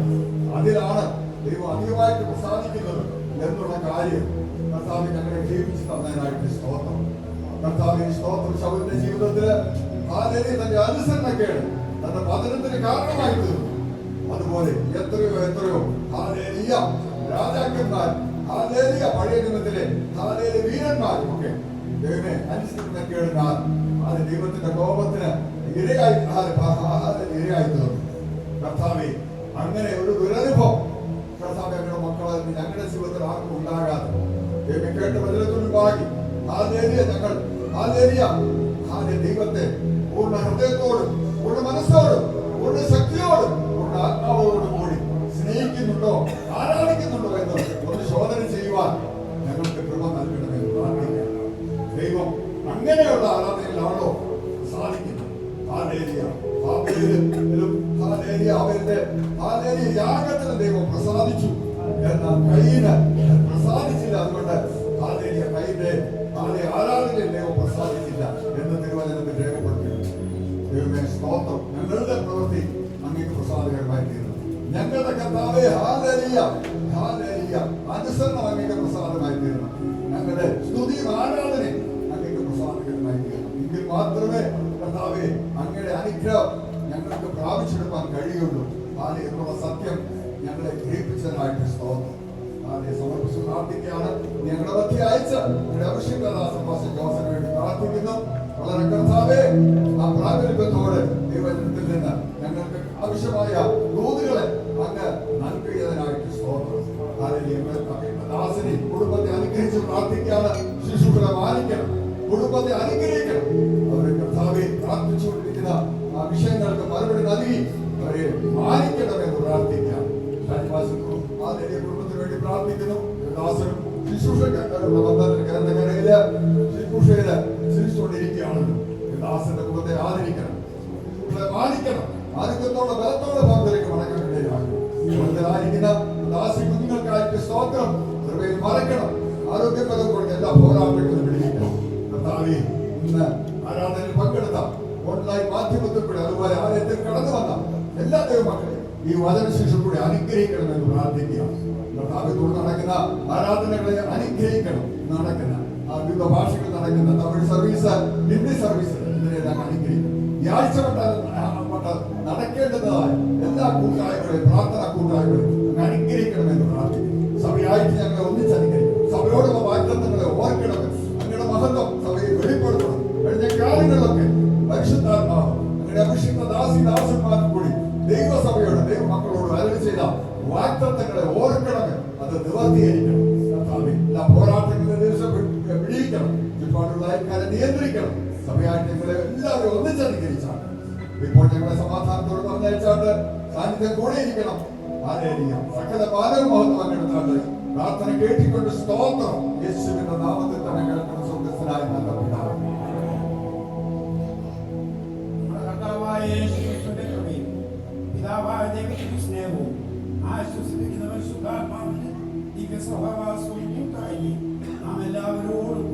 Speaker 5: അതിലാണ് ദൈവം അധികമായിട്ട് പ്രസാദിക്കുന്നത് എന്നുള്ള കാര്യം കർത്താവ് ഞങ്ങളെ ജീവിച്ചു തന്നതിനായിട്ട് സ്തോത്രം. കർത്താവിന് സ്തോത്രം. ശൗലിന്റെ ജീവിതത്തില് ഹല്ലേലൂയ തന്റെ അനുസരണക്കേട് തന്റെ പതനത്തിന് കാരണമായി തീർന്നു. അതുപോലെ എത്രയോ എത്രയോ ഹല്ലേലൂയ രാജാക്കന്മാർ, ഹല്ലേലൂയ പഴയ നിയമത്തിലെ ഹല്ലേലൂയ വീരന്മാരും ഒക്കെ ദൈവമേ അനുസരണക്കേടിനാൽ അത് ദൈവത്തിന്റെ കോപത്തിന് ഇരയായി തീർന്നു. കർത്താവേ, അങ്ങനെ ഒരു ദുരനുഭവം കർത്താവേ ഞങ്ങളുടെ മക്കളെ ഞങ്ങളുടെ ജീവിതത്തിൽ ആർക്കും ഉണ്ടാകാതെ ദൈവം കേട്ട് വചനത്തിനുണ്ടാക്കി ഹല്ലേലൂയ ഞങ്ങൾ ഹല്ലേലൂയ ദൈവത്തെ പൂർണ്ണ ഹൃദയത്തോടും പൂർണ്ണ മനസ്സോടും പൂർണ്ണ ശക്തിയോടും പൂർണ്ണ ആത്മാവോടും കൂടി സ്നേഹിക്കുന്നുണ്ടോ, ആരാധിക്കുന്നുണ്ടോ എന്ന് ഒന്ന് ശോധന ചെയ്യുവാൻ ഞങ്ങൾക്ക് കൃപ നൽകണമെന്ന് പ്രാർത്ഥിക്കാം. ദൈവം അങ്ങനെയുള്ള ആരാധനയിലാണോ സാധിക്കുന്നത്? ഹല്ലേലൂയ. അവരുടെ യാഗത്തിന് ദൈവം പ്രസാദിച്ചു, എന്നാൽ കയ്യിന് പ്രസാദിച്ചില്ല. അതുകൊണ്ട് കൈന്റെ ആരാധനയിൽ ദൈവം പ്രസാദിച്ചില്ല എന്ന് തിരുവചനത്തിൽ രേഖപ്പെടുത്തിയിട്ടുണ്ട്. ദൈവമേ സ്തോത്രം. ഞങ്ങളുടെ പ്രവൃത്തി അങ്ങേക്ക് പ്രസാദകരമായി തീർന്നു. ഞങ്ങളുടെ കർത്താവേ ഹല്ലേലൂയ, ഹല്ലേലൂയ അനുസരണം അങ്ങേക്ക് പ്രസാദമായി തീർന്നു. ഞങ്ങളുടെ സ്തുതിയും ആരാധനയും അങ്ങേക്ക് പ്രസാദകരമായി തീർന്നു. എങ്കിൽ മാത്രമേ കർത്താവേ അങ്ങയുടെ അനുഗ്രഹം ഞങ്ങൾക്ക് പ്രാപിച്ചെടുക്കാൻ കഴിയുള്ളൂ. എന്നുള്ള സത്യം ഞങ്ങളെ ഗ്രഹിപ്പിച്ചതിനായിട്ട് സ്തോത്രം. സമർപ്പിച്ച് പ്രാർത്ഥിക്കുകയാണ്. ഞങ്ങളുടെ മധ്യ അയച്ച ഞങ്ങളുടെ അഭിഷേകദാസൻ ജോസഫിന് വേണ്ടി പ്രാർത്ഥിക്കുന്നു. വളരെ കർത്താവേ, ആ പ്രാഗൽഭ്യത്തോടെ ദൈവജനത്തിൽ നിന്ന് ഞങ്ങൾക്ക് ആവശ്യമായ ദൂതുകളെ അങ്ങ് നൽകിയതിനായിട്ട് സ്തോത്രം. ദാസനെ കുടുംബത്തെ അനുഗ്രഹിച്ച് പ്രാർത്ഥിക്കുകയാണ്. ശിശുക്കളെ മാനിക്കണം, കുടുംബത്തെ അനുഗ്രഹിക്കണം. അവരെ കർത്താവെ പ്രാർത്ഥിച്ചുകൊണ്ടിരിക്കുന്ന ആ വിഷയങ്ങൾക്ക് മറുപടി നൽകി അവരെ മാനിക്കണമെന്ന് പ്രാർത്ഥിക്കാം. കുടുംബത്തിന് വേണ്ടി പ്രാർത്ഥിക്കുന്നു. ദാസനും ശിശുക്കൊണ്ടിരിക്കുകയാണല്ലോ. ദാസന്റെ കുടുംബത്തെ ആദരിക്കണം, മാനിക്കണം. ആരോഗ്യത്തോടെ ബലത്തോടെ ഭക്തർക്ക് മടങ്ങാനിടയായിരിക്കുന്ന ദാസി കുഞ്ഞുങ്ങൾക്കായിട്ട് സ്തോത്രം കൃപയിൽ മറക്കണം. ആരോഗ്യബലം കൊടുത്ത് എല്ലാ പോരാട്ടങ്ങളും പിടിക്കണം. കർത്താവേ, ഇന്ന് ആരാധനയിൽ പങ്കെടുത്ത ഓൺലൈൻ മാധ്യമത്തിൽ കൂടെ അതുപോലെ ആലയത്തിൽ കടന്നു വന്ന എല്ലാ ദൈവമക്കളെയും ഈ വചന ശിശു കൂടി അനുഗ്രഹിക്കണമെന്ന് പ്രാർത്ഥിക്കുക. കർത്താവിനോട് നടക്കുന്ന ആരാധനകളെ അനുഗ്രഹിക്കണം. നടക്കുന്ന വിവിധ ഭാഷകൾ നടക്കുന്ന തമിഴ് സർവീസ്, ഹിന്ദി സർവീസ് ഇതിനെല്ലാം അനുഗ്രഹിക്കണം. ഈ ആഴ്ച നടക്കേണ്ടതായ എല്ലാ കൂട്ടായ്മകളെയും പ്രാർത്ഥന കൂട്ടായ്മകളെയും അനുഗ്രഹിക്കണമെന്ന് പ്രാർത്ഥിക്കുന്നു. സഭയായിട്ട് ഞങ്ങളെ ഒന്നിച്ചനുഗ്രഹിക്കണം. സഭയോടുള്ള വാഗ്ദത്തങ്ങളെ ഓർക്കണമെന്ന് അങ്ങയുടെ മഹത്വം സഭയിൽ വെളിപ്പെടുത്തണം. കഴിഞ്ഞ കാലങ്ങളിലൊക്കെ പരിശുദ്ധാത്മാവ് അങ്ങയുടെ അഭിഷിക്ത ദാസന്മാരും കൂടി ദൈവസഭയോട് ദൈവമക്കളോട് അരുളി ചെയ്ത വാഗ്ദത്തങ്ങളെ ഓർക്കണമെന്ന് അത് നിവർത്തീകരിക്കണം. എല്ലാ പോരാട്ടങ്ങളുടെ ദിവസം പിടിയിക്കണം. ചുറ്റുപാടുള്ള ആൾക്കാരെ നിയന്ത്രിക്കണം. സഭയായിട്ട് ഞങ്ങളെ എല്ലാവരും ഒന്നിച്ചനുകരിച്ചാണ്. ഇപ്പോൾ ഞങ്ങളെ സമാധാനത്തോട് പറഞ്ഞയച്ചാണ്ട് സാന്നിധ്യം കൂടെയിരിക്കണം. ആരെയും സകല ബാലവും മഹത്വം അങ്ങെടുത്താണ്ട് പ്രാർത്ഥന കേട്ടിക്കൊണ്ട് സ്തോത്രം യേശുവിന്റെ നാമത്തിൽ തന്നെ കേൾക്കുന്ന സ്വർഗ്ഗസ്ഥനായ നല്ല പിതാവേ.
Speaker 6: പിതാവായ ദൈവത്തിന്റെ സ്നേഹവും ആശ്വസിപ്പിക്കുന്നവൻ ശുദ്ധാത്മാവിന്റെ ദിവ്യ സ്വഭാവ നാം എല്ലാവരോടും